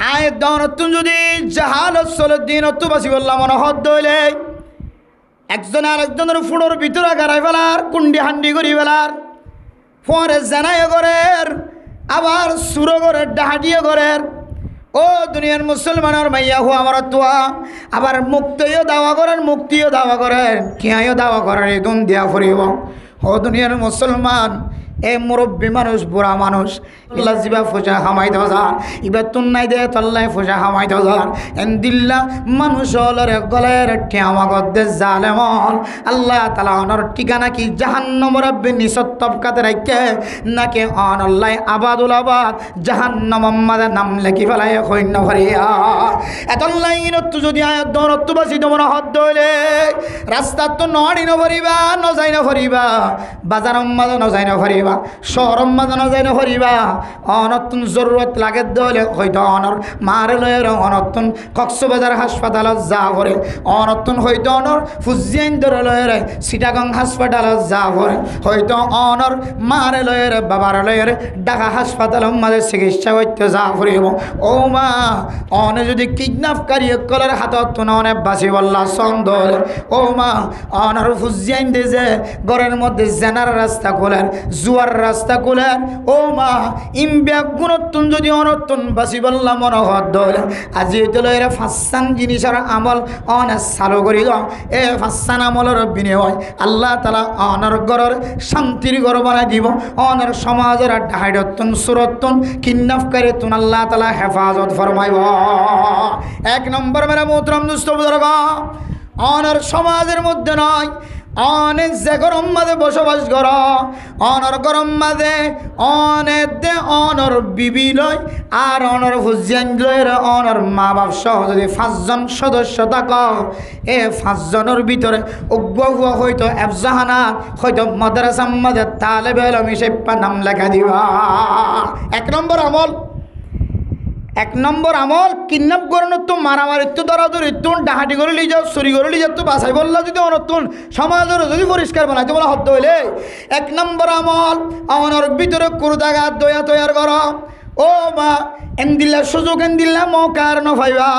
আয় দনতুন যদি জাহালত চলত দিন অত বাসি বললাম মনে হদ দইলে একজন আর একজনের ফুড়োর ভিতরে গাড়াই ফেলার কুন্ডি হান্ডি করি ফেলার পরে জানাই ঘরের আবার সুরো ঘরের ডাহাটিয়ে ঘরের ও দুনিয়ার মুসলমানের মাইয়া হো আমার তোয়া আবার মুক্তিও দাওয়া করেন মুক্তিও দাওয়া করেন কিয়াও দাওয়া করেন এই দুন দিয়া ফুরিব ও দুনিয়ার মুসলমান এ মুরব্বী মানুষ বুড়া মানুষ লাজিবা ফোসা হামাই দজার ইবা তুন্নাই দে তল্লাই ফোসা হামাই দজার এন্দিল্লা মানুষ হলরে গলের ঠেমা গদ্দে জালেমল আল্লাহ তালা অনর ঠিকানা কি জাহান্নমর নিসত তবকাতে রাখে নাকি অনল্লাই আবাদুল আবাদ জাহান্নম মাদে নাম লেখি ফেলাই সৈন্য ভরিয়া এতল্লাই ইনত্তু যদি আয় দনত্তু বাসি তোমার হদ দইলে রাস্তাত তো নড়ি নভরিবা নজাই নভরিবা বাজারম মাঝে নজাই নভরিবা শহরম মাঝে নজাই নভরিবা অনতুন জরুরত লাগে দলে হয়তো অনর মারে লয়ের অনতুন কক্সবাজার হাসপাতালত যা ভরে অনতুন হয়তো অনর ফুজিয়ান ধরে লয়ের সিটাগং হাসপাতালত যা ভরে হয়তো অনর মারে লয়ের বাবার লয়ের ঢাকা হাসপাতালের মাঝে চিকিৎসা করতে যা ভরিব ও মা অনে যদি কিডন্যাপকারী কলের হাতত অনেক বাঁচি বললা সন্দল ও মা অনর ফুজিয়ান দে যে ঘরের মধ্যে জেনার রাস্তা খোলেন জুয়ার রাস্তা খোলেন ও মা ইমব্যাগ গুণত্তন যদি অনত্তন বাসি বললাম মনোহর দল আজি এতলয়ের ফাঁসান জিনিসের আমল অনে চালু করি এ ফাঁসান আমলের বিনিময় আল্লাহ তালা অনর ঘরের শান্তির ঘর বানাই দিব অনর সমাজের ডাহাইডত্তন সুরত্তন কিডন্যাপকারী তুন আল্লাহ তালা হেফাজত ফরমাইব এক নম্বর মেরা মোহতরম দুস্থ বুজুর্গ অনর সমাজের মধ্যে নয় অনেক যে গরম মাঝে বসবাস কর অনর গরম মাঝে অনেক দে অনর বিবি লয় আর অনর হুজিয়ান লয়ের অনর মা বাপ সহ যদি 5 জন সদস্য থাক এ 5 জনের ভিতরে উগ্র হুয়া হয়তো এফজাহানা হয়তো মাদ্রাসা মাঝে তালেবে এলম হিসেবে নাম লেখা দিবা এক নম্বর আমল কিডন্যাপ করানো তো মারামারি তো দরাদরি তুন ডাহাটি করে লিয়ে যাও চুরি করে লিয়ে যাও তো বাসাই বললা যদি অনতুন সমাজের যদি পরিষ্কার বানাইতে বলা হতে হইলে এক নম্বর আমল আমার ভিতরে কুরদাঘাত দয়া তৈয়ার কর ও মা এন্দিল্লা সুযোগ এন্দিল্লা মৌকার নফাইবা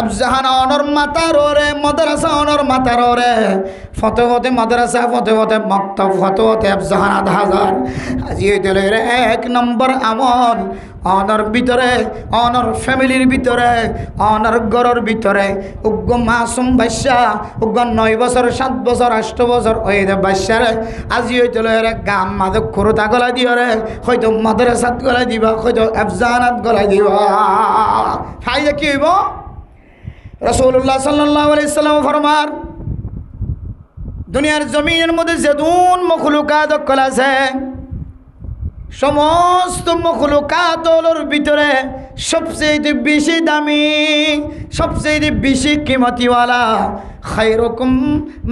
আফজাহান অনর মাতার ওরে মাদ্রাসা অনর মাতার ওরে ফতোহতে মাদ্রাসা ফতোহতে মক্তব ফতোহতে আফজাহান 1000 আজি দিলের এক নম্বর আমল অনর ভিতরে অনর ফ্যামিলির ভিতরে অনর ঘরের ভিতরে উগ্র মাসুম বাচ্চা উগ্র 9 বছর 7 বছর 8 বছর ওই বাচ্চারে আজি দিলের গাম মাঝে খুরতা গলা দিয়রে হয়তো মাদ্রাসাত গলা দিবা হয়তো আফজাহানাত গলা দিবা ফাইয়া কি হইব রাসূলুল্লাহ সাল্লাল্লাহু আলাইহি সাল্লাম ফরমান দুনিয়ার জমিনের মধ্যে যেদুন মখলুকাত আছে সমস্ত মখলুকাতর ভিতরে সবচেয়ে বেশি দামি সবচেয়ে বেশি কিমতিওয়ালা খায়রুকুম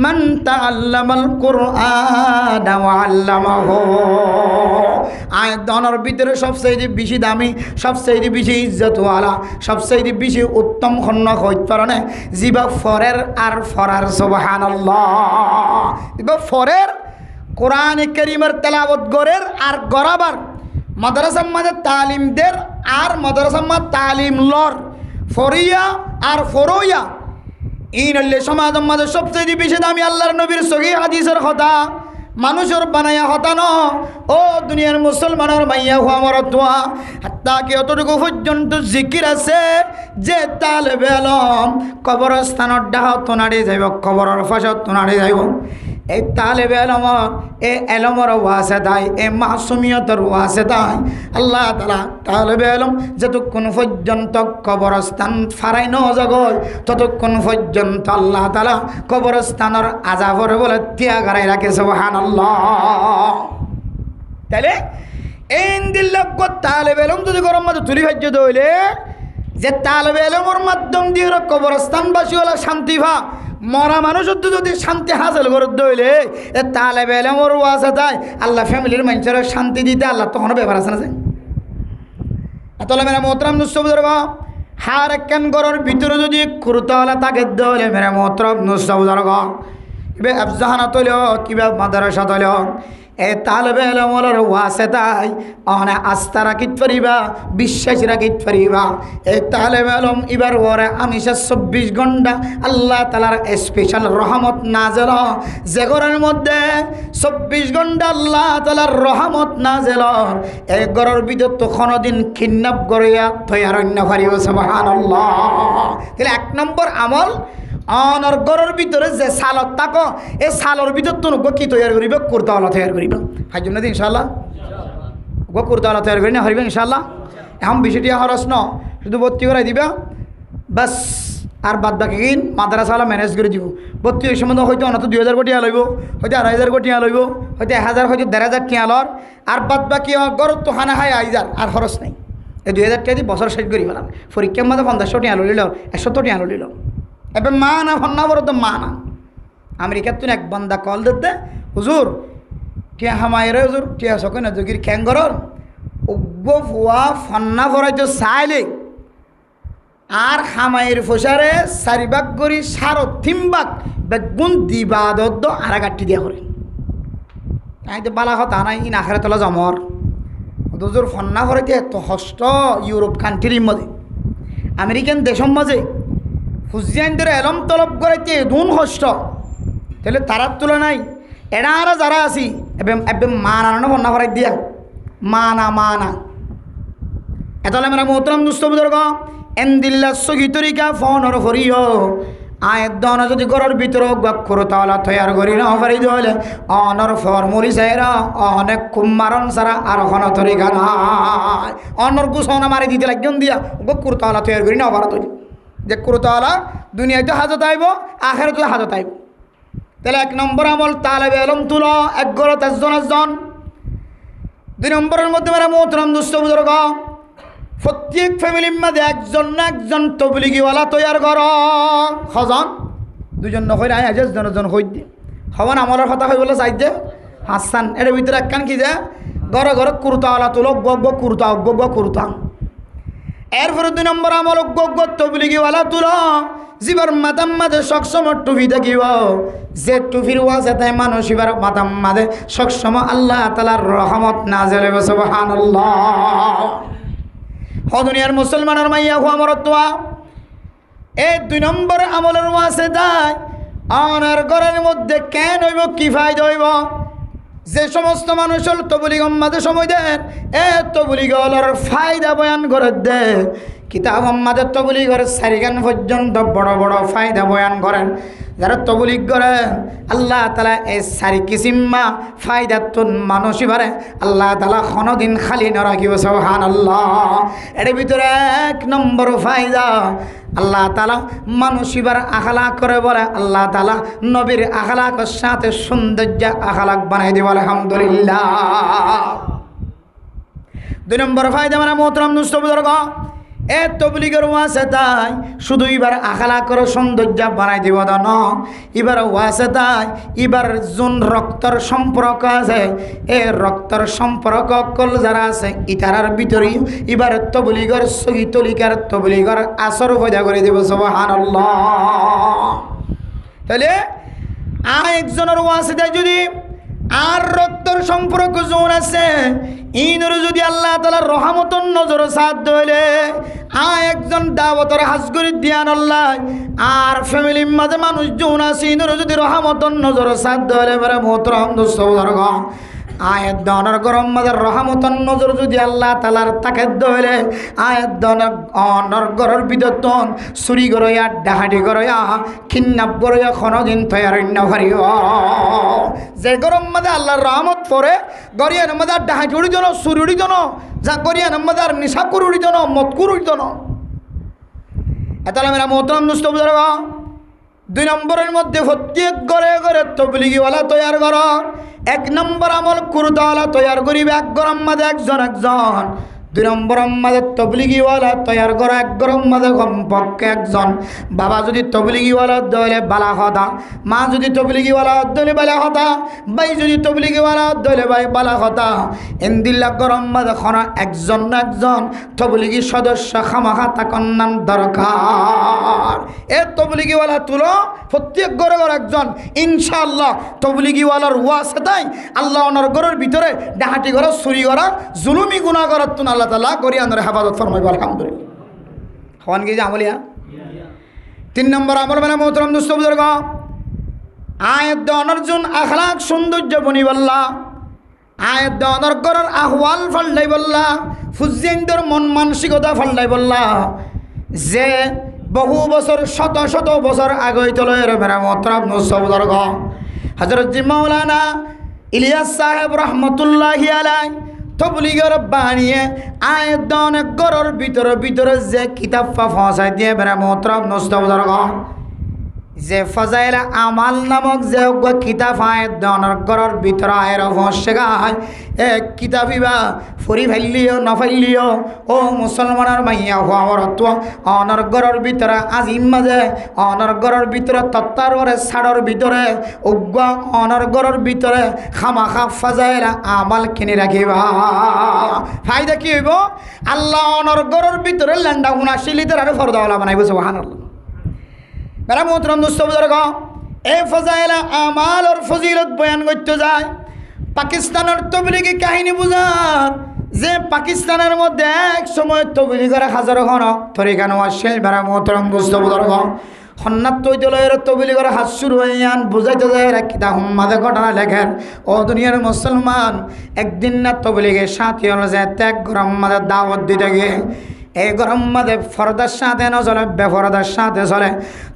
মান তাআল্লামাল কুরআন ওয়া আল্লামাহু আয়াতর ভিতরে সবচেয়ে বেশি দামি সবচেয়ে বেশি ইজ্জতওয়ালা সবচেয়ে বেশি উত্তম খন্ন হইতে পারে জিবা ফরের আর ফরার সুবহানাল্লাহ জিবা ফরের কোরআন কারীমের তেলাওয়াত গরের আর গরাবার মাদ্রাসার মাঝে তালিম দের আর মাদ্রাসার মাঝে তালিম লর ফরিয়া আর ফরোয়া ইনলে সমাজের মাঝে সবচেয়ে বেশি দামি আল্লাহর নবীর সহিহ হাদিসের কথা মানুষের বানায়া হতা ন ও দুনিয়ার মুসলমানের মাইয়া হওয়া আমার দোয়া হাত্তা কি অতটুকু পর্যন্ত জিকির আছে যে তালেবে আলম কবরস্থানের ডাহত নাড়ি যাইব কবরের ফাঁসত নাড়ি যাইব এই তালেবে আলমর এ এলমর ওয়াসে দায় এ মাসুমিয়তর ওয়াসে দায় আল্লাহ তালা তালেবে আলম যতক্ষণ পর্যন্ত কবরস্থান ফারাই ন জগৎ ততক্ষণ পর্যন্ত আল্লাহ তালা কবরস্থানের আজাবর বলে ত্যাগারাই রাখে সুবহানাল্লাহ তাইলে এই দিল্লক তালেবে আলম যদি গরম মাঝে তুলি ভাজ্য দইলে যে তালেবে আলমর মাধ্যম দিয়ে কবরস্থানবাসী হলো শান্তি ভা মরা মানুষের তো যদি শান্তি হাসিল করে দইলে এ তালেবে আলমর ওয়াসে তাই আল্লাহ ফ্যামিলির মানুষের শান্তি দিতে আল্লাহ তখনও ব্যাপার আছে না যে তাহলে মেরা মোহতরম নুসবুজুর্গ হার একখান ঘরের ভিতরে যদি কুরতাওয়ালা তাকে দইলে মেরা মোহতরম নুসবুজুর্গ কিবা আফজাহানা তৈল কিবা মাদ্রাসা তৈল এ তালেবে এলমর ওয়াসেতাই অনে আস্থা রাখিত পারিবা, বিশ্বাস রাখিত পারিবা। এ তালেবে এলম এবার ওরে আমিষা 24 ঘন্টা আল্লাহ তালার স্পেশাল রহমত নাজেল, যে ঘরের মধ্যে 24 ঘন্টা আল্লাহ তালার রহমত নাজেল, এই ঘরের ভিতর তো কোনোদিন কিডন্যাপ করিয়া তৈয়ারণ্য পারিব। সুবহানাল্লাহ। তাহলে 1 নম্বর আমল, অনর ঘরের ভিতরে যে সালত থাকো এই সালর ভিতর তো কি তৈরি করিব? কুর্তাওয়ালা তৈরি করিব। ফাইজুম না ইনশাআল্লাহ কুর্তাওয়ালা তৈরি করি না হরিব ইনশাআল্লাহ। এখন বিষয়টি খরচ ন, শুধু ভর্তি করাই দিবা বাস, আর বাদ বাকি কিন মাদ্রাসাওয়ালা ম্যানেজ করে দিব। ভর্তি ওই সময় হয়তো অনত 2000 কোটি লইব, হয়তো 2500 কোটি লইব, হয়তো 1000, হয়তো 1500 টিয়া লর, আর বাদ বাকি ঘর তো খানা খাই আইজার আর খরচ নাই। এই 2000 টাকা দিয়ে বছর শেষ করি পেলাম। পরীক্ষার মধ্যে 500 টিয়া লইল, 100 টিয়া লইল। এবার মা না ফন্না বড় তো মা না। আমেরিকার তুই এক বন্দা কল দিতে, হুজুর টিয়া হামাইরে হুজুর টিয়া সকে না যোগীর খ্যাঙ্গরর উগ্র ফুয়া ফন্না ফরাইতো চাইলে আর হামাইয়ের ফসারে 4 ভাগ করি 3.5 ভাগ বেগুন দিবা দদ্দ আর গাঠি দিয়া করে। তাই তো বালা কথা নাই, ইন আখেরে তলা জমর হুজুর ফন্না ফরাইতে এত কষ্ট। ইউরোপ কান্ট্রির মধ্যে, আমেরিকান দেশের মাঝে হুজিয়ানদের এলম তলব করাইতে দুন কষ্ট, তাহলে তারার তুলনায় এরা আর যারা আছি এবে মানা না বন্যা করাই দিয়া মানা এতলে মেরা মোহতরম দুস্থ বুজুর্গ এন্দিল্লা সহি তরিকা ফোনর ফরিও আয়ের দন যদি ঘরের ভিতরে গক্ষর তাওলা তৈয়ার করি না পারি হলে অনর ফর্মুলি চাইরা অনেক কুমারণ ছাড়া আর কোনো তরিকা নাই। অনর গুছনা মারি দিতে লাগন দিয়া গক্ষর তাওলা তৈয়ার করি না পারা তৈরি যে কুরতাওয়ালা দুনিয়াতে হাজত আইব, আখেরাতে হাজত আইব। তাহলে 1 নম্বর আমল তালেবে এলম তুলো, এক ঘরে 10 জন। 2 নম্বরের মধ্যে মেরা মোহতরম দুস্থ বুজুর্গ প্রত্যেক ফ্যামিলির মধ্যে একজন না একজন তবলিগিওয়ালা তৈয়ার কর। হজন 2 জন নয় আয় 10 জন হই দিয়ে হবান আমলের কথা হয়ে বলে চাই যে হাসান এর ভিতরে একখান কি যে ঘরে ঘরে কুর্তাওয়ালা তুলো, কুর্তা। এরপরে 2 নম্বর আমল তবলিগিওয়ালা তুলো, জীবর মাতাম মাঝে সবসময় টুপি থাকিব, যে টুপির ওয়াজে তাই মানুষ এবার মাতাম মাঝে সবসময় আল্লাহ তাআলার রহমত নাযিল হবে। সুবহানাল্লাহ। হ দুনিয়ার মুসলমানের মাইয়া হওয়া মরতোয়া এই 2 নম্বর আমলের ওয়াজে তাই আনার ঘরের মধ্যে কেন হইব, কি ফায়দা হইব? যে সমস্ত মানুষ তবলিগ উম্মাদে সময় দেন এ তবলিগর ফায়দা বয়ান করে দে। কিতাব উম্মাদের তবলিগের 4 গান পর্যন্ত বড় বড় ফায়দা বয়ান করেন। যারা তবলিগ করে আল্লাহ তাআলা এই 4 কিসিমা ফায়দাতুন মানুষই পারে আল্লাহ তাআলা কোনোদিন খালি না রাখিব। সুবহানাল্লাহ। এর ভিতরে 1 নম্বর ফায়দা আল্লাহ তাআলা মানুষিবার আখলাক করে বলে আল্লাহ তাআলা নবীর আখলাকের সাথে সৌন্দর্য আখলাক বানাই দিব। আলহামদুলিল্লাহ। 2 নম্বর ফায়দা মানে মোহতরম দুস্থ বুজুর্গ এ তবলিগের ওয়াসে তাই শুধু এবার আখলাকের সৌন্দর্য বানাই দিব ন, এবার ওয়াসে তাই এবার যোন রক্তর সম্পর্ক আছে এ রক্তর সম্পর্ক কল যারা আছে ইতারার ভিতরে এবার তবলিগের সহি তরিকার তবলিগের আসর পয়দা করে দেব। সুবহানাল্লাহ। তাহলে একজনের ওয়াসে তাই যদি আর রক্তর সম্পর্ক যোন আছে ইনর যদি আল্লাহ তাআলার রহমতন নজর সাথ দইলে একজন দাওয়াতের হাজগরি দিয়ান আল্লাহ আর ফ্যামিলির মাঝে মানুষ যোন আছে ইনর যদি রহমতন নজর সাথ দইলে বড় মোহতরম দোস্ত বুজুর্গ আয়াত দনের গরম মাঝে রহমতন নজর যদি আল্লাহ তাআলার তাকে দইলে আয়াত দনের অনর গরের বিদতন চুরি গরয়া ডাহাডি গরয়া কিডন্যাপ গরয়া কোনোদিন তৈয়ারণ্য হারিও। যে গরম মাঝে আল্লাহর রহমত পড়ে গরিয়ার মাঝে ডাহাডি উড়ি জন চুরি উড়ি জন যা গরিয়ার মাঝে আর নিশা করে উড়ি জন মত করে উড়ি জন এতালে মেরা মোহতরম দুস্থ বুজুর্গ 2 নম্বরের মধ্যে প্রত্যেক ঘরে ঘরে তবলিগিওয়ালা তৈয়ার কর। 1 নম্বর আমল কুরতাওয়ালা তৈয়ার করিবে এক গরম মাঝে একজন 2 নম্বর মাঝে তবলিগিওয়ালা তৈয়ার করা 1 গরম মাঝে কমপক্ষে একজন। বাবা যদি তবলিগিওয়ালা দইলে বালা কথা, মা যদি তবলিগিওয়ালা দইলে বালা কথা, ভাই যদি তবলিগিওয়ালা দইলে ভাই বালা কথা। ইন্দিল্লা গরম মাঝে খনা একজন না একজন তবলিগি সদস্য খামাখা তাকন নাম দরকার। এ তবলিগিওয়ালা তুলো প্রত্যেক ঘরে ঘরে একজন ইনশাআল্লাহ তবলিগিওয়ালার ওয়াসিতায় আল্লাহ ওনার ঘরের ভিতরে ডাহাটি করা, চুরি করা, জুলুমি গুনাহ করার তুন আল্লাহ তাআলা করি আনরে হেফাজত ফরমাইব আলহামদুলিল্লাহ। হন কি যে আমলিয়া 3 নম্বর আমল মানে মোহতরম দোস্ত বুজুর্গ, আয়াত দেওয়ানোর জন্য আখলাক সৌন্দর্য বনি বললা, আয়াত দেওয়ানোর ঘরের আহওয়াল ফাল্লাই বললা, ফুজিয়ানদের মন মানসিকতা ফাল্লাই বললা, যে বহু বছর শত শত বছর আগে চলে মেরা মোহতরম দোস্ত বুজুর্গ হযরত জি মাওলানা ইলিয়াস সাহেব রহমতুল্লাহি আলাইহি তবলিগের বানিয়ে আয়াত দেওয়ানোর ঘরের ভিতরে যে কিতাব ফাঁসাই দিয়ে মেরা মোহতরম দোস্ত বুজুর্গ, যে ফজাইল আমাল নামক যে কিতাব আয়াত দেওয়ানোর ঘরের ভিতরে আয়ের শেখায়, এক কিতাবিবা ফুরি ফেললিও নফেললিও ও মুসলমানের মাইয়া হওয়া অরত্ব অনর ঘরের ভিতরে আজিম মাঝে অনর ঘরের ভিতরে তত্তার ওরে ছাড়র ভিতরে উগ্র অনর ঘরের ভিতরে খামাখা ফজাইল আমাল কিনে রাখিবা। ফায়দা কি হইব? আল্লাহ অনর ঘরের ভিতরে ল্যান্ডা উনাশিলিতে আর ফরদাওয়ালা বানাইব সুবহানাল্লাহ। মেরা মোহতরম দোস্ত বুজুর্গ, এই ফজাইল আমাল আর ফজিলত বয়ান করতে যায় পাকিস্তানের তবলিগি কাহিনী বুঝার, যে পাকিস্তানের মধ্যে এক সময় তবলিগের হাজারো ঘন তরিকানো আসছিল। মেরা মোহতরম দোস্ত বুজুর্গ, হন্নাত তৈদলয়ের তবলিগের হাত শুরু হয়ে যান বুঝাইতে যায় কিতা হুম্মাদে ঘটনা লেখেন। ও দুনিয়ার মুসলমান, একদিন না তবলিগের সাথী হল যে ত্যাগ গরম মাদের দাওয়াত দিতে গিয়ে এই গরম মাদে ফরদার সাথে না চলে, বেফরদার সাথে চলে।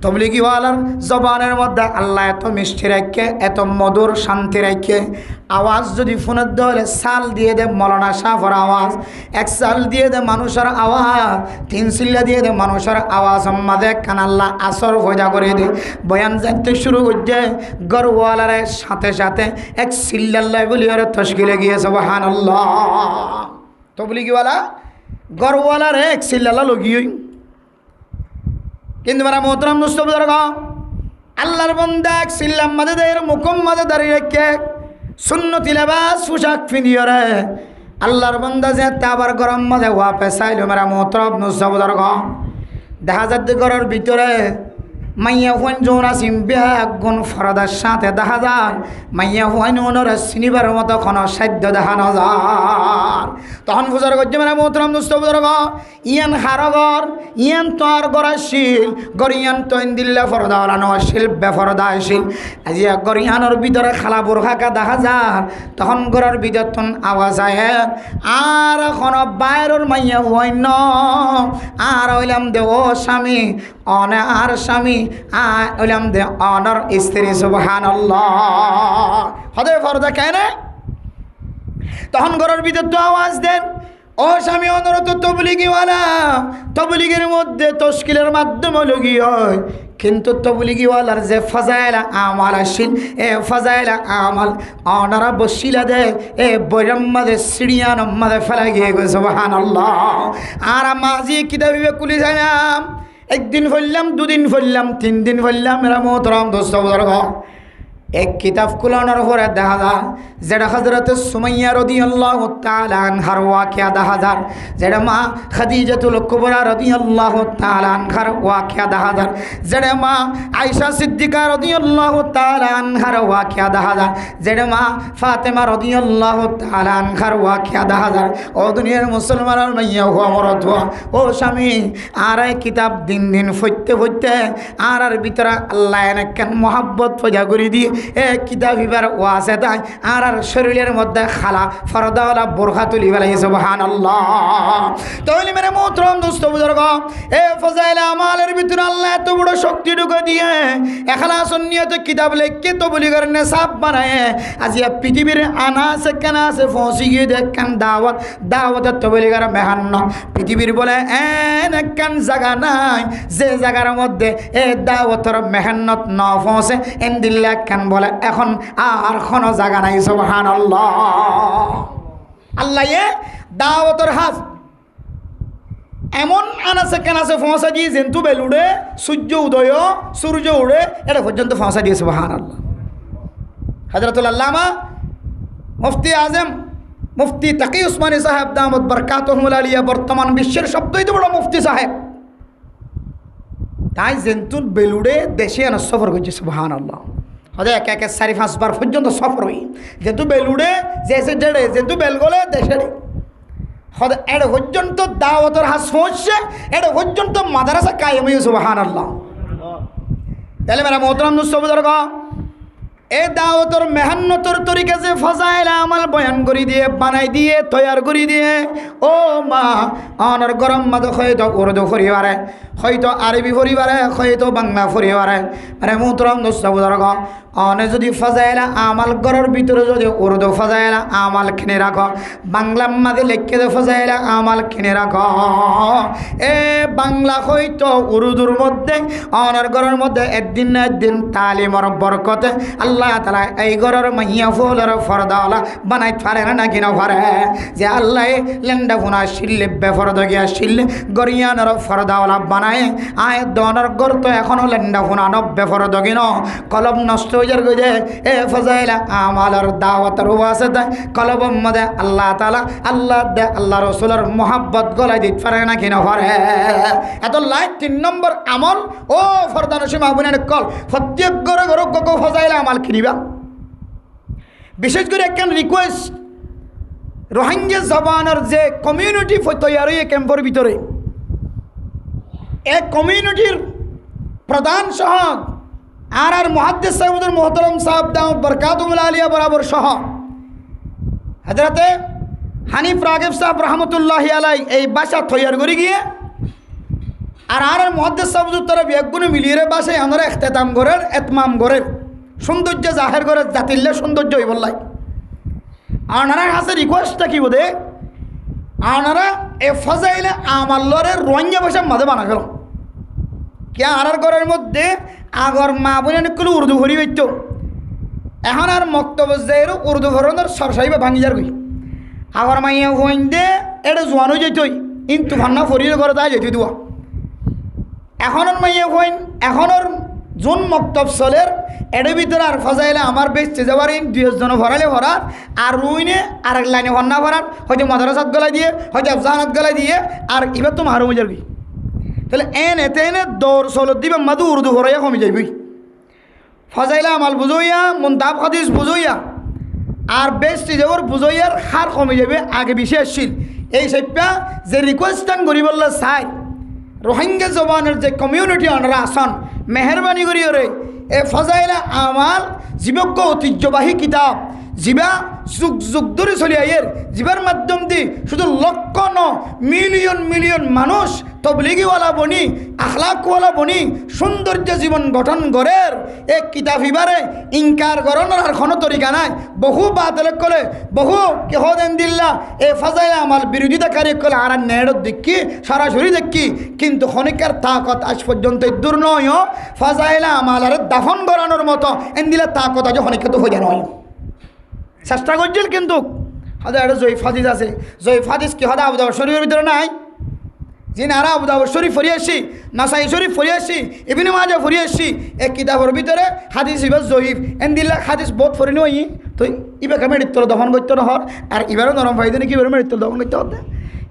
তবলিগিওয়ালার জবানের মধ্যে আল্লাহ এত মিষ্টি রাখে, এত মধুর শান্তি রাখে, আওয়াজ যদি ফোনের ধরে সাল দিয়ে দে মৌলানা সাফর আওয়াজ, এক সাল দিয়ে দে মানুষের আওয়াজ, 3 সিল্লা দিয়ে দে মানুষের আওয়াজ, আমাদের কান আল্লাহ আসর ফয়দা করে দে। বয়ান জানতে শুরু করছে গরওয়ালার সাথে সাথে এক সিল্লাল্লাহ বলি ওরা তশকিলে গিয়ে সুবহানাল্লাহ। তবলিগিওয়ালা গরওয়ালার এক সিল্লাল্লাহ লগিয়েই, কিন্তু মেরা মোহতরম দোস্ত বুজুর্গ, আল্লাহর বান্দা এক সিল্লাম মাঝে দেয় মুকুম মাঝে দাঁড়িয়ে রেখে সুন্নতি লেবাস পোশাক পিনিয়ে রে আল্লাহর বান্দা যে আবার গরম মাঝে ওয়া পেশাইল। মেরা মোহতরম দোস্ত বুজুর্গ, দেখা যাচ্ছে ঘরের ভিতরে মাইয়া হুয়ান যৌন আসিম বেগুন ফরদার সাথে দেখা যায়, মাইয়া হুয়ান ওনার চিনিবার মতো কোনো সাধ্য দেখানো যায়। তখন ফুজার করছে মানে মোহতরম দোস্ত বুজুর্গ, ইয়ান হারগর ইয়ান তোর গড়াশীল গরিয়ান তৈন দিল্লা ফরদা ওলানো আসিল বেফরদা আসিল। আজি গরিয়ানোর ভিতরে খালা বোরখাকা দেখা যায়, তখন ঘরের ভিতর তখন আওয়াজ আয় আর এখন বাইরের মাইয়া হুয়াইন আর হইলাম দে ও স্বামী অনে আর স্বামী ওইলাম দে অনর স্ত্রী সুবহানাল্লাহ। হদে ফরদা কেন? তখন ঘরের ভিতর তো আওয়াজ দেন ও স্বামী অনর তো তবলিগিওয়ালা, তবলিগের মধ্যে তশকিলের মাধ্যমে লগি হয়, কিন্তু তবলিগিওয়ালার যে ফাজাইল আমাল আসিল এ ফাজাইল আমাল অনারা বসিলা দে এ বৈরাম মাঝে সিঁড়িয়ান মাঝে ফেলা গিয়ে গেছে সুবহানাল্লাহ। আর মাঝি কিতাবিবে কুলি যাইলাম, একদিন ফেললাম, 2 দিন ফেললাম, 3 দিন ফেললাম। মেরা মোহতরম দোস্ত বুজুর্গ, এক কিতাব কুলানোর পরে দেখা যায় যেটা হযরত সুমাইয়া রাদিয়াল্লাহু তাআলা আনহার ওয়াকিয়া দেখা যায়, যেটা মা খাদিজাতুল কুবরা রাদিয়াল্লাহু তাআলা আনহার ওয়াকিয়া দেখা যায়, যেটা মা আয়েশা সিদ্দিকা রাদিয়াল্লাহু তাআলা আনহার ওয়াকিয়া দেখা যায়, যেটা মা ফাতেমা রাদিয়াল্লাহু তাআলা আনহার ওয়াকিয়া দেখা যায়। ও দুনিয়ার মুসলমানের মাইয়া হওয়া মরদ হওয়া ও স্বামী, আর এই কিতাব দিন দিন ফইতে ফইতে আর ভিতরে আল্লাহ এনেকেন মহাব্বত পয়দা করে দিয়ে এ কিতাবিবার ওয়াসে তাই আর শরীরের মধ্যে খালা ফরদাওয়ালা বোরখা তুলি ফেলাই সুবহানাল্লাহ। তাহলে মেরে মোহতরম দোস্ত বুজুর্গ, এ ফজাইল আমালের ভিতরে আল্লাহ এত বড় শক্তি ঢুকে দিয়ে এখলাস নিয়তে কিতাব লিখে তবলিগের নেশাব বানায় আজি পৃথিবীর আনাসে কানাসে পৌঁছে গিয়ে দেখেন দাওয়াতের তবলিগের মেহান্ন পৃথিবীর বলে এন একখান জায়গা নাই যে জায়গার মধ্যে এ দাওয়াতের মেহান্নত ন পৌঁছে এন্দিল্লা একখান বলে এখন আর কোনো জায়গা নাই সুবহানাল্লাহ। আল্লাহ এ দাওয়াতের হাত এমন আনাসে কানাসে পৌঁছা দিয়ে জেন্তু বেলুড়ে সূর্য উদয় সূর্য উড়ে এটা পর্যন্ত পৌঁছা দিয়ে সুবহানাল্লাহ। হযরতুল আল্লামা মুফতি আজম মুফতি তাকি উসমানী সাহেব দামত বরকাতুহুল আলিয়া বর্তমান বিশ্বের সবচেয়ে বড় মুফতি সাহেব। তাই জেন্তুর বেলুড়ে দেশে আনা সফর করছে সুবহানাল্লাহ। হয়তো এক একে 4-5 বার পর্যন্ত সফর হই যেহেতু বেলুড়ে যেসে ডেড়ে যেহেতু বেলগলে দেশে হয়তো এটা পর্যন্ত দাওয়াতের হাস পৌঁছছে, এটা পর্যন্ত মাদ্রাসা কায়েম হয়ে সুবহানাল্লাহ। তাহলে মেরা মোহতরম দুঃসবুদর্গ এই দাওয়াতর মেহান্নতর তরিকা যে ফজাইল আমাল বয়ান করি দিয়ে বানাই দিয়ে তৈয়ার করি দিয়ে ও মা অনর গরম মাদ হয়তো উর্দু পরিবারে হয়তো আরবি পরিবারে হয়তো বাংলা পরিবারে মানে মোহতরম দুঃসবুদর্গ অনে যদি ফজাইল আমাল গরর ভিতরে যদি উর্দু ফজাইল আমাল কিনে রাখো, বাংলা মাঝে লেখকে দে ফজাইল আমাল কিনে রাখো, এ বাংলা হয়তো উর্দুর মধ্যে অনার ঘরের মধ্যে একদিন না একদিন তালিমর বরকতে আল্লাহ তাআলা এই ঘরের মাইয়া ফুলের ফরদাওয়ালা বানাই পারে না কিনা পারে যে আল্লাহ লেন্ডা ফুনা শিল্লে বেফরদ গিয়া শিল্লে গরিয়ানোর ফরদাওয়ালা বানায় আয় দনের ঘর তো এখনও লেন্ডা ফুনা বেফরদ গিন কলম নষ্ট গজে এ ফজাইলা আমালের দাওয়াতের ওয়াসিতা কলব মধ্যে আল্লাহ তাআলা আল্লাহ দে আল্লাহ রাসূলের মোহাব্বত গলায় দিতে পারে না কিনা পারে। এত লাইট 3 নম্বর আমল ও ফরদানসী মাহবুবের কল প্রত্যেক ঘরে ঘরে গো ফজাইলা আমাল কিনিবা। বিশেষ করে একখান রিকোয়েস্ট রোহিঙ্গা জবানের যে কমিউনিটি তৈরি হয়ে ক্যাম্পের ভিতরে এক কমিউনিটির প্রধান সহ আর মুহাদ্দিস সাহেবুল মোহতরম সাহেব দাউদ বরকাতুল আলিয়া বরাবর সহ হযরতে হানিফ রাগিব সাহেব রহমতুল্লাহি আলাই এই বাসা তৈয়ার করে গিয়ে আর মুহাদ্দিস সাহেবুল তরফ একগুণে মিলিয়ে বাসায় আমরা ইখতিতাম করেন এতমাম করেন সৌন্দর্য জাহের করে জাতিল্লে সৌন্দর্য হই বললাই আনারা হাসে রিকোয়েস্টটা কি বোধে আনারা এ ফজাইলে আমাল্লরে রোহিঙ্গা ভাষা মাঝে বানা গেল কে আর ঘরের মধ্যে আগর মা বোন অনেকগুলো উর্দু ভরি হইত এখন আর মক্তব্য যে উর্দু ভরণের সরসাইবা ভাঙি যার গই আগর মাইয়া হইন দে এটা জোয়ানো যেতই কিন্তু ভান্না ফরিয়ে ঘরে তাই যেত দেওয়া এখনের মাইয়া হইন এখনের যোন মক্তব চলের এর ভিতরে আর ফজাইলে আমার বেচতে যাবার 2 জন ভরালে ভরার আর রুইনে আর এক লাইনে ভান্না ভরার হয়তো মাদ্রাসাত গলায় দিয়ে হয়তো আফজানাত গলায় দিয়ে আর এবার তো মারু মজার গই তাহলে এনে দৌড় চলত দিবে মাদু উর্দু ভরাইয়া কমে যাইবই ফজাইলা আমাল বুঝইয়া মুনতাব হাদিস বুঝইয়া আর বেস্ট যাওয়ার বুঝইয়ার হার কমে যাবে আগে বেশি আসছিল এই সেপা যে রিকোয়েস্টান গরিবল্লা চাই রোহিঙ্গা জবানের যে কমিউনিটি ওনারা আসন মেহরবানি করি ওরে এ ফজাইলা আমাল জীবজ্ঞ ঐতিহ্যবাহী কিতাব জিবা যুগ যুগ ধরে চলে আইয়ের জিবার মাধ্যম দিয়ে শুধু লক্ষ ন মিলিয়ন মিলিয়ন মানুষ তবলিগিওয়ালা বনি আখলাকওয়ালা বনি সৌন্দর্য জীবন গঠন গড়ের এক কিতাব ইবারে ইনকার গরণের আর কোনো তরিকা নাই বহু বাতিল করে বহু কেহ দেন দিল্লা এ ফাজাইলা আমার বিরোধিতাকারী করে আর নেড়ত দেখি সরাসরি দেখি কিন্তু খনিকার তাকত আজ পর্যন্ত দূর নয় ফাজাইলা আমার দাফন করানোর মতো এন দিলে তাকত আজ খনিকে তো হয়ে নয় চেষ্টা করছিল কিন্তু হয়তো একটা জয়ীফ হাদিস আছে জয়ীফ হাদিস কি হয়তো আবু দাউদ শরীফের ভিতরে নাই যিনি আর আবু দাউদ শরীফ ফরি আসি নাসাই শরীফ ফরি আসি ইবনে মাজাহ ফরি আসি এক কিতাবের ভিতরে হাদিস ইবার জয়ীফ এন দিল্লা হাদিস বহুত ফরি নই তো ইবাকে মৃত্যুর দহন করতে নহর আর ইবারও নরম ফাইদে নাকি ইবার মৃত্যুর দহন করতে হতে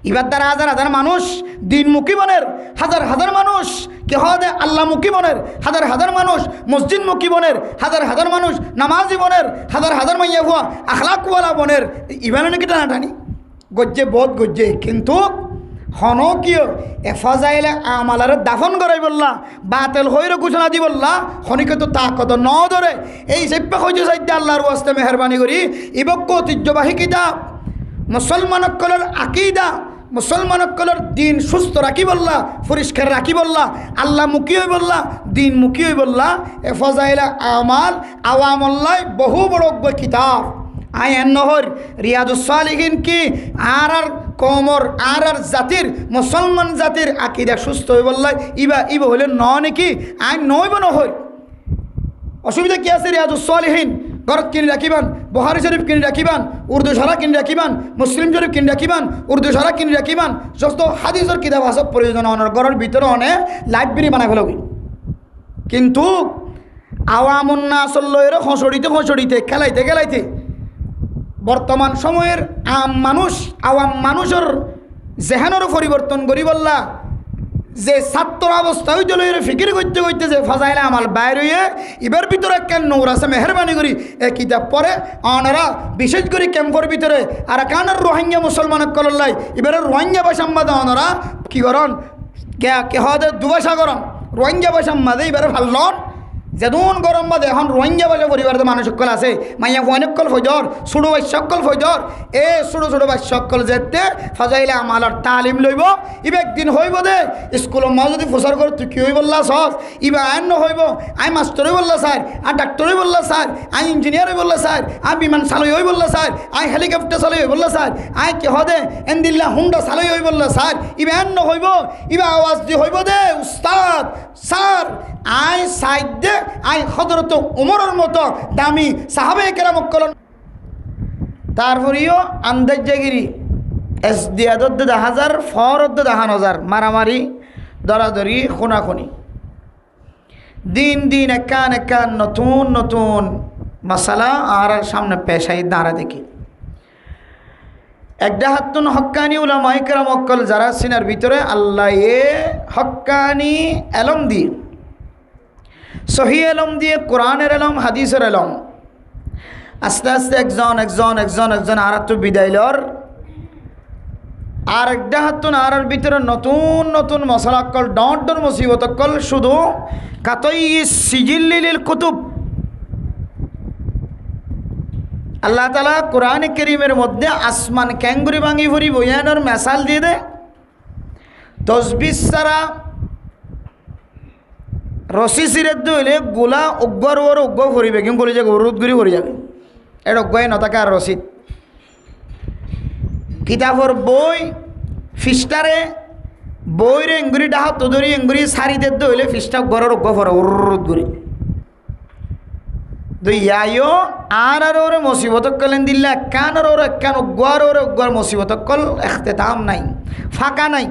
ইবার দ্বারা হাজার হাজার মানুষ দিনমুখী বনের হাজার হাজার মানুষ কে হদে আল্লাহমুখী বনের হাজার হাজার মানুষ মসজিদমুখী বনের হাজার হাজার মানুষ নামাজি বনের হাজার হাজার মাইয়া হুয়া আখলাকওয়ালা বনের ইবারও নাকি টানাটানি গজ্জে বহুত গজ্জে কিন্তু হনকিয় এফাজাইলে আমালার দাফন করাই বললা বাতেল হইর ঘোষণা দি বললা হনিকে তো তা কত ন ধরে এই সেপ্পা হইতে চাইতে আল্লাহর ওয়াস্তে মেহরবানি করি ইবক্য ঐতিহ্যবাহী কিতাব মুসলমানসকলের আকিদা মুসলমানসকলের দিন সুস্থ রাখি বললা পরিষ্কার রাখি বললা আল্লাহ মুখী হই বললা দিন মুখী হই বললা এফাজাইলে আমাল আওয়ামল্লাই বহু বড় কিতাব আয়ান নহর রিয়াদুস সালিহিন কি আর কমর আর জাতির মুসলমান জাতির আকিদা সুস্থ হয়ে বললাই ইবা হলে ন নাকি আইন নইব নহর অসুবিধা কি আছে রিয়াদুস সালিহিন ঘরত কিনে রাখিবান বুখারী শরীফ কিনে রাখিবান উর্দু সারা কিনে রাখিবান মুসলিম শরীফ কিনে রাখিবান উর্দু সারা কিনে রাখিবান যত হাদিসের কিতাব আছে প্রয়োজন অনার ঘরের ভিতরে অনেক লাইব্রেরি বানাই ফেলবি কিন্তু আওয়ামুন্নাসল্লয়ের খসড়িতে খেলাইতে বর্তমান সময়ের আম মানুষ আওয়াম মানুষের জেহানেরও পরিবর্তন করি বললা যে ছাত্র অবস্থা হইতে লইরে ফিকির করতে করতে যে ফাজাইলে আমাল বাইর হইয়ে এবার ভিতরে কেন নৌর আছে মেহরবানি করি এ কিতাব পরে অনারা বিশেষ করে ক্যাম্পের ভিতরে আর কানার রোহিঙ্গা মুসলমান কল্লাই এবারে রোহিঙ্গা ভাষা মাদে অনারা কি করন কে হদে দুভাষা করন রোহিঙ্গা ভাষা মাদে এবারে ভাল্লন যেদুন গরম বাদে এখন রোহিঙ্গা ভাষা পরিবারের মানুষ সকল আছে মাইয়া অনেককল ফজর ছোটো বাচ্চকল ফজর এ ছোটো ছোটো বাচ্চকল যেতে ফাজাইলে আমালার তালিম লইব ইবা একদিন হইব দে স্কুলের মা যদি প্রচার করে তুই কি হই বললা সব ইবা আইন হইব আই মাস্টারই বললা স্যার আর ডাক্তারই বললা স্যার আই ইঞ্জিনিয়ারই বললা স্যার আই বিমান চালই হই বললা স্যার আই হেলিকপ্টার চালই হই বললা স্যার আই কি হদে এন্দিল্লা হুন্ডা চালই হই বললা স্যার ইবা আইন হইব ইবা আওয়াজ দি হইব দে উস্তাদ স্যার আই সাইড দে আই হযরত উমরের মতো দামি সাহাবায়ে কেরাম কলন তারপরেও আন্দাজগিরি এস দিয়াদত দে হাজার ফরদ দে হাজার মারামারি দরাদরি খুনাখুনি দিন দিন একান একান নতুন নতুন মশালা আর সামনে পেশাই দাঁড়া দেখি একটা হাতুন হক্কানি উলামায়ে কেরাম অকল যারা সিনার ভিতরে আল্লাহ এ হক্কানি এলম দিয়ে সহি এলম দিয়ে কোরআনের এলম হাদিসের এলম আস্তে আস্তে একজন একজন একজন একজন আর তো বিদায় লর আর একটা হাতুন আর ভিতরে নতুন নতুন মশলাকল ডট ডর মুসিবতকল শুধু কাতই সিজিল্লিল কুতুব আল্লাহ তাআলা কোরআন কারীমের মধ্যে আসমান ক্যাঙ্গুরি ভাঙি ভরি বয়ানোর মেসাল দিয়ে দে তসবিহ সারা রশি সিরের দইলে গোলা অজ্ঞর ওর অজ্ঞ ভরিবে কিন্তু বলি যে গরুদ ঘুরি ভরি যাবে এটা অজ্ঞায় নথাকে আর রশিদ কিতাবর বই ফিস্টারে বইরে এঙ্গুরি ডাহ তদরি এঙ্গুরি সারিদের দইলে ফিস্টা গরের অজ্ঞ ভরে উরুদ ঘুরি তো ইয়াইও আর ওরে মুসিবত কলেন দিল্লা কান আর ওর কান অজ্ঞর ওর অজ্ঞর মুসিবত কল এখতেতাম নাই ফাঁকা নাই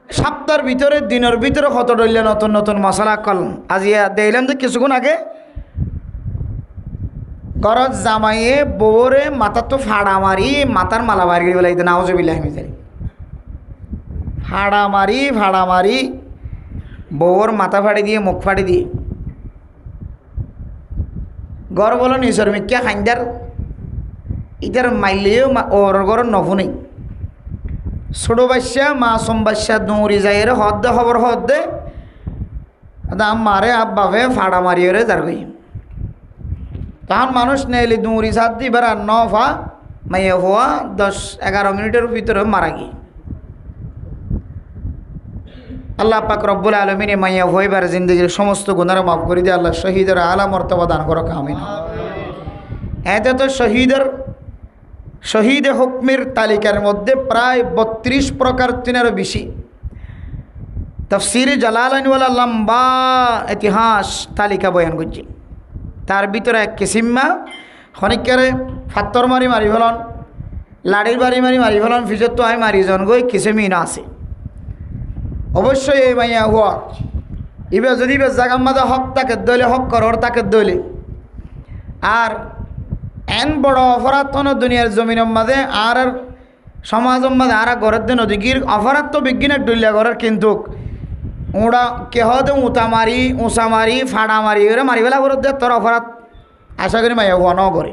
সপ্তাহের ভিতরে দিনের ভিতরে কত ডইলে নতুন নতুন মশলা কল আজিয়া দেখলাম যে কিছুক্ষণ আগে ঘরত জামাইয়ে বউরে মাথার তো ফাড়া মারি মাথার মালা বাড়ি গিয়ে বলে নাউজুবিল্লাহ মিজারি ফাড়া মারি বউর মাথা ফাড়ি দিয়ে মুখ ফাড়ি দিয়ে ঘর বলো নিজের মিক্কা খাইন্দার ইটার মাইলেও ওর ঘর নফুনেই ছোটো বাচ্চা মাসুম বাচ্চা দৌড়ি যায় রে হদ দে খবর হদ দে দাম মারে আব বাপে ফাড়া মারিয়ে রে যার গই তখন মানুষ নেলি দৌড়ি সাত দিবার আর নফা মাইয়া হওয়া 10-11 মিনিটের ভিতরে মারা গিয়ে আল্লাহ পাক রব্বুল আলমিনে মাইয়া হইবার জিন্দগির সমস্ত গুনার মাফ করে দিয়ে আল্লাহ শহীদের আলা মর্তবা দান করো আমিন এতে তো শহীদ হুকমের তালিকার মধ্যে প্রায় 32 প্রকার তিনেরও বেশি তাফসীরে জালালাইনওয়ালা লম্বা ইতিহাস তালিকা বয়ান করছি তার ভিতরে এক কিসিম্মা খনিকারে ফাত্তর মারি ফেলন লাড়ির মারি ফেলন ফিজত তো আমি মারি জন গই কিসেমি না আছে অবশ্যই এই মাইয়া হুয়া ইবে যদি বে জাগাম মাদা হক তাকে দইলে হক করর তাকে দইলে আর এন বড় অপরাধ তো দুনিয়ার জমিনের মাঝে আর সমাজের মাঝে আর ঘরের দিন অধিকির অপরাধ তো বিজ্ঞানের ডুলিয়া ঘরের কিন্তু ওরা কেহ দে উঁচা মারি ফাড়া মারি ওরা মারি বেলা করে দে তোর অপরাধ আশা করি মাইয়া হুয়া ন করে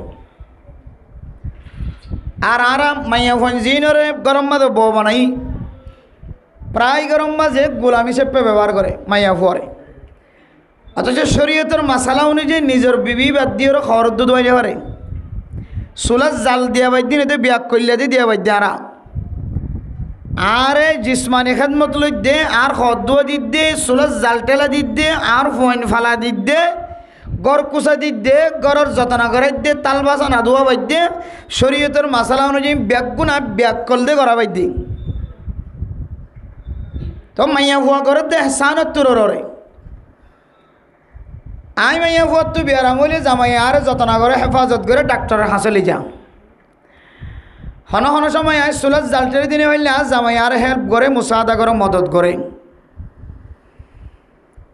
আর মাইয়া হুয়ান জিনরে গরম মাঝে বউ বানাই প্রায় গরম মাঝে গোলামি সেপে ব্যবহার করে মাইয়া হুয়ারে অথচ শরীয়তের মাসালা অনুযায়ী নিজের বিবি বাদ দিয়ে ওরা খবর দুধ বাইরে পারে চুলাত জাল দিয়া বাইদিন এতে ব্যাগ করলে দিয়া বাইদ্যে আরে জিসমানি খেদমত লই দে আর খদুয়া দিত দে চুলাত জাল টেলা দিত দে আর ফোন ফালা দিত দে গড় কুচা দিত দে গড়ের যত্ন করাই দে তাল বাসা না ধোয়া বাইদ্যে শরীয়তের মাসালা অনুযায়ী ব্যাগ গুণা ব্যাগ করলে করা বাইদ্যে তো মাইয়া হুয়া করে দে হেসানত তোরে আই মাইয়া হুয়া তো বিয়ারাম হইলে জামাই আর যত্ন করে হেফাজত করে ডাক্তারের হাসলি যাও হন হন সময় আয় চুলাত জালটের দিনে হইলে আজ জামাই আর হেল্প করে মুসাদা করে মদত করে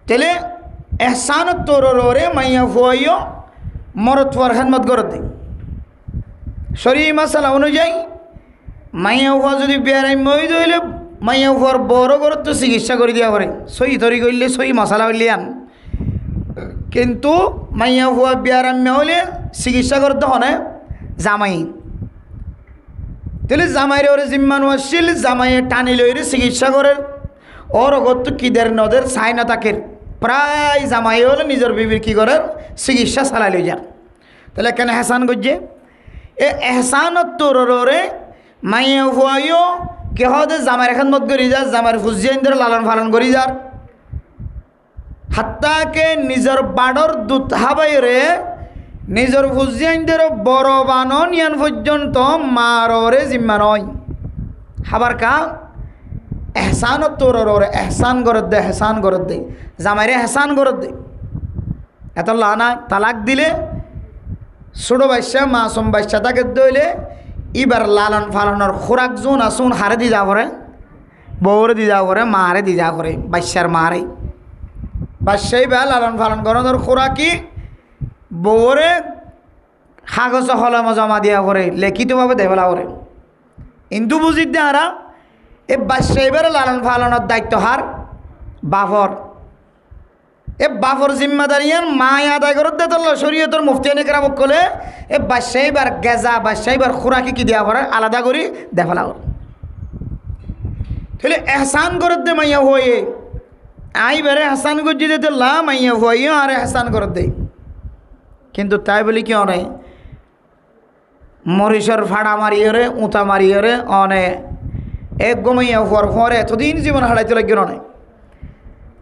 তেলে এহসানত তোরে মাইয়া হুয়াইও মরত ফুয়ার খেদমত করে দে শরীর মাসালা অনুযায়ী মাইয়া হুয়া যদি বিয়ারাম হইলে মাইয়া ফুয়ার বড় করে তো চিকিৎসা করে দিয়া করে সই তরি করলে সই মশলা হইলে আন কিন্তু মাইয়া ফুয়া বিয়ার আম্মা হইলে চিকিৎসা করতে হনে জামাই তাহলে জামাইরে ওরে জিম্মানু আসছিল জামাইয়ে টানি লইরে চিকিৎসা করে ওর অগত কিদের নদের চাই না তাকে প্রায় জামাই হলে নিজের বিবির কি করে চিকিৎসা চালাই লই যান তাহলে কেন এহসান করছে এ এহসানত তোরে মাইয়া ফুয়াইও কেহ দে জামাইর এখন মত করি যার জামাইর ফুজিয়াইন্দের লালন পালন করি যার হাত্তাকে নিজের বাড়র দুধ হাবাইরে নিজের ফুজিয়াইন্দের বড় বানন ইয়ান পর্যন্ত মাররে জিম্মা নয় হাবার কা এহসানত তোরে এহসান করত দে এহসান করত দে জামাইরে এহসান করত দে এত লানা তালাক দিলে ছোটো বাচ্চা মাসুম বাচ্চা তাকে দইলে এবার লালন ফালনের খোরাক জোন আসুন হারে দি যা করে বউরে দি যা করে মারে দি যা করে বাচ্চার মারে বাচ্চাই বা লালন ফালন করানোর খোরাকি বউরে কাগজ হলমে জমা দিয়া করে লিখিতভাবে দেবেলা করে কিন্তু বুঝি দেহারা এই বাচ্চা এবারে লালন ফালনের দায়িত্ব হার বাফর এ বাফর জিম্মাদারিয়ান মায় আদায় করত দে তোর শরীয়তর মুফতিয়ানি কেরামক কলে এ বাদশাহীবার গেজা বাদশাহীবার খোরাকি কি দেওয়া করে আলাদা করি দেফালা করে তাহলে এহসান করত দে মাইয়া হয়ে আইবারে এহসান করছি দে তো লা মাইয়া হইও আর এহসান করত দে কিন্তু তাই বলি কি অনে মরিষর ফাড়া মারিয়ে উঁতা মারিয়ে অনে এক গমাইয়া হওয়ার পরে এতদিন জীবন হারাইতে লাগবে অনেক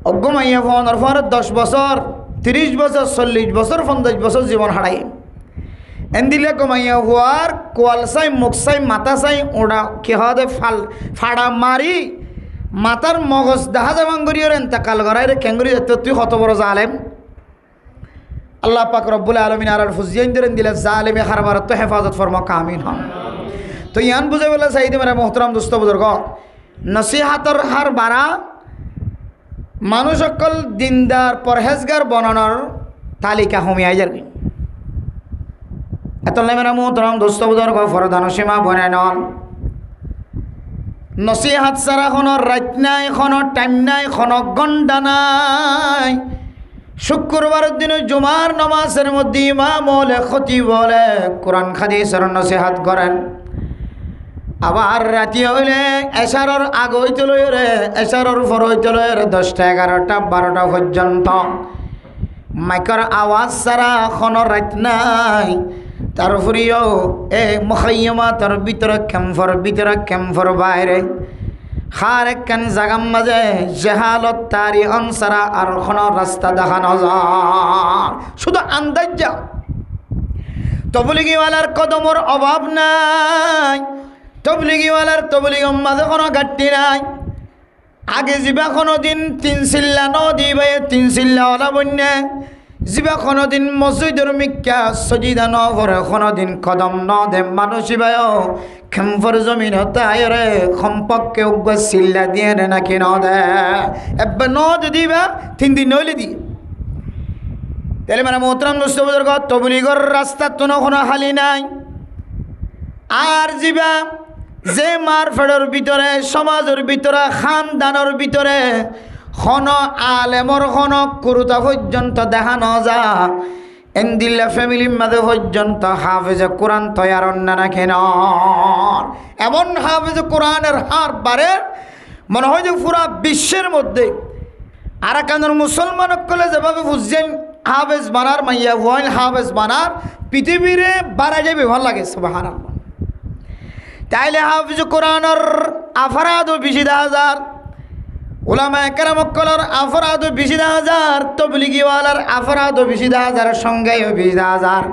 অজ্ঞমাইয়া ফোনের পরে 10 বছর 30 বছর 40 বছর 50 বছর জীবন হারাই এন্দিলে কমাইয়া হওয়ার কোয়াল চাই মুখ চাই মাথা চাই ওটা কি হয় ফাড়া মারি মাথার মগজ দেখা যাবাং করিও এন্তেকাল করাই রে কেঙ্গুরি তুই কত বড় জালেম আল্লাহ পাক রব্বুল আলামিন আর ফুজিয়ান দিলে জালেমে হারবার তো হেফাজত ফরমা কামিন হন তো ইয়ান বুঝে বলে চাইতে মেরা মোহতরম দোস্ত বুজুর্গ নসিহাতর হার বাড়া মানুষ সকল দিনদার পরহেজগার বনানোর তালিকা হমিয়াই যাবে এত মেরা মোহতরম দোস্ত বুজুর্গ ফরদান সীমা বনায় নন নসিহাত সারা কোনো রাত নাই কোনো টাইম নাই কোনো ঘন্টা নাই শুক্রবারের দিনে জুমার নামাজের মধ্যে ইমাম বলে খতিব বলে কোরআন হাদিসের নসিহাত করেন আবার রাতি হইলে এশারর আগ হইতে লই রে এশারর পর হইতে লই রে 10টা 11টা 12টা পর্যন্ত মাইকের আওয়াজ ছাড়া কোনো রাত নাই তারপরেও এই মুখাইয়ামাতের ভিতরে ক্যাম্পর বাইরে হার একখান জাগাম মাঝে জেহালত তারি অনসারা আর কোনো রাস্তা দেখানো যায় শুধু আন্দাজ যা তবলিগিওয়ালার কদমর অভাব নাই তবলিগিওয়ালার তবলিগম মাঝে কোনো ঘাটতি নাই আগে যাবা কোনো দিন 3 চিল্লা নদী বাইয়ে 3 চিল্লা ওলা বন্যা যাবা কোনো দিন মসজিদের মিক্কা সজিদা ন ভরে কোনো দিন কদম ন দে মানুষ বায় খেম্পর জমিন হতায় রে সম্পর্কে উগ্র চিল্লা দিয়ে রে নাকি ন দে এবার ন দিবা 3 দিন নইলে দি তাহলে মানে মোহতরম দোস্ত বুজুর্গ তবলিগর রাস্তা তো কোনো হালি নাই আর যাবা যে মারফেডের ভিতরে সমাজের ভিতরে খানদানের ভিতরে খন আলেমর খন কুরুতা পর্যন্ত দেখানো যা এন্দিল্লা ফ্যামিলির মাঝে পর্যন্ত হাফেজে কোরআন তৈয়ার না কেন এমন হাফেজে কোরআনের হার বাড়ে মনে হয় যে পুরা বিশ্বের মধ্যে আর কানের মুসলমান কলে যেভাবে বুঝছেন হাফেজ বানার মাইয়া ওয়াইল হাফেজ বানার পৃথিবীরে বাড়া যাবে ভাল লাগে সুবহানাল্লাহ তাইলে হাফিজ কোরআনের আফরাদ 20,000 উলামা কেরামকলের আফরাদ 20,000 তবলিগিওয়ালার আফরাদ 20,000 সঙ্গে 20,000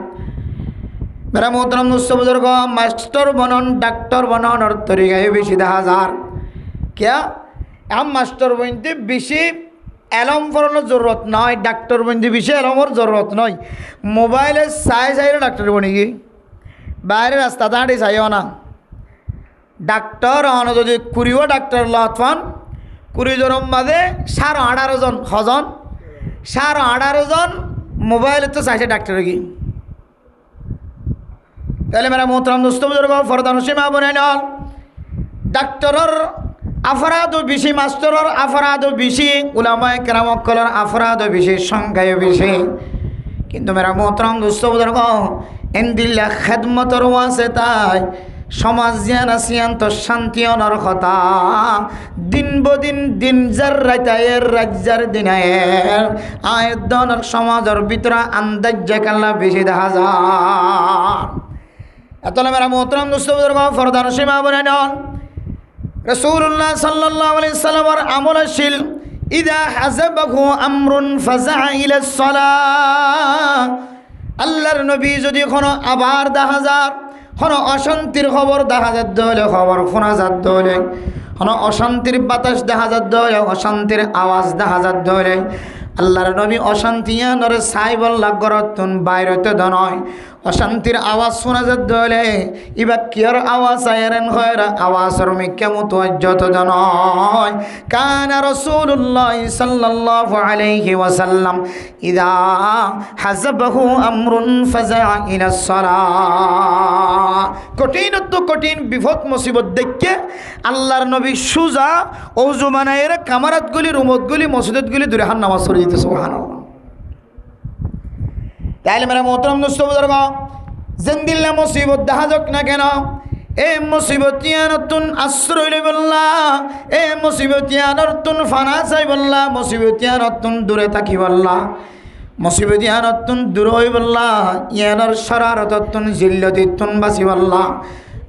মেরা মোহতরম দোস্ত বুজুর্গ মাস্টার বনন ডাক্তার বননের তরিকায় 20,000 क्या हम মাস্টার বনতে বেশি এলম পড়ানোর জরুরত নয় ডাক্তার বনতে বেশি এলমের জরুরত নয় মোবাইলে চাই ডাক্তার বনি কি বাইরে রাস্তা দাঁড়িয়ে চাইও না ডাক্তার হন যদি 20 ডাক্তার লতফান 20 জনের মাঝে 18.5 জন হজন 18.5 জন মোবাইলে তো চাইছে ডাক্তার কি তাহলে মেরা মোহতরম দোস্ত বুজুর্গ ফরদান সীমা বনাই নল ডাক্তারের আফরাদও বেশি, মাস্টারের আফরাদও বেশি, উলামায়ে কেরামকলের আফরাদও বেশি, সংখ্যাও বেশি। কিন্তু মেরা মোহতরম দোস্ত বুজুর্গ, এন্দিল্লা খেদমতর ওয়াসে তাই সমাজ জ্ঞান আসিয়ান্ত শান্তি অনর কথা দিন বদিন দিন যার রাইতায়ের রাজ্যার দিনায়ের আয়ের দনর সমাজের ভিতরে আন্দাজ কাল্লা বেশি দেখা যায়। এতলে মেরা মোহতরম দোস্ত বুজুর্গ, ফরদান সীমা বলে নন রাসূলুল্লাহ সাল্লাল্লাহু আলাইহি সাল্লামের আমল ছিল ইদা হাযাবাহু আমরুন ফাযা ইলা সালাহ। আল্লাহর নবী যদি কোনো আবার দেখা যায়, কোনো অশান্তির খবর দেখা যাত হলে, খবর শোনা যাত হলে, কোনো অশান্তির বাতাস দেখা যাত হলে, অশান্তির আওয়াজ দেখা যাত হলে, আল্লাহর নবী অশান্তিয়া নরে সাই বল্লা গরতুন বাইরতে দনয় অশান্তির আওয়াজ শোনা যাত হলে ইবা কিয়র আওয়াজ আয়েরেন হয়রা আওয়াজের মিক্কা মুতওয়াজ্জত দনয়। কানা রাসূলুল্লাহ সাল্লাল্লাহু আলাইহি ওয়াসাল্লাম ইদা হাযাবাহু আমরুন ফাযা ইলা সালাহ। কঠিন বিপদ মুসিবত দেখে আল্লাহর নবী সুজা ওযু বানায়ের কামারাতগুলি রুমতগুলি মসজিদগুলি দূরে হান নামাজ পড়ে দিতে সুবহানাল্লাহ। তাইলে মেরা মোহতরম দোস্ত বুজুর্গ, জিন্দিল্লা মুসিবত দেখা যাক না কেন, এ মুসিবতিয়ানতুন আশ্রয় লইবল্লা, এ মুসিবতিয়ানতুন ফানা চাইবল্লা, মুসিবতিয়ানতুন দূরে থাকিবল্লা, মুসিবতিয়ানতুন দূর হইবল্লা, ইয়ানোর শরারততুন জিল্লতিতুন বাঁচিবল্লা।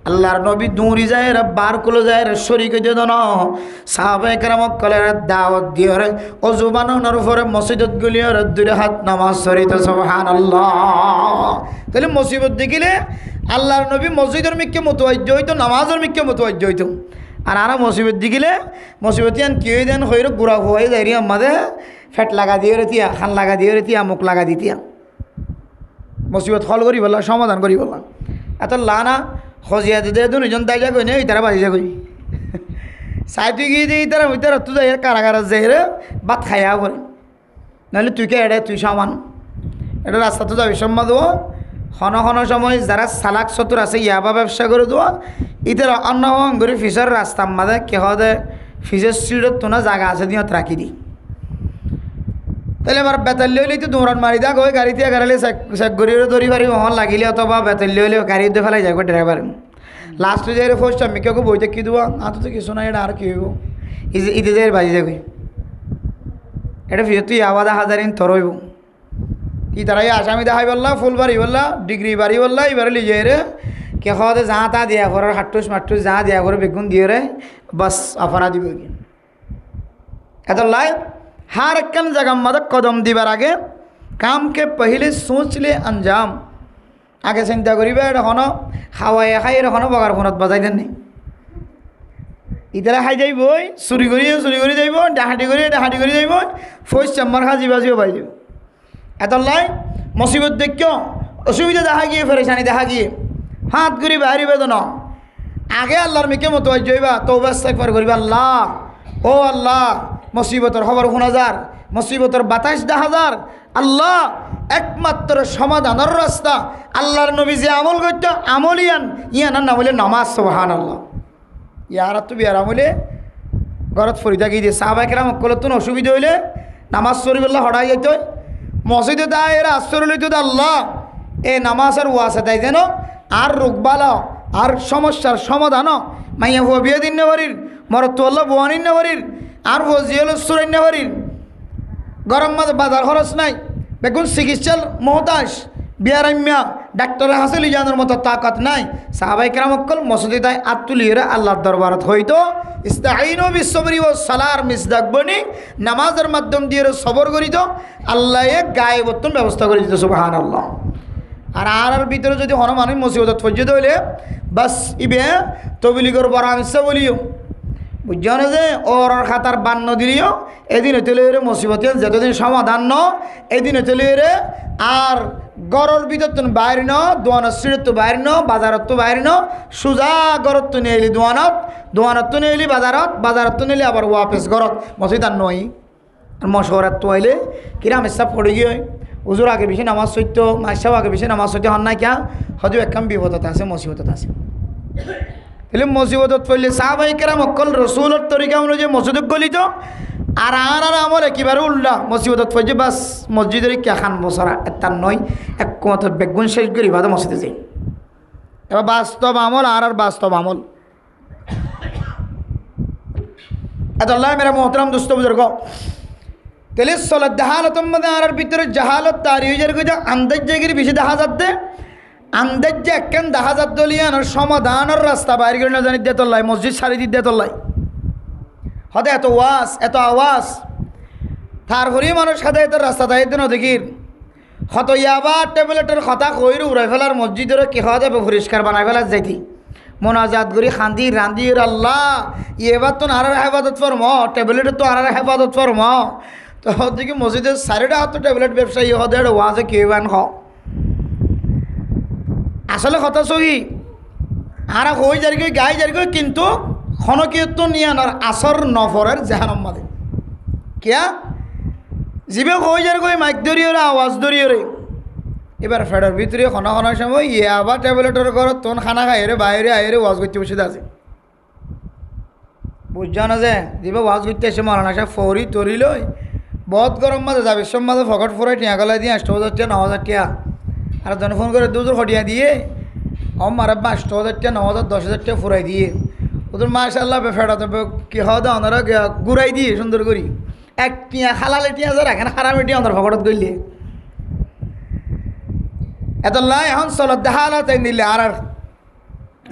আল্লাহর নবী দৌড়ি যায় রে, বার কুলো যায় রে, শরীক দিয়ে দন সাহাবায়ে কেরামক কলের দাওয়াত দিয়ে রে, অজু বানানোর পরে মসজিদত গুলিয়ে রে দূরে হাত নামাজ পড়িতে সুবহানাল্লাহ। তাহলে মুসিবত দেখিলে আল্লাহর নবী মসজিদের মিক্কে মুতওয়াজ্জ হইতো, নামাজের মিক্কে মুতওয়াজ্জ হইতো। আর আরা মুসিবত দেখিলে মুসিবতিয়ান কি হয়ে দেন হইরে গুড়া হয়ে যায় রে, আমাদের ফেট লাগা দিয়ে রে তিয়া, খান লাগা দিয়ে রে তিয়া, মুখ লাগা দিতিয়া। মুসিবত হল করি বললা, সমাধান করি বললা। এত লানা খজিয়া দিতে দুজন তাই যা কই নেই তারা বাজি যা কই সাইতুই গিয়ে দিই তারা ওই তারা তুই যাই কারাগার যাই রে ভাত খাইয়া করে, নাহলে তুই কে এড়ে তুই সামান এটা রাস্তা তো যাবি সম্মা দেবো। ক্ষণ সময় যারা সালাক চতুর আছে ইয়াবা ব্যবসা করে দেওয়া ইতার অন্য করে ফিসের রাস্তা মাদে কে হদে ফিসের সিঁড়ত তো না জায়গা আছে দিও রাখি দিই। তাহলে এবার বেতাল্য হইলেই তো দৌড়ান মারি দেখ ওই গাড়িতে গাড়ালে চেক গড়িয়ে দৌড়ি পারি হন লাগিলে অথবা বেতাল্য হইলে গাড়ি দিয়ে ফেলাই যাবে ড্রাইভার। লাস্টে যাই ফার্স্ট আমি কেউ বইতে কী দেবো আতো তো কিছু না, এটা আর কী হইব ইদে যাই বাজি যাবে এটা ফিরে তুই আওয়াজ হাজারিন তোর হইব ই তারাই আসামি দেখাই বললা, ফুল বাড়ি বললা, ডিগ্রি বাড়ি বললা, এবারে লিজে রে কে খাওয়াতে যা তা দিয়া করার হাট্টুস মাট্টুস যা দিয়া করে বেগুন দিয়ে রে বাস আফানা দিব কি এত লাই। हर एक जगह मदद कदम दीबार आगे काम के पहले सोच ले अंजाम आगे चिंता करिबा এটা হনো খাওয়ায় খাই এটা হনো বগার ফোনত বাজাই দেন নি ইতারা খাই যাইবই চুরি করি যাইব, ডাহাটি করে যাইব, ফৌজ চেম্বার হাজি বাজিও পাই যাব। এত লাই মুসিবত দেখিও অসুবিধা দেখা গিয়ে ফেরেশানি দেখা গিয়ে হাত ঘুরি বাহারি বেদন আগে আল্লাহর মিকে মতো যাইবা তওবা ইস্তিগফার করিবা, আল্লাহ ও আল্লাহ মুসিবতের খবর শোনা যার, মুসিবতের বাতাস দেখা যার, আল্লাহ একমাত্র সমাধানের রাস্তা আল্লাহর নবী যে আমল করতো আমলিয়ান ইয়ানার নাম হলে নামাজ সুবহানাল্লাহ। ইয়ার তো বিয়ার আমলে ঘরত ফরিদা গিয়ে দিয়ে সাহাবায়ে কেরাম কলতুন অসুবিধা হইলে নামাজ শরীফুল্লাহ হড়াই যাইত মসজিদে দা এরা আশ্চর্য লইত আল্লাহ এ নামাজের ওয়াসে তাই যেন আর রোগবালা আর সমস্যার সমাধান মাইয়া হুয়া বিয়ে দিন নেবারির মরত আল্লাহ বোয়ানিন নেবারির আর ফজিয়াল সুরাইন নেবারির গরম মাঝে বাজার খরচ নাই বেগুন চিকিৎসার মহতাজ বিয়ারাম্যা ডাক্তারের হাসিল জানার মতো তাকাত নাই। সাহাবায়ে কেরাম অকল মসজিদে তাই আত্মুলিয়ে আল্লাহর দরবারত হইতো ইস্তাঈনু বিসসবরি ওয়াস সালার মিসদাক বনি নামাজের মাধ্যম দিয়ে সবর করিত আল্লাহ গায়েবত্তন ব্যবস্থা করে দিত সুবহানাল্লাহ। আর ভিতরে যদি হন মানুষ মুসিবত পর্যন্ত হইলে বাস ইবে তবলিগর পরামর্শ বলিও বুঝছো না যে ওর খাতার বান্ন দিলিও এদিন হইতে রে মুসিবত যতদিন সমাধান ন এদিন হইতে রে আর গড়ের ভিতর তো বাইরে ন দোয়ানত সিঁড়ত তো বাইরে ন বাজারত তো বাইরে ন সোজা গড়ত তো নিয়ে এলি দোয়ানত তো নিয়ে এলি বাজারত তো নিলে আবার ওয়াপেস গড়ত মসজিদ আর নয় আর মশওয়ারাত তো আইলে কিরাম ইচ্ছা পড়ে গিয়ে হুজুর আগে বেশি নামাজ সত্য মাসাও আগে বেশি নামাজ সত্য হন না কিয়া হয়তো একদম বিপদত আছে মুসিবতত আছে। এলে মসজিদত পড়লে সাহাবাই কেরাম অকল রসুলের তরিকা অনুযায়ী মসজিদত গলিত আর আমল একেবারে উল্টা মসজিদত পড়ছে বাস মসজিদের কে খান বছরা তার নয় এক মত বেগুন শেষ করি বাদে মসজিদে যাই। এবার বাস্তব আমল আর বাস্তব আমল এত আল্লাহ মেরা মোহতরম দুস্থ বুজুর্গ তেলে সলাত জাহালতম মধ্যে আর ভিতরে জাহালত তারি হয়ে যায় কইটা আন্দাজ জায়গায় বেশি দেখা যাচ্ছে আন্দাজ যে একখান দেখা যাত দলিয়ানোর সমাধানের রাস্তা বাইরে করে না জানি দিয়ে তোল্লাই মসজিদ সারি দিয়ে তোল্লাই হতে এত ওয়াজ এত আওয়াজ তারপরে মানুষ সাথে এত রাস্তা তাই দিন দেখির হত ইয়াবার ট্যাবলেটের কথা কইরে উড়াই ফেলার মসজিদের কি হওয়া যাবে পরিষ্কার বানাই ফেলার যাইতি মোনাজাত করি খান্দি রান্দির আল্লাহ এবার তো আর হেফাজত ফরম ট্যাবলেটের তো আর হেফাজত ফরম তো দেখি মসজিদের সারিটা তো ট্যাবলেট ব্যবসায়ী হতে ওয়াজে কেবান হ আসলে কথা সহি আর হয়ে যার গাই যার কিন্তু ক্ষণকীর্তন নিয়ে আনার আসর নফরের জাহানম মাদে কিয়া জিবে হয়ে যার মাইক ধরিয়ে আওয়াজ ধরিয়ে রে এবার ফেডার ভিতরে খনার সময় ইয়ে আবার ট্যাবলেটের ঘরত তোন খানা খাই রে বাইরে আইরে ওয়াজ করতে বসে আছে বুঝছা না যে জিবে ওয়াজ করতে এসে মারানা সাহেব ফৌরি তরি লই বহুত গরম মাঝে যাবে সব মাঝে ফকট ফোরাই টিয়া গলায় দিয়ে ৮,০০০ টিয়া ৯,০০০ টিয়া আর জন ফোন করে দুজোর হটিয়া দিয়ে মারাব্বা ৮,০০০ টিয়া ৯,০০০ ১০,০০০ টিয়া ফুরাই দিয়ে ওদের মাশাআল্লাহ ফেডা তবে কি হওয়া দাও ওনারা ঘুরাই দিয়ে সুন্দর করি এক টিয়া হালালে টিয়া যা রাখেন হারামে টিয়া ওনার ফকটত গইলে এত লাই এখন চলত দেখা তাই নিলে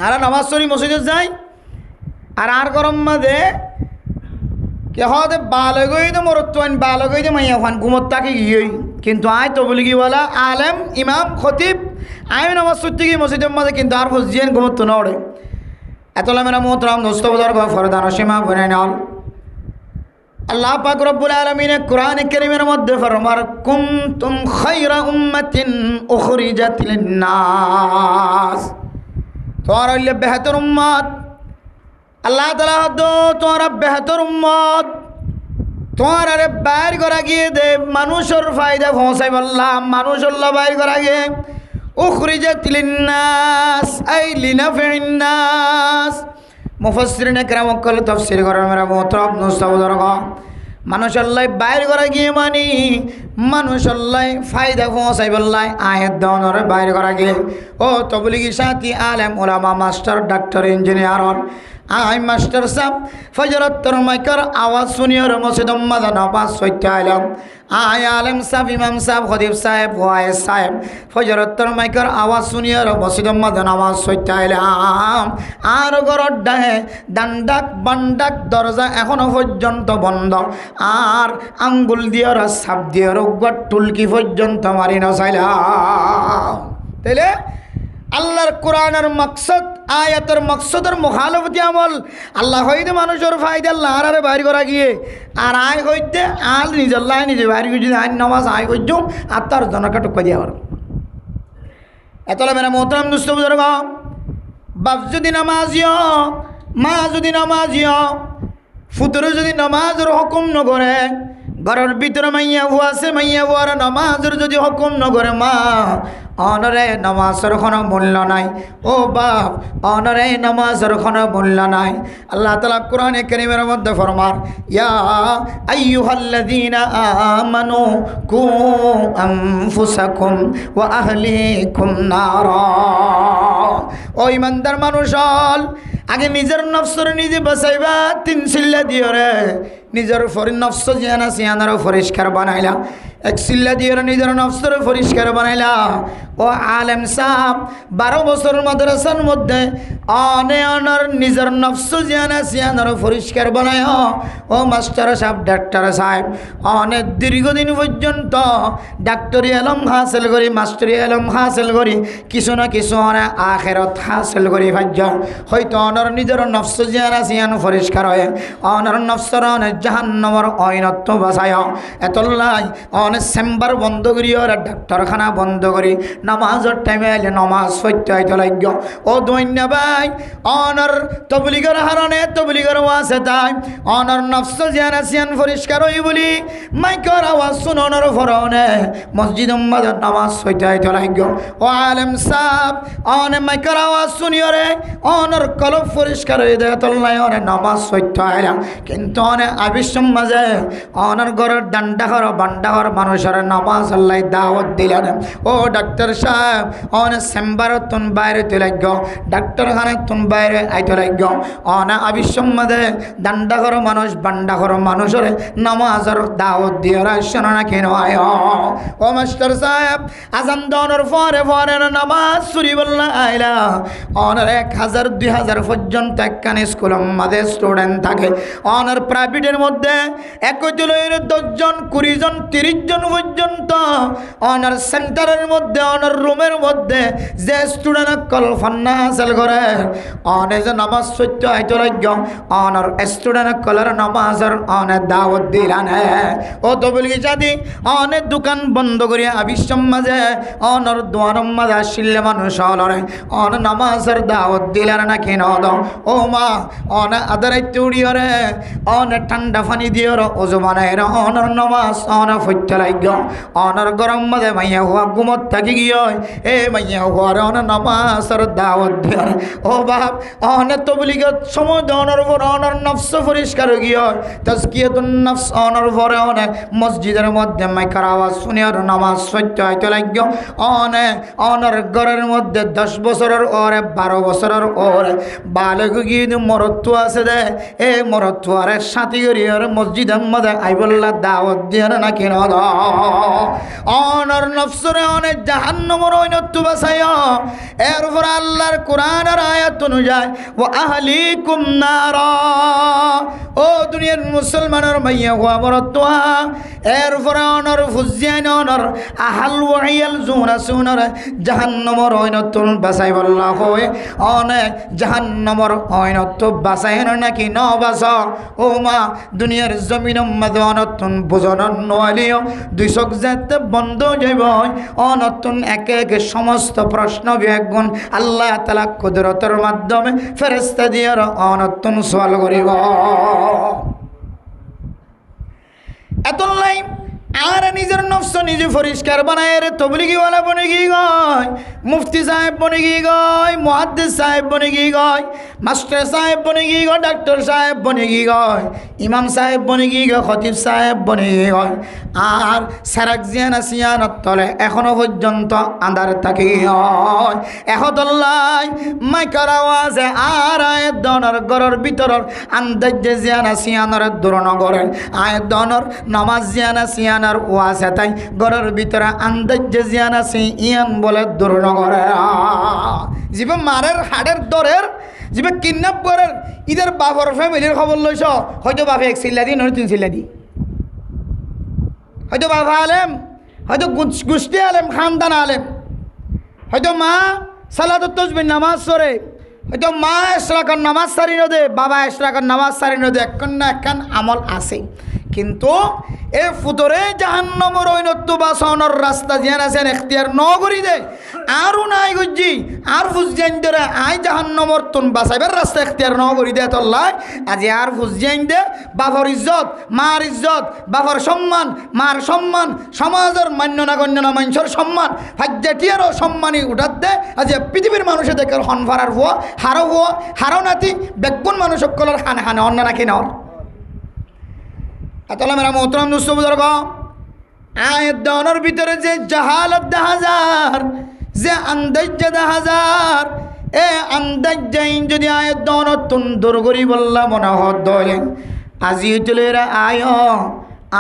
আর নামাজ চড়ি মসজিদে যাই আর গরম মাঝে কে হতে বালে গই তো মরত্বান বালে গই তো মাইয়া খান ঘুমত তাকে গিয়ে কিন্তু আয় তো বলি কি বলা আলেম ইমাম খতিব আয় নামাজ চড়তে গিয়ে মসজিদের মাঝে কিন্তু আর ফসজিয়ান ঘুমত তো নড়ে এতলা মেরা মোহতরাম দোস্ত বদর ফরদান সীমা বনে নাল আল্লাহ পাক রব্বুল আলামিন কোরআন কারীমের মধ্যে ফরমার কুনতুম খায়রা উম্মাতিন উখরিজাত লিন-নাস তোরা হইলে বেহতর উম্মত আল্লাহ তাআলা তোরা বেহতর উম্মত তোরা রে বাইর করা গিয়ে দে মানুষের ফায়দা পৌঁছাই বললাম মানুষের বাইর করা গিয়ে উখরিজাত লিন-নাস আই লিনাফিন নাস মুফাসসিরিন کرام কল তাফসীর করেন মেরা মোহতরম মুস্তাফাদরগ মানুষ আল্লাহ বাইর করা গিয়ে মানি মানুষ আল্লাহ ফায়দা পৌঁছাই বললাই আয়াত দাওনের বাইর করা গিয়ে ও তবলিগি সাথী আলেম ওলামা master doctor engineer I master সাহেব ফজরতর মাইকার আওয়াজ শুনিয়র মসজিদ মাদা নামাজ সইতে আইলাম আই আলেম সাহেব ইমাম সাহেব খতিব সাহেব ওয়াইজ সাহেব ফজরতর মাইকার আওয়াজ শুনিয়র মসজিদ মাদা নামাজ সইতে আইলাম আর ঘরর ডাহে ডান্ডাক বান্ডাক দরজা এখনো পর্যন্ত বন্ধ আর আঙ্গুল দিয়র সাপ দিয়র টুলকি পর্যন্ত মারি না চাইলাম তাইলে আল্লাহর কোরআনের মকসদ আয়াতের মকসদের মুখালফতি আমল আল্লাহ হইতে মানুষের ফায়দা আল্লাহ আর বাইর করা গিয়ে আর আয় হইতে আল নিজের লাই নিজে বাইর করে যদি আইন নামাজ আয় করছ আর তার জনকা টুকা দিয়া এতলা মেরা মোহতরম দুস্থ বুজুর্গ বাপ যদি নামাজিও মা যদি নামাজিও ফুতরে যদি নামাজের হুকুম নকরে ঘরের ভিতরে মাইয়া বুয়া আছে মাইয়া বুয়ার নামাজের যদি হুকুম নকরে মা অনরে নামাজের কোনো মূল্য নাই ও বাপ অনরে নামাজের কোনো মূল্য নাই আল্লাহ তাআলা কোরআনে কারীমের মধ্যে ফরমান ইয়া আইয়ুহাল্লাযীনা আমানু কু আনফুসাকুম ওয়া আহলিকুম নারা ও ইমানদার মানুষ আগে নিজের নফসর নিজে বাঁচাইবা তিন সিল্লা দিও রে নিজের নফস জিয়ানা সিয়ানারও পরিষ্কার বানাইলা এক সিল্লা দিয়ে নিজের নফসর পরিষ্কার বানাইলা ও আলেম সাহেব 12 বছর মাদ্রাসার মধ্যে অনেক নিজের নফস জিয়ানা সিয়ানারও পরিষ্কার বানায় ও মাস্টার সাহেব ডাক্তার সাহেব অনেক দীর্ঘদিন পর্যন্ত ডাক্তারি এলম হাসিল করি মাস্টারি এলম হাসিল করি কিছু না কিছু অনেক আখেরত হাসিল করি ভাজ্য হয়তো অনর নিজের নফস জিয়ানা সিয়ান পরিষ্কার হয় অনর নফসর অনেক জাহান্নামের অইনত্ব বাঁচায় এতলাই অনেক চেম্বার বন্ধ করি ওরা ডাক্তারখানা বন্ধ করি নামাজের টাইমে এলে নামাজ সত্য হইতে লাগ্য ও দৈন্য ভাই অনর তবলিগের হারণে তবলিগের ওয়াসে তাই অনর নফস জিয়ান আসিয়ান পরিষ্কার হই বলি মাইকর আওয়াজ শুননের ফরনে মসজিদ উম্মাদের নামাজ সত্য হইতে লাগ্য ও আলেম সাহেব অনে মাইকর আওয়াজ শুনিওরে অনর কলব পরিষ্কার হয়ে দেয় তল্লাই অনে নামাজ সত্য হইলাম কিন্তু অনে আবিশ্ব মাঝে অনর ঘরের ডান্ডাঘর বান্ডাঘর মানুষের নামাজ আল্লাহ দাওয়াত দিলেন ও ডাক্তার সাহেব অনে চেম্বারত তুন বাইরে তুলাগ্য ডাক্তারখানায় তুন বাইরে আইতে লাগ্য অনে আবিশ্ব মাঝে ডান্ডাঘর মানুষ বান্ডাঘর মানুষের নামাজের দাওয়াত দিয়ে রাখছেন না কেন আয় ও মাস্টার সাহেব আজান দনের পরে পরে নামাজ চুরি বললা আইলা অনের 1000 2000 পর্যন্ত একখানে স্কুলের মাঝে স্টুডেন্ট থাকে অনের প্রাইভেটের মধ্যে 10 জন 20 জন 30 জন পর্যন্ত অনার সেন্টারের মধ্যে অনার রুমের মধ্যে যে স্টুডেন্ট কলফান্না হাসিল করে অনে যে নামাজ সত্য হইতে লাগ্য অনার স্টুডেন্ট কলার নামাজের অনে দাওয়াত দিলান ও তবলিগি জাতি অনে দোকান বন্ধ করিয়া আবিশ্বম মাঝে অনর দোয়ারম মাঝে আসলে মানুষ হলরে অন নামাজের দাওয়াত দিলার না কেন দাও ও মা অনে আদারাইতে উড়িয়রে অনে ঠান্ডা পানি দিয়র ওজু বানাই অনর নামাজ অনে ফইতে লাগ্য অনর গরম মাঝে মাইয়া হওয়া ঘুমত থাকি গিয়ে এ মাইয়া হওয়ার অনে নামাজের দাওয়াত দিয়র ও বাপ অনে তবলিগত সময় অনর পর অনর নফস পরিষ্কার গিয়ে তাজকিয়াতুন নফস অনর পরে অনে মসজিদের মধ্যে মাইকার আওয়াজ শুনে আর নামাজ সত্য হইতে লাগ্য অনে অনর ঘরের মধ্যে 10 বছরের ওরে 12 বছরের ওরে বালক গিয়ে মরত্ব আছে দে এই মরত্ব আরে সাথী করি আর মসজিদের মধ্যে আইবল্লা দাওয়াত দিয়ে না কেন অনর নফসরে অনেক জাহান্নামের ঐনত্ব বাঁচায় এরপর আল্লাহর কোরআনের আয়াত অনুযায়ী ও আহলিকুম নারা ও দুনিয়ার মুসলমানের মাইয়া হওয়া মরত্ব এরপর অনর ফুজিয়ান অনর আহাল ওয়াইয়াল জুনা সুনর জাহান্নামের ঐনত্ব বাঁচাই বল্লা হয় অনেক জাহান্নামের ঐনত্ব বাঁচাই নাকি ন বাঁচ ও মা দুনিয়ার জমিন মধ্যে অনতুন বোঝানোর নোয়ালিও 2 চোখ যেতে বন্ধ যাইব অনতুন একে একে সমস্ত প্রশ্ন বিজ্ঞান আল্লাহ তাআলা কুদরতের মাধ্যমে ফেরেশতা দিয়ে অনতুন সওয়াল করিব এতলাই আর নিজের নফস নিজে পরিষ্কার বানায় রে তবলিগিওয়ালা বনে গিয়ে গয় মুফতি সাহেব বনে গিয়ে গয় মুহাদ্দিস সাহেব বনে গিয়ে গয় মাস্টার সাহেব বনে গিয়ে গয় ডাক্তার সাহেব বনে গিয়ে গয় ইমাম সাহেব বনে গিয়ে গয় খতিব সাহেব বনে গিয়ে গয় আর সারাক জিয়ান আসিয়ানত তলে এখনো পর্যন্ত আন্ধার থাকি হয় এহতল্লাই মাইকার আওয়াজে আর আয়ের দনের গড়ের ভিতরের আন্দাজ জিয়ান আসিয়ানের দূরনগরের আয়ের দনের নামাজ জিয়ান আসিয়ান আর ওয়াসে তাই ঘরের ভিতরে আন্দাজ জিয়ান আছে ইয়ান বলে দুর্নগরে যিবে মারের হাড়ের দরের যিবে কিডন্যাপ করের ইদের বাপর ফ্যামিলির খবর লইছ হয়তো বাপে 1 চিল্লা দি নয় 3 চিল্লা দি হয়তো বাবা আলেম হয়তো গোষ্ঠী আলেম খানদান আলেম হয়তো মা সালাতুত তাসবিহ নামাজ পড়ে হয়তো মা ইশরাকার নামাজ সারি নদে বাবা ইশরাকার নামাজ সারি নদে একখান না একখান আমল আছে কিন্তু এ ফুতরে জাহান্নামের ঐনত্ব বাঁচানোর রাস্তা জিয়ান আছেন এখতিয়ার ন করি দে আরও নাই গজ্জি আর ফুজিয়ান দে আই জাহান্নামর তুন বাঁচাইবার রাস্তা এখতিয়ার ন করি দে তল্লাই আজি আর ফুজিয়ান দে বাপর ইজ্জত মার ইজ্জত বাপর সম্মান মার সম্মান সমাজের মান্য না গণ্য না মানুষের সম্মান হাজ্জাটিয়ারও সম্মানী উঠাত দে আজি পৃথিবীর মানুষে দেখে হনফারার হওয়া হারো নাতি বেগুন মানুষ সকলের খানে খানে অন্য নাকি নর আতলা মেরা মোহতরম দোস্ত বুজুর্গ আয়াত দনের ভিতরে যে জাহালত দেখা যার যে আন্দাজ দেখা যার এ আন্দাজ যাইন যদি আয়াত দনত তুন দূর করি বললা মনে হদ আজি তুলেরা আয়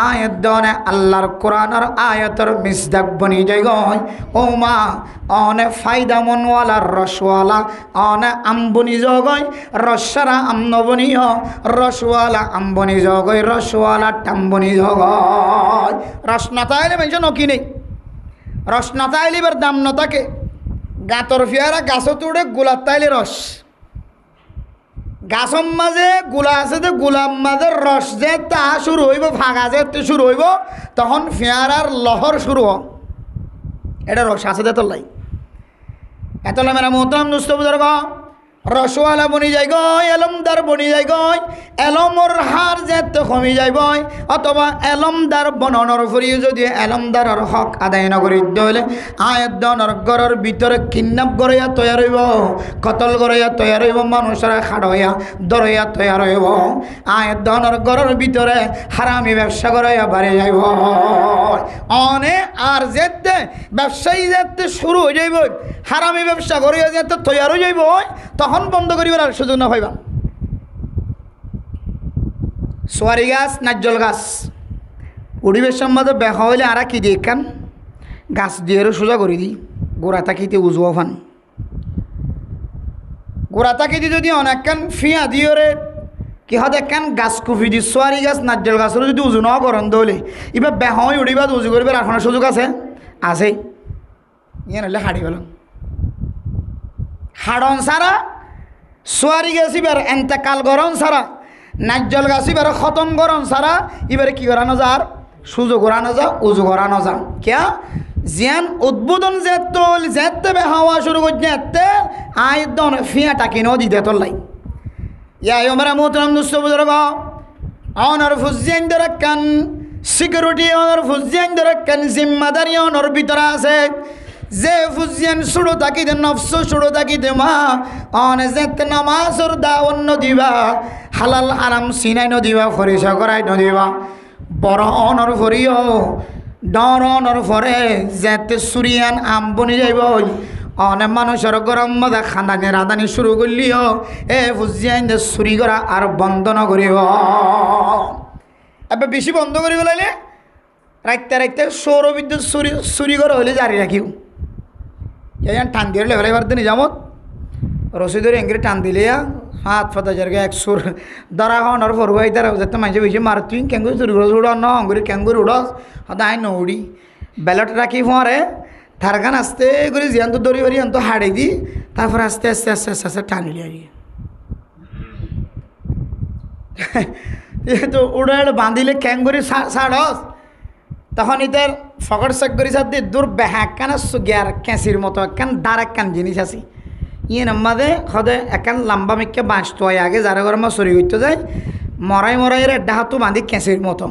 আয়াত দনে আল্লাহর কোরআনের আয়াতের মিসদাক বনি যাই গয় ও মা অনে ফায়দা মনওয়ালা রসওয়ালা অনে আম্বনি জগয় রসারা আমনবনি রসওয়ালা আম্বনি জগয় রসওয়ালা টাম্বনি জগয় রস না তাইলে মেয়ে নকি নেই রস না তাইলে এবার দাম না থাকে গাতর ফিয়ারা গাছ তুড়ে গোলাপ তাইলে রস গাছর মাঝে গোলা আছে যে গোলাম মাঝে রস যে তা শুরু হইব ফাঁকা যে শুরু হইব তখন ফেয়ারার লহর শুরু হয় এটা রস আছে দে তোলাই এতলা মেরা মোহতারাম দুস্থ বুজুর্গ রসওয়ালা বনি যাই গয় এলমদার বনি যাই গয় এলমর হার যেতে কমি যাইব অথবা এলমদার বননের ফুরিয়ে যদি এলমদারের হক আদায় নকরি হলে আয়দনের ঘরের ভিতরে কিডন্যাপ করাইয়া তৈয়ার হইব কতল করাইয়া তৈয়ার হইব মানুষের খাড়াইয়া দরাইয়া তৈয়ার হইব আয়দনের ঘরের ভিতরে হারামি ব্যবসা করাইয়া বাড়ি যাইব অনে আর যেতে ব্যবসায়ী যেতে শুরু হয়ে যাইব হারামি ব্যবসা করিয়া যেতে তৈয়ার হয়ে যাইব তখন বন্ধ করিবার আর সুযোগ না পাইবা সোয়ারি গাছ নাজ্জল গাছ পরিবেশ সম্বন্ধে দেখা হইলে আর কি দিই কান গাছ দিয়ে সোজা করে দিই গোড়া তাকিতে উজুয়া ফান গোড়া তাকিতে যদি অনেকখান ফিয়া দিয়ে রে কি হতে একখান গাছ কুফি দি সোয়ারি গাছ নাজ্জল গাছেরও যদি উজু ন করেন দলে এবার বেহাই উড়িবা উজু করিবার আর সুযোগ আছে আছেই ইয়ে নাহলে হাড়ি পেলাম হাড়ন সারা সোয়ারি গাছ এবার এন্তেকাল গরম সারা নাজ্জল গাছ এবার খতম গরম সারা এবারে কি করানো যা আর সুযোগ করানো যা উজু করানো যা কেয়া জিয়ান উদ্বোধন যে তোল যেতে বেহাওয়া শুরু করছে এতে আয় দন ফিয়াটা কিনেও দিতে তোলাই ইয়া আমরা মোহতারাম দুস্থ বুজুর্গ অনর ফুজিয়ান দরকান সিকিউরিটি অনর ফুজিয়ান দরকান জিম্মাদারি অনর ভিতরে আছে যে ফুজিয়ান শুরু থাকি দে নফস শুরু থাকি দে মা অনে যেতে নামাজর দাওয়ান নদিবা হালাল হারাম সিনাই নদিবা ফরিসা করাই নদিবা বড় অনর ফরিও ডর অনর ফরে যেতে সুরিয়ান আম বনি যাইব অনেক মানুষের গরম মধ্যে খান্দানি রাঁধানি শুরু করলিও এ ফুজিয়ান যে চুরি করা আর বন্ধ নকরিব এবার বেশি বন্ধ করিব লাগলে রাখতে রাখতে সৌর বিদ্যুৎ চুরি করা হলে জারি রাখিও ইয়ান টান দিয়ে লেভেল এবার দিন নিজামত রসিদের এঙ্গিরি টান দিলে হাত ফাতা জারগে এক সুর দরা হওয়ার ফরবাই তারা যাতে মানুষ বেশি মার তুই কেঙ্গুরি চুরি করে উড়াস ন অঙ্গুরি কেঙ্গুরি উড়াস হয়তো আই নৌড়ি ব্যালট রাখি ফোঁয়ারে থারখান আস্তে করে জিয়ান তো দড়ি বাড়ি তো হাড়ে দি তারপর আস্তে আস্তে আস্তে আস্তে আস্তে টানিলি আর তো উড়ে বাঁধিলে ক্যাঙ্গুরি ছাড়স তখন ইতার ফকর চেক করি সাথে দূর বেহাকান গিয়ার ক্যাঁচির মতো একখান দাঁড় একখান জিনিস আছে ইয়ে নাম্বাদে সদে একখান লম্বা মেঘকে বাঁচতো হয় আগে যারা ঘর আমার চুরি করতে যায় মরাই মরাই এড্ডা হাতও বাঁধি ক্যাঁচির মতো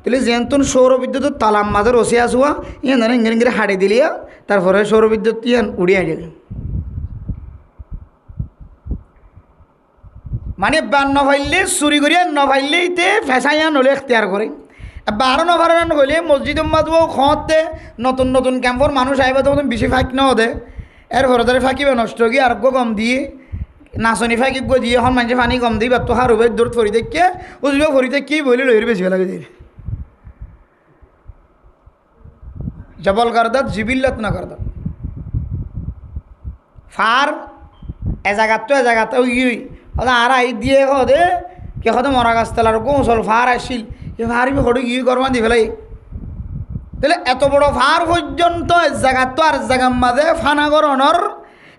তাহলে যেহেতু সৌর বিদ্যুৎ তালাম মাঝে রসি আসুয়া ইয়ে ধরে ইংরে ইংরে হাড়ি দিলিয়া তারপরে সৌর বিদ্যুৎ ইয়ান উড়িয়ে যাবে মানে বান নভাইলে চুরি করিয়া নভাইলে ইতে ফেসাইয়া নলে এখতিয়ার করে বারো নভারণ হইলে মসজিদ মাদবো খতে নতুন নতুন ক্যাম্পর মানুষ আইবা তখন বেশি ফাঁক ন দে এর ঘরে ফাঁকিবে নষ্ট গিয়ে আর কম দিয়ে নাচনি ফাঁকি গো দিয়ে এখন মানুষের পানি কম দিই বা তো হার উবে দূর ফরি দেখে উজবে ফরি দেখে বলে লইর বেশি লাগে দিয়ে জবল করদাত জিবিল্লত না করদাত ফার এ জায়গাতে ইয়ে আর আই দিয়ে দে কে হতে মরা গাছ তেলার কৌশল ফার আসিল এ ফার হটু গিয়ে করবা দি ফেলাই তাহলে এত বড় ফার পর্যন্ত জায়গা তো আর জায়গার মাঝে ফানা গরণর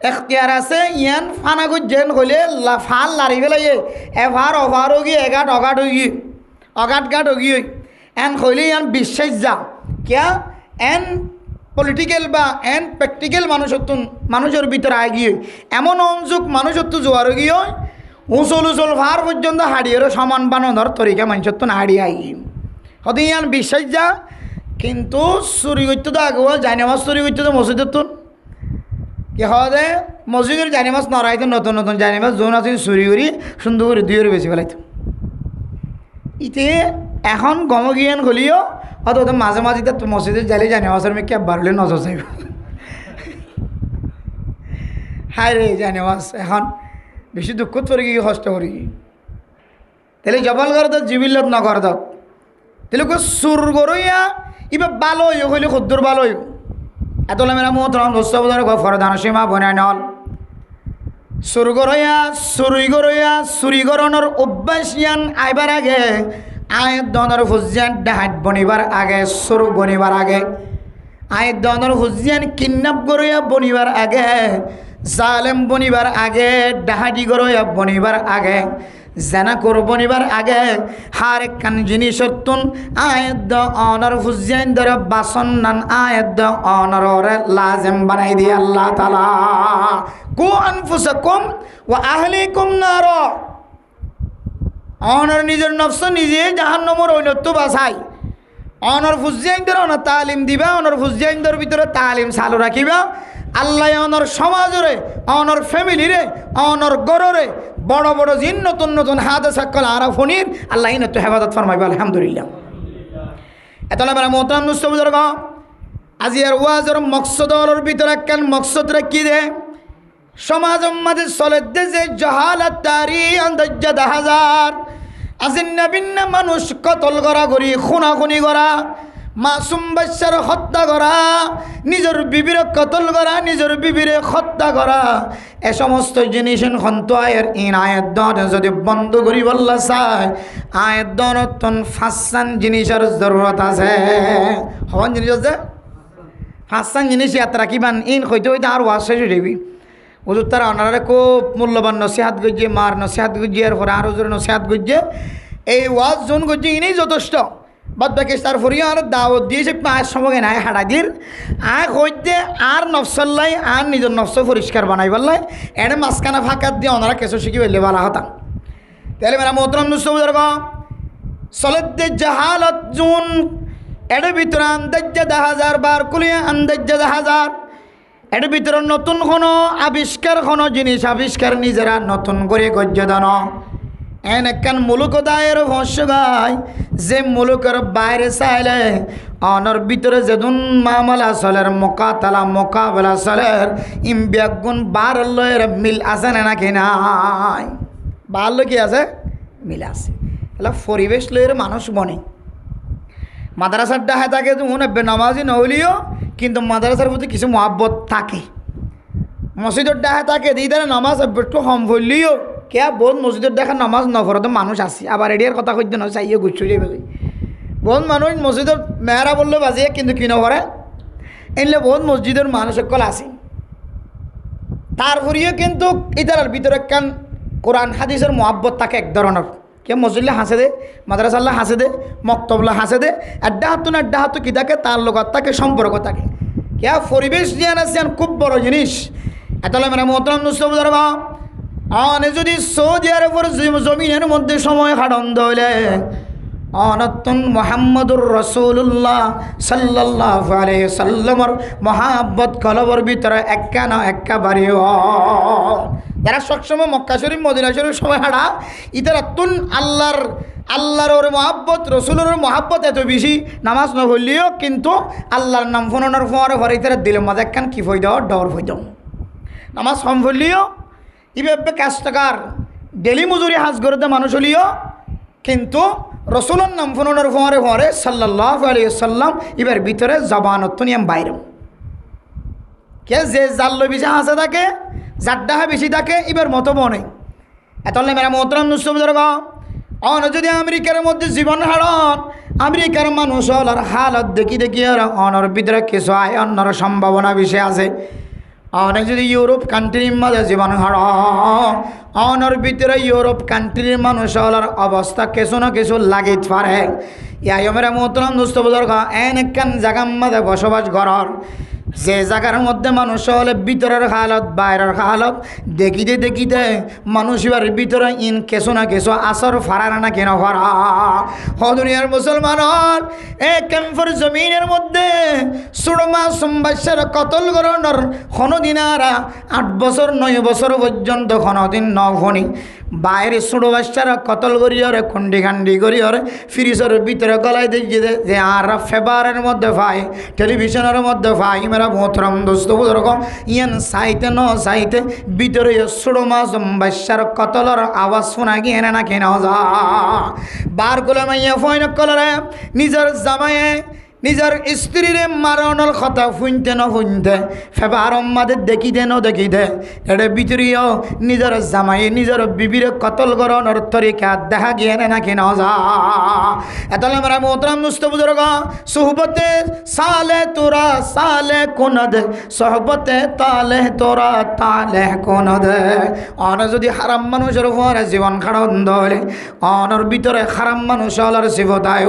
এখতিয়ার আছে ইয়ান ফানা গুজেন হইলে ফাল লারি ফেলাই এ ফার অফার হো গিয়ে এগাট অগাট হয়ে গিয়ে অগাট গাট হয়ে গিয়ে এন হইলে ইয়ান বিশ্বাস যা কিয়া এন পলিটিক্যাল বা এন প্র্যাকটিক্যাল মানুষের ভিতরে আয় গিয়ে এমন অঞ্চুক মানুষত্ব জোয়ার গিয়ে উঁচল উঁচল ফার পর্যন্ত হাড়িয়ে সমান বানধর তরিকা মানুষের তো না হাড়িয়ে আই গিয়ে হতে ইয়ান বিশ্বাস যা কিন্তু চুরি করতে তো আগে জানি মাছ চুরি করতে তো মসজিদের তো কি হওয়া যায় মসজিদের জানি মাছ নড়াইতো নতুন নতুন জানি মাছ যোন আছে চুরি করি সুন্দর করে দুইয়ের বেশি ফেলাইতো ইতে এখন গমগিয়ান গলিও হয়তো ওদের মাঝে মাঝে তো মসজিদের জালি জানি মাছের মেয়ে ক্যাব বাড়লে নজর চাইব হায় রে জানি মাছ এখন বেশি দুঃখ পড়ে গিয়ে কষ্ট করি তাহলে জবল করে তো জিবিল্লত ন করে দাও তাহলে সুর গরইয়া এবার ভালো হইলে খুদ্দুর ভালো এত মেরা মোহতরম দোস্তবদার ফরদান সীমা বনায় নল সুর গরইয়া চুরি গরণর অভ্যাস ইয়ান আইবার আগে আয়ের দনের হুজিয়ান ডাহাত বনিবার আগে সুর বনিবার আগে আয়ের দনের হুজিয়ান কিডন্যাপ গরইয়া বনিবার আগে জালেম বনিবার আগে, ডাহাডি গরয়া বনিবার আগে, জানা করব নিবার আগে হার একখান জিনিসের তুন আয়াত অনর ফুজিয়ান ধরে বাসন নান আয়াত অনরে লাজেম বানাই দিয়ে আল্লাহ তাআলা কু আনফুসাকুম ওয়া আহলিকুম নার, অনর নিজের নফস নিজে জাহান্নামের ঐনত্য বাছাই। অনর ফুজিয়ান ধরে অনর তালিম দিবা, অনর ফুজিয়ান ধরে ভিতরে তালিম চালু রাখিবা। আল্লাহ অনর সমাজরে, অনর ফ্যামিলিরে, অনর গররে বড় বড় জিন নতুন নতুন হাতে সাক্কল আরাফনির আল্লাহ ইনত হেফাজত ফরমাইবা আলহামদুলিল্লাহ। এতলা মেরা মোহতারাম দুস্থ বুজুর্গ, আজিয়ার ওয়াজের মকসদর ভিতরে একখান মকসদ রাখি দে সমাজ মাঝে চলে দে যে জাহালাত তারি আন্দাজ্জাদ হাজার আজিন্না বিন্না মানুষ কতল করা করি খুনাখুনি করা, মাসুম বাচ্চার হত্যা করা, নিজের বিবিরে কতল করা, নিজের বিবিরে হত্যা করা, এ সমস্ত জিনিস খন্ত আয়ের ইন আয়ের দন যদি বন্ধ করি বললা চায় আয়ের দনতন ফাঁসান জিনিসের জরুরত আছে। হন জিনিস আছে ফাঁসান জিনিস ইয়াত রাখিবান ইন হইতে হইতে আর ওয়াজ শেষ হয়ে যাবি। হুজুর তারা ওনারা খুব মূল্যবান নসিহাত গজ্জে, মার নসিহাত গজ্জে, এরপরে আর হুজুর নসিহাত গজ্জে, এই ওয়াজ জোন গজ্জে ইনেই যথেষ্ট। বাদ বাকি তার ফরিয়া আর দাওয়াত দিয়েছে পাঁচ সময় নাই হাড়াগির আখ হইতে আর নফসল্লাই আর নিজের নফস পরিষ্কার বানাই পারলাই এনে মাঝখানা ফাঁকাত দিয়ে ওনারা কেঁচো শিখি বললে বলা হতাম। তাহলে মেরা মোহতরম দুস্থ সলেদ্দে জাহালত জুন এর ভিতরে আন্দাজ্জা 10,000 বার কুলিয়া আন্দাজ্জা 10,000 এর ভিতরে নতুন কোনো আবিষ্কার কোনো জিনিস আবিষ্কার নিজেরা নতুন করে গজ্য দান এন একখান মুলুক দায়ের ভস্য গায় যে মুলুকের বাইরে চাইলে অনর ভিতরে যেদিন মামলা চলের মোকাতালা মোকাবেলা চলের ইমব্যাগুন বার লয়ের মিল আছে না নাকি নাই? বার কি আছে? মিল আছে। এলা পরিবেশ লয়ের মানুষ বনে মাদ্রাসার ডাহে থাকে নামাজি নহলিও কিন্তু মাদ্রাসার প্রতি কিছু মহাব্বত থাকে, মসজিদের ডাহে থাকে দিদারে নামাজ একটু হম ভরলিও কে বহুত মসজিদের দেখা নামাজ নফরত মানুষ আছে, আবার এডিয়ার কথা কইতে নয় চাইয়ে গুচ্ছ যাবে। বহুত মানুষ মসজিদের মেয়েরা বললে বাজিয়ে কিন্তু কি নকরে এনলে বহুত মসজিদের মানুষ সকল আছে। তারপরেও কিন্তু ইতার ভিতরে একখান কোরআন হাদিসের মহাব্বত থাকে এক ধরনের। কে মসজিদে হাসে দে, মাদ্রাসাল্লাহ হাসে দে, মক্তবলা হাসে দে, আড্ডা হাতু কি থাকে তার লগত থাকে সম্পর্ক থাকে। কে পরিবেশ জ্ঞান আছে খুব বড় জিনিস। এতলে মানে মোহতরম দুস্থ বুজুর্গ অনে যদি সৌদি আরবের জমিনের মধ্যে সময় হাডন্দ হইলে অনতুন মোহাম্মদুর রসুল্লাহ সাল্লাল্লাহু আলাইহি সাল্লামর মহাব্বত কলবর ভিতরে একা না একা বাড়ি যারা সবসময় মক্কা শরীফ মদিনা শরীফ সময় হাঁটা ইতারা তুন আল্লাহর ওর মহাব্বত রসুলের মহাব্বত এত বেশি নামাজ ন হইলেও কিন্তু আল্লাহর নাম ফোনানোর পরে ইতারা দিলে মাঝে একখান কি ফই দাও ডর ফই দাও নামাজ কম হইলেও ইভাবে কাজটাকার ডেলি মজুরি হাজ করতে মানুষ হলিও কিন্তু রসুলের নাম ফোনানোর পরে সাল্লাল্লাহু আলাইহি সাল্লাম এবার ভিতরে জবানত নিয়ম বাইরে কে যে জাল্লো বেশি হাসে থাকে জাড্ডাহা বেশি থাকে এবার মতো বনে। এতলে মেরা মোহতরম দুস্থ বুজুর্গ অন যদি আমেরিকার মধ্যে জীবন হারণ আমেরিকার মানুষ হলার হালত দেখি আর অনর ভিতরে কিছু আয় অন্যর সম্ভাবনা বেশি আছে। অনেক যদি ইউরোপ কান্ট্রির মাঝে জীবন হার অনর ভিতরে ইউরোপ কান্ট্রির মানুষ হলার অবস্থা কিছু না কিছু লাগিত পারে। ইয়াই মেরা মোহতরম দুস্থ বুজুর্গ এন একখান জায়গার মাঝে বসবাস করার যে জায়গার মধ্যে মানুষ হলে ভিতরের হালত বাইরের হালত দেখিতে মানুষ এবার ভিতরে ইন কিছু না কিছু আসর ফারার না কেন ফারা দুনিয়ার মুসলমানের এক ক্যাম্পের জমিনের মধ্যে সুরমা সম্বাসের কতল গরণর কোনোদিনারা 8 বছর 9 বছর পর্যন্ত কোনোদিন নখনি বাইরে ছোটো বাচ্চারা কতল করিয়রে খুন্ডি খান্ডি করিয়রে ফ্রিজের ভিতরে গলায় দিয়ে যে আর ফেবারের মধ্যে পাই টেলিভিশনের মধ্যে পাই মেরা মোহতরম দোস্ত বুজুর্গ ইয়ান চাইতে ন চাইতে ভিতরে ছোটো মাছ বাচ্চার কতলর আওয়াজ শোনা গিয়ে না কেন যা বার করে মাইয়া ফয়ন কলরে নিজের জামায়ে নিজের স্ত্রীরে মারণর কথা শুনতে ন শুনতে ফেবার মাদের দেখিতে ন দেখিতে এটা ভিতরিও নিজের জামাই নিজের বিবির কতল গরণের তরিকা দেখা গিয়ে নাকি না যা এতলে মেরা মোহতরম দুস্থ বুজুর্গ সুহবতে সালে তোরা সালে কোনদ সহবতে তালে তোরা তালে কোনদ অন যদি হারাম মানুষের উপরে জীবন খাড়ন ধরে অনর ভিতরে হারাম মানুষ হলার শিবতায়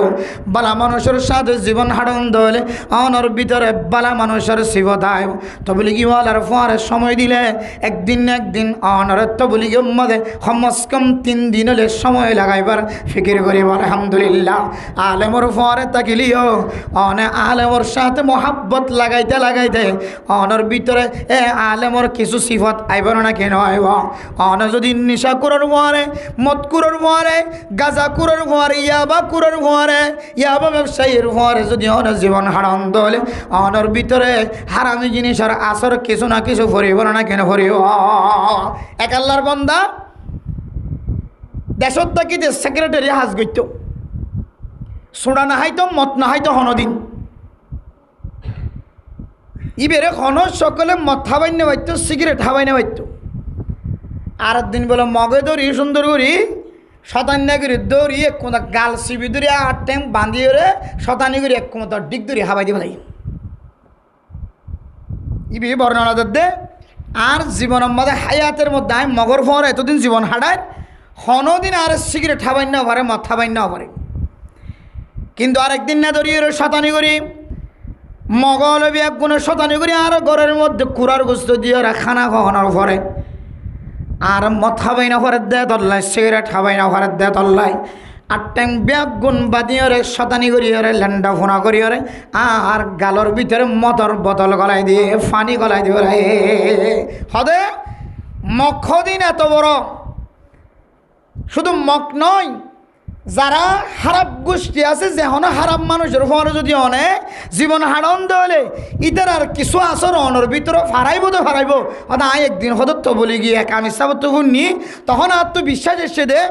বালা মানুষের সাথে জীবন হাড়ন ধরে অনর ভিতরে বালা মানুষের শিবতায় তবলি কি বলার পরে সময় দিলে একদিন না একদিন অনর তবলি কি মধ্যে কমস কম 3 দিন হলে সময় লাগাইবার ফিকির করিব আলহামদুলিল্লাহ আলেমর পরে তাকিলিও অনে আলেমর সাথে মোহাব্বত লাগাইতে লাগাইতে অনর ভিতরে এ আলেমর কিছু সিফত আইবার না কেন আইব অন যদি নিশা কুরর পরে মদ কুরর পরে গাজা কুরর পরে ইয়াবা কুরর পরে ইয়াবা ব্যবসায়ীর পরে যদি অন জীবন হারাম দলে অনর ভিতরে হারামি জিনিসের আসর কিছু না কিছু ভরিব না কেন ভরিব এক আল্লাহর বান্দা দেশত থাকিতে সেক্রেটারি হাজ গইত সোডা না হাইতো মত না হাইতো হনদিন ইবেরে হন সকলে মদ হাবাই না বাইতো সিগারেট হাবাই না বাইতো আর দিন বলে মগে ধরি সুন্দর করি শতান্য করে দৌড়ি এক কোথা গাল সিবি ধরি আর ট্যাং বাঁধিয়ে রে শতানি করে এক কোথা ডিগ ধরি হাবাই দিব লাগে ইবি বর্ণনা দে আর জীবনের মধ্যে হায়াতের মধ্যে আমি মগর ফর এতদিন জীবন হাঁটায় হনদিন আর সিগারেট হাবাই না পারে মদ হাবাই না পারে কিন্তু আরেকদিন না ধরিয়ে শতানি করি মগল এক গুণে শতানি করি আর ঘরের মধ্যে কুড়ার গোস্ত দিয়ে ওরা খানা খাওয়ানোর পরে আর মদ খাবাই না ঘরের দেয় তল্লাই সিগারেট খাবাই না ঘরের দেয় তল্লাই আর ট্যাং ব্যাগ গুণ বাদিয়ে ওরে শতানি করি ওরে ল্যান্ডা ফোনা করি ওরে আর গালর ভিতরে মদর বোতল গলায় দিয়ে ফানি গলায় দিয়ে ওরা হদে মখ দিন এত বড় শুধু মক নয় যারা খারাপ গোষ্ঠী আছে যেন খারাপ মানুষের ফলে যদি অনে জীবন হারণ হলে ইতার আর কিছু আসর অনর ভিতরে ফারাইব তো ফারাইব আয় একদিন হদত্ত বলি গিয়ে এক আমি সাবত্ত শুনি তখন আর তো বিশ্বাস এসে দে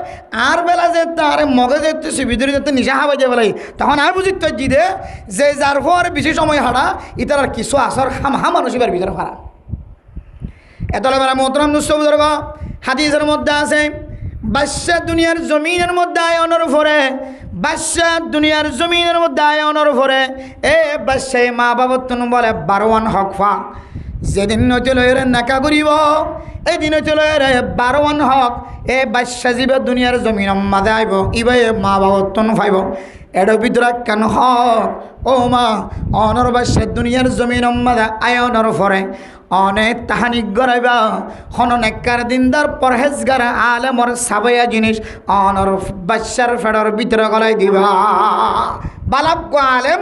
আর বেলা যেতে আর মগে যেতে সে ভিতরে যেতে নিশা হাবাই যে বেলাই তখন আর বুঝিত জি দে যে যার ফলে বেশি সময় হারা ইতার আর কিছু আসর হামহা মানুষ এবার ভিতরে ফারা এতলে বেলা মোহতরম দুস্থ বুজুর্গ হাদিসের মধ্যে আছে বাদশা দুনিয়ার জমিনের মধ্যে আয়নের ভরে বাদশা দুনিয়ার জমিনের মধ্যে আয়নের ভরে এ বাদশাহ মা বাবতন বলে 12 হক ফা যেদিন চলে এর নাকা করিব এই দিন চলে এর 12 হক এ বাদশা জীবে দুনিয়ার জমিন মাঝে আইব ইবে মা বাবতন ফাইব এর ভিতরে কেন হক ও মা অনর বাদশা দুনিয়ার জমিন মাঝে আয়নের ভরে অনেক তাহানি গড়াইবা হন নেককার দিনদার পরহেজগার আলেমর সাবয়া জিনিস অনর বাদশার ফেডর ভিতরে গলাই দিবা বালাগ্য আলেম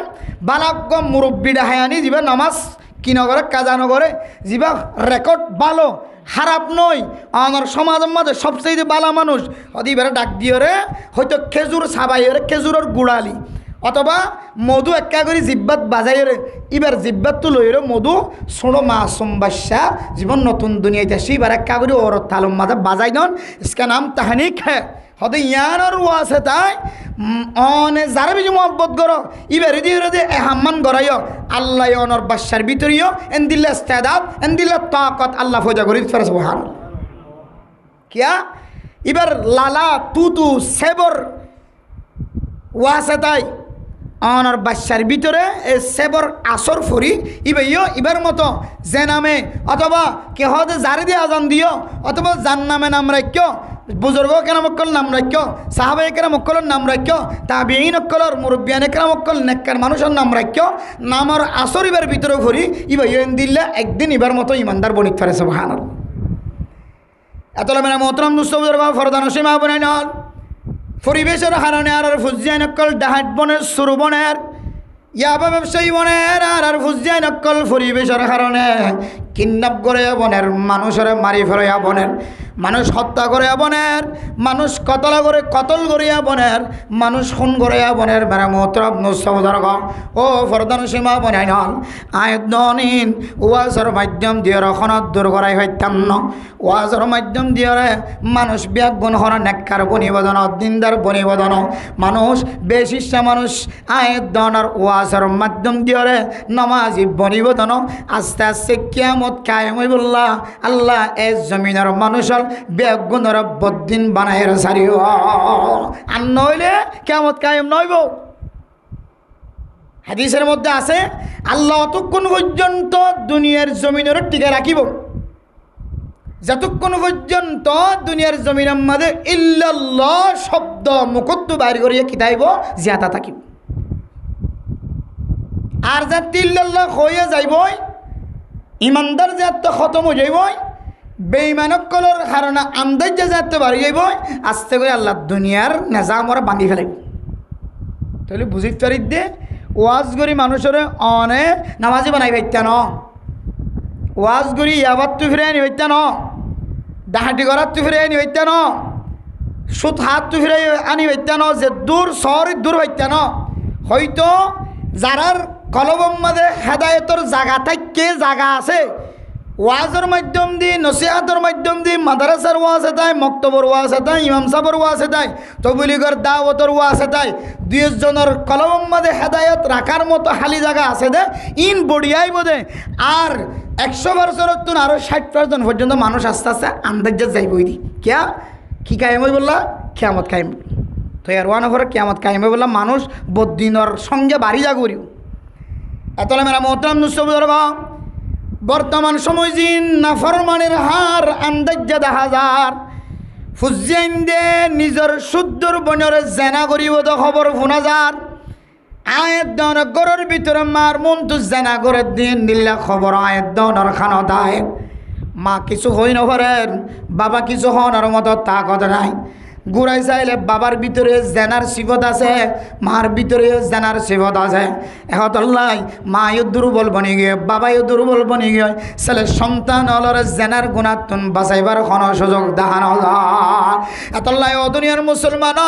বালাগ্য মুরব্বী ডাহায়ানি দিবা নামাজ কি নগরে কাজা নগরে যা রেকর্ড ভালো খারাপ নয় আমার সমাজের মধ্যে সবচেয়ে বালা মানুষ অদিবারে ডাক দিয়ে রে হয়তো খেজুর সাবাই রে খেজুরের গুড়ালি অথবা মধু একা করে জিব্বাত বাজাই রে এবার জিব্বাত তো লই রে মধু ছোড়ো মাসুম বাদশা জীবন নতুন দুনিয়াতে সেইবার একা করে ওর তালুম মাঝে বাজাই নন ইসকা নাম তাহানি খে হতে ইয়ানোর আছে তাই অনে যারা বেশি মহব্বত করো এবার দিয়ে এ হাম্মান গড়াইও আল্লাহ অনর বাদশার ভিতরিও এন্দিল্লা ইস্তেদাদ এন্দিল্লা তাকত আল্লাহ ফজা করি ফেরস বহান কিয়া এবার লালা তুতু সেবর ওয়াছে তাই অনর বাদশার ভিতরে এই সেবর আসর ফরি ইবেইও ইবার মতো যে নামে অথবা কেহ জারি দিয়ে আজান দিও অথবা যার নামে নাম রাখ্য বুজুর্গ কেরামক্কল নাম রাখ্য সাহাবায়ে কেরামক্কলের নাম রাখ্য তাবিঈন অক্কলর মুরব্বিয়ানে কেরামক্কল নেককার মানুষের নাম রাখ্য নামর আসর ইবার ভিতরে ফরি ইবেইও দিল্লা একদিন ইবার মতো ইমানদার বনিত ফারে সুবহানাল্লাহ এতলা মেরা মোহতরম দুস্থ বুজুর্গ ফরদান সীমা বনে নল পরিবেশের হারণে আর ফুজিয়ান অক্কল ডাহাট বনের সুরু বনের ইয়াবা ব্যবসায়ী বনের আর ফুজিয়ান অক্কল পরিবেশের কারণে কিডন্যাপ করে বনের মানুষের মারি ফেলাইয়া বনের মানুষ হত্যা করে বনের মানুষ কতল করিয়া বনের মানুষ খুন করিয়া বনের বেড়া মোহতরম নুসবদর্গ ও ফরদান সীমা বনাই নল আয়দনিন ওয়াজের মাধ্যম দিয়ে রখনত দূর করাই হইতাম ন ওয়াজের মাধ্যম দিয়ে মানুষ ব্যাগুণ হর নেককার বনিবদন দিনদার বনিবদন মানুষ বেশিষা মানুষ আয়দনার ওয়াজের মাধ্যম দিয়ে নমাজি বনিবদন আস্তে আস্তে কিয়ামত কায়েম হইবুল্লাহ আল্লাহ এ জমিনের মানুষের বেগুণের বদিন বানাই সারিও আর নইলে কিয়ামত কায়েম নইব। হাদিসের মধ্যে আছে আল্লাহ অতক্ষণ পর্যন্ত দুনিয়ার জমিনের টিকে রাখিব যতক্ষণ পর্যন্ত দুনিয়ার জমিনের মধ্যে ইল্লাল্লাহ শব্দ মুখত বাইর করিয়া কিতাইব জিয়াতা থাকিব। আর যা ইল্লাল্লাহ হয়ে যাইব ইমানদার যাত খতম হয়ে যাইব বেঈমানকলের কারণে আন্দাজ যাত বাড়ি যাইব আস্তে করে আল্লাহ দুনিয়ার নিজামরা বান্ধি ফেলাইব। তাহলে বুঝি পারি দে ওয়াজ করি মানুষের অনে নামাজি বানাই পাইতা ন ওয়াজ করি ইয়াবাত তু ফিরে আনি হইতা ন ডাহাটি করার তু ফিরে আনি হইতা ন সুত হাত তু ফিরে আনি হইতা ন যে দূর শহর দূর হইতা ন হয়তো যারার কলবম মাঝে হেদায়তর জায়গা থাকে জায়গা আছে ওয়াজের মাধ্যম দিয়ে নসিহাতের মাধ্যম দিয়ে মাদ্রাসার ওয়াজ এটাই মক্তবর ওয়াজ এটাই ইমাম সাহেবের ওয়াজ এটাই তবলিগর দাওয়াতের ওয়াজ এটাই দুই জনের কলম মধ্যে হেদায়ত রাখার মতো খালি জায়গা আছে দে ইন বড়িয়াই বোধে আর 100% তুন আরও 60% পর্যন্ত মানুষ আস্তে আস্তে আন্দাজ যাইবই দি কিয়া কি কায়েম হই বললা কিয়ামত কায়েম তো আর ওয়ান ওভার কিয়ামত কায়েম হই বললা মানুষ বদিনের সঙ্গে বাড়ি যা করিও এতলে মেরা মোহতরম নুসবুজুর্গ বর্তমান সময় জিন নাফরমানের হার আন্দাজ্জা 10,000 ফুজিয়াইন দে নিজের শুদ্ধর বনের জেনা করিব তো খবর 4,000 আয়ের দনের গরের ভিতরে মার মন তো জেনা করে দিন দিল্লা খবর আয়ের দনের খানো দায় মা কিছু হই নভরেন বাবা কিছু হওয়ার মতো তাকত নাই গুড়াই চাইলে বাবার ভিতরে জেনার সিফত আছে মার ভিতরে জেনার সিফত আছে এহতল্লাই মায়ও দুর্বল বনি গিয়ে বাবাইও দুর্বল বনি গিয়ে ছেলে সন্তান হলরে জেনার গুণাত্মন বাঁচাইবার কোনো সুযোগ দেখানো যায় এতল্লাই ও দুনিয়ার মুসলমান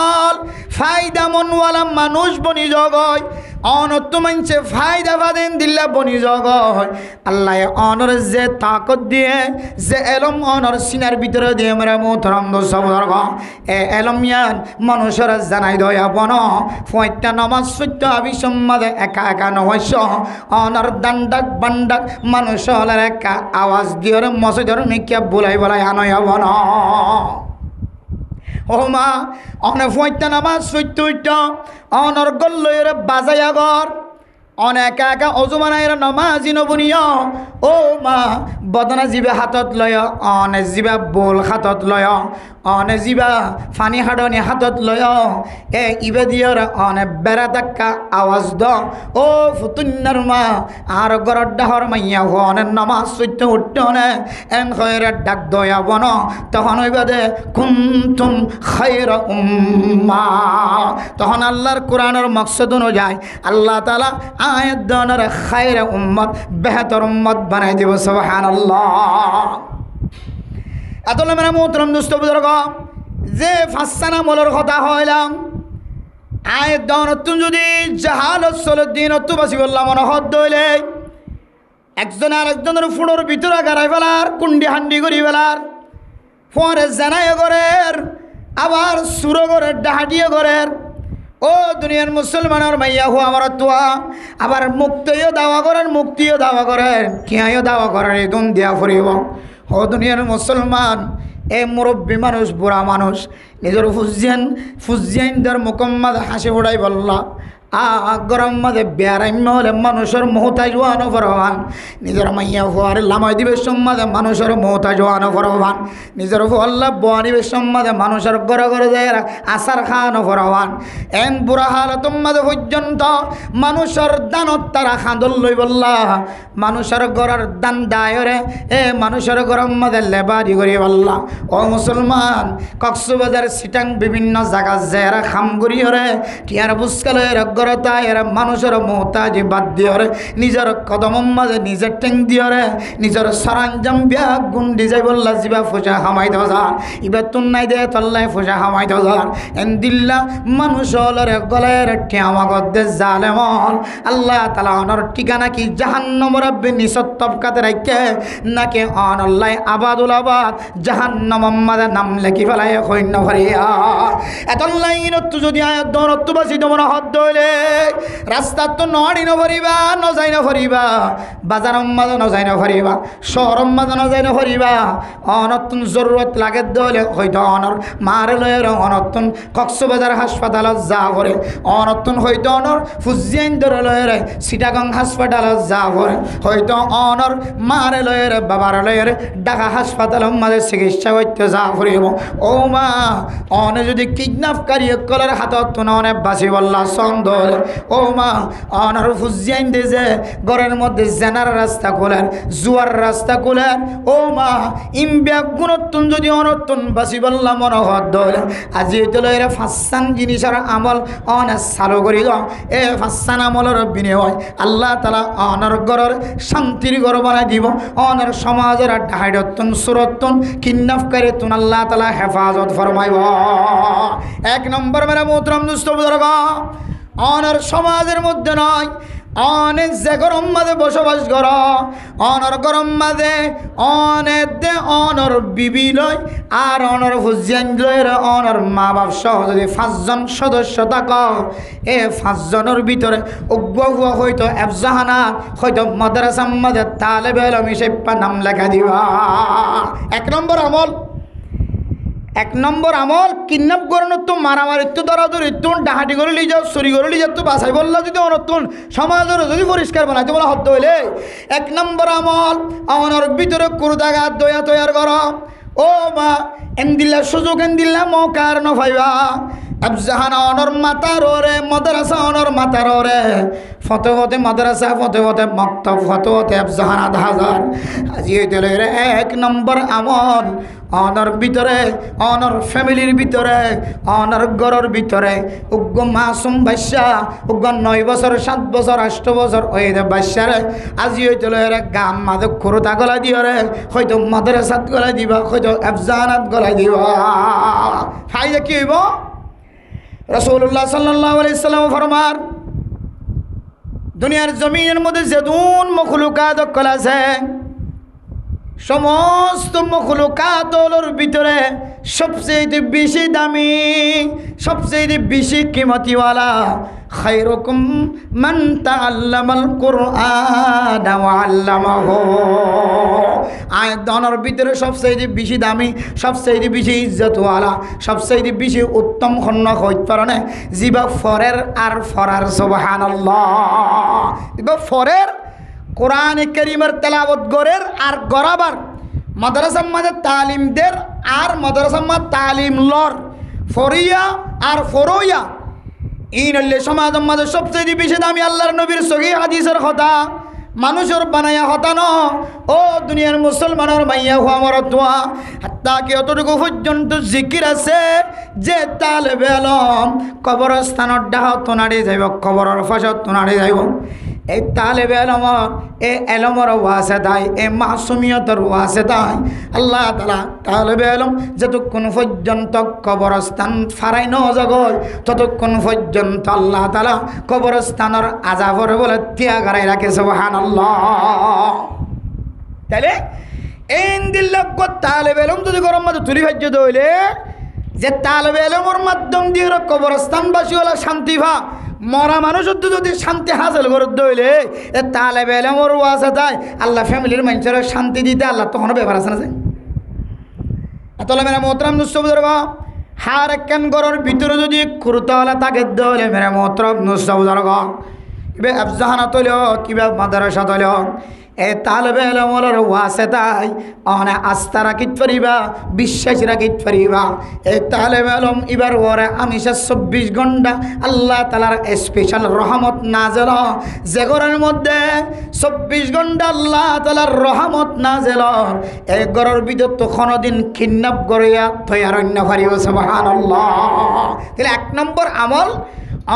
ফায়দা মনওয়ালা মানুষ বনি জগয় অনত মানছে ফায়দা বাদেন দিল্লা বনি জগয় আল্লাহ অনর যে তাকত দিয়ে যে এলম অনর সিনার ভিতরে দিয়ে মেরা মোহতরম দোসবর্গ এলমিয়ান মানুষের জানাই দয়া বন ফয়টা নমাজ সত্য আবিসম্মাদে একা একা নহস্য অনর দান্ডাক বান্ডাক মানুষের একা আওয়াজ দিয়ে মসজিদের মিকিয়া বুলাই বলাই আনয় বন ও মা অনে ফয়টা নামাজ সত্য অনর গল্লয়ের বাজাইয়া ঘর অনেক একা অজুমানাইর নমাজি নবনীয় ও মা বদনা জিবা হাতত লয় অনে জিবা বোল হাতত লয় অনে জিবা ফানি হাডনি হাতত লয় ইবে দিয়র অনে বেড়া ধাক্কা আওয়াজ দ ও ফুতুন্নার মা আর গরর ডাহর মাইয়া হনে নমাজ সত্য উঠনে এন খয়রে ডাক দয়া বন তখন হইবা দে কুনতুম খায়রা উম্মা তখন আল্লাহর কোরআনের মকসদ অনুযায়ী আল্লাহ তাআলা আয়াত দনের খায়রা উম্মত বেহতর উম্মত বানাই দেব সুবহানাল্লাহ। এতলে মেরা মোহতরম দোস্ত বুজুর্গ যে ফাসানা মলর কথা হইলাম আয়াত দনত যদি জাহালত চলত দিন তো বাসি বললাম মনে হদ দইলে একজন আর একজনের ফুড়োর ভিতরে গাড়াই ফেলার কুন্ডি হান্ডি করি ফেলার পরে জানাই করের আবার সুরো করের ডাহাটিও করের ও দুনিয়ার মুসলমানের মাইয়া হো আমার তোয়া আবার মুক্তিও দাওয়া করেন মুক্তিও দাওয়া করেন কিয়াও দাওয়া করেন এদম দিয়া ফুরিব ও দুনিয়ার মুসলমান এ মুরব্বী মানুষ বুড়া মানুষ নিজের ফুজিয়ানদের মুকম্মদ হাসি উড়াই বললা গরম মাঝে বেড়াইম হলে মানুষের মোহতাজ হওয়ানো ফরহান নিজের মাইয়া হওয়ার লামাই দিবে সম্মাদে মানুষের মোহতাজ হওয়ানো ফরহান নিজের আল্লাহ বোয়ানিবে সম্মাদে মানুষের ঘরে ঘরে যায় আসার খাওয়ানো ফরহান এন বুড়া হালত মাঝে পর্যন্ত মানুষের দানত তারা খাঁদল লই বললা মানুষের ঘরের দান দায়রে মানুষের গরম মাঝে লেবারি করি বললা ও মুসলমান কক্সবাজার সিটাং বিভিন্ন জায়গা জেরা খাম করি হরে টিয়ার বুসকালের ঘরতায় এরা মানুষের মোহতাজ বাদ দিয়রে নিজের কদম মাঝে নিজের ঠেং দিয়রে নিজের সরঞ্জাম বিয়া গুন্ডি যাই বললা জিবা ফুসা হামাই দজার ইবা তুন্নাই দে তল্লাই ফুসা হামাই দজার এন্দিল্লা মানুষ হলরে গলায় ঠেয়ামাগত দে জালেমল আল্লাহ তালা অনর ঠিকানা কি জাহান্নম রব্বে নিসত তবকাতে রাখে নাকি অনল্লাই আবাদুল আবাদ জাহান্নম মাঝে নাম লেখি ফেলাই সৈন্য ভরিয়া এতল্লাই ইনত্তু যদি আয়াত দনত্তু বাসি তোমার হদ দইলে রাস্তাত তো নড়ি নভরিবা নজাই নভরিবা বাজার মাঝে নজাই নভরিবা শহর মাঝে নজাই নভরিবা অনতুন জরুরত লাগে দইলে হয়তো অনর মারে লয়ের অনতুন কক্সবাজার হাসপাতালত যা করে অনতুন হয়তো অনর ফুজিয়াইন ধরে লয়ের সিটাগং হাসপাতালত যা করে হয়তো অনর মারে লয়ের বাবার লয়ের ঢাকা হাসপাতালের মাঝে চিকিৎসা করতে যা করিব ও মা অনে যদি কিডন্যাপকারী কলার হাতত অনেক বাসি বললা সন্দল ও মা অনার ফুজিয়াইন দে যে ঘরের মধ্যে জেনার রাস্তা খোলেন জুয়ার রাস্তা খোলেন ও মা ইমব্যাগ গুণত্তন যদি অনত্তন বাসি বললাম মনোহর দল আজি এতলে এরা ফাঁসান জিনিসের আমল অনে চালু করি দ এ ফাঁসান আমলের বিনিময় আল্লাহ তালা অনার ঘরের শান্তির ঘর বানাই দিব অনার সমাজের ঢাইডত্তন সুরত্তন কিডন্যাপকারী তুন আল্লাহ তালা হেফাজত ফরমাইব এক নম্বর মেরা মোহতরম দুস্থ বুজুর্গ অনার সমাজের মধ্যে নয় অনেক যে গরম মাঝে বসবাস কর অনর গরম মাঝে অনেক দে অনর বিবি লয় আর অনর হুজিয়ান লয়ের অনর মা বাপ সহ যদি 5 জন সদস্য থাক এ 5 জনের ভিতরে অজ্ঞ হুয়া হয়তো এফজাহানা হয়তো মাদ্রাসার মাঝে তালেবে ইলম হিসেবে নাম লেখা দিবা এক নম্বর আমল কিডন্যাপ করানো তো মারামারি তো দরাদরি তো ডাহাটি করে লিয়ে যাও চুরি করে লিয়ে যাও তো বাসাই বললা যদি অনতুন সমাজের যদি পরিষ্কার বানাইতে বলা হতে হইলে এক নম্বর আমল আমার ভিতরে কুরদাঘাত দয়া তৈয়ার কর ও মা এন্দিল্লা সুযোগ এন্দিল্লা মৌকার নভাইবা আফজাহানা অনর মাতার ওরে মাদ্রাসা অনর মাতার ওরে ফতোহতে মাদ্রাসা ফতোহতে মক্তব ফতোহতে আফজাহানা হাজার আজি হইতে এক নম্বর আমল অনর ভিতরে অনর ফ্যামিলির ভিতরে অনর ঘরের ভিতরে উগ্র মাসুম বাচ্চা উগ্র 9 বছর 7 বছর 8 বছর ওই বাচ্চারে আজি হইতে গাম মাদক খরতা গলা দিয়রে হয়তো মাদ্রাসাত গলা দিবা হয়তো আফজাহানাত গলা দিবা ফাইদা কি হইব রাসূলুল্লাহ সাল্লাল্লাহু আলাইহি সাল্লাম ফরমান দুনিয়ার জমিনের মধ্যে যেদুন মখলুকাত কল আছে সমস্ত মখলুকাতর ভিতরে সবচেয়ে বেশি দামি সবচেয়ে বেশি কিমতিওয়ালা খায়রুকুম মান তাআল্লামাল কুরআন ওয়া আল্লামাহু আয়াতর ভিতরে সবচেয়ে বেশি দামি সবচেয়ে বেশি ইজ্জতওয়ালা সবচেয়ে বেশি উত্তম খন্ন হইতে পারে জিবা ফরের আর ফরার সুবহানাল্লাহ ইবা ফরের কোরআন কারীমের তেলাওয়াত গরের আর গরাবার মাদ্রাসার মাঝে তালিম দের আর মাদ্রাসার মাঝে তালিম লর ফরিয়া আর ফরইয়া ইনল্লে সমাজের মাঝে সবচেয়ে বেশি দামি আল্লাহর নবীর সহিহ হাদিসের কথা মানুষের বানায়া হতা ন ও দুনিয়ার মুসলমানের মাইয়া হুয়া মরতুয়া হাত্তা কি অতটুকু পর্যন্ত জিকির আছে যে তালেবে ইলম কবরস্থানের ডাহত নাড়ি যাইব কবরের ফাঁসত নাড়ি যাইব এই তালেবে ইলমর এ ইলমর ওয়াসিতায় এ মাসুমিয়তের ওয়াসিতায় আল্লাহ তাআলা তালেবে ইলম যতক্ষণ পর্যন্ত কবরস্থান ফারাই ন জগয় ততক্ষণ পর্যন্ত আল্লাহ তাআলা কবরস্থানের আযাবর বলে ত্যাগারাই রাখে সুবহানাল্লাহ তাহলে এই দিল্লাগ তালেবে ইলম যদি গরম মধ্যে তুলি ভাজ্য দইলে যে তালেবে ইলমর মাধ্যম দিয়ে কবরস্থানবাসী হলো শান্তি ভা মরা মানুষের যদি শান্তি হাসিল করে দইলে এ তালেবে ইলমর ওয়াসিতায় আল্লাহ ফ্যামিলির মানুষের শান্তি দিতে আল্লাহ তখন ব্যাপার আছে না যে তাহলে মেরা মোহতরম দুস্থ বুজুর্গ হার একখান ঘরের ভিতরে যদি কুরতাওয়ালা তাকে দইলে মেরা মোহতরম দুস্থ বুজুর্গ কিবা আফজাহানা তৈল কিবা মাদ্রাসা তৈল এ তালেবে ইলমর ওয়াসিতায় অনে আস্থা রাখিত পারিবা বিশ্বাস রাখিত পারিবা এই তালেবে ইলম এবার ওরে আমিষা 24 ঘন্টা আল্লাহ তাআলার স্পেশাল রহমত নাযিল যে ঘরের মধ্যে 24 ঘন্টা আল্লাহ তাআলার রহমত নাযিল এই ঘরের ভিতর তো কোনদিন কিডন্যাপ করিয়া তৈয়ার অন্য পারিব সুবহানাল্লাহ তাহলে এক নম্বর আমল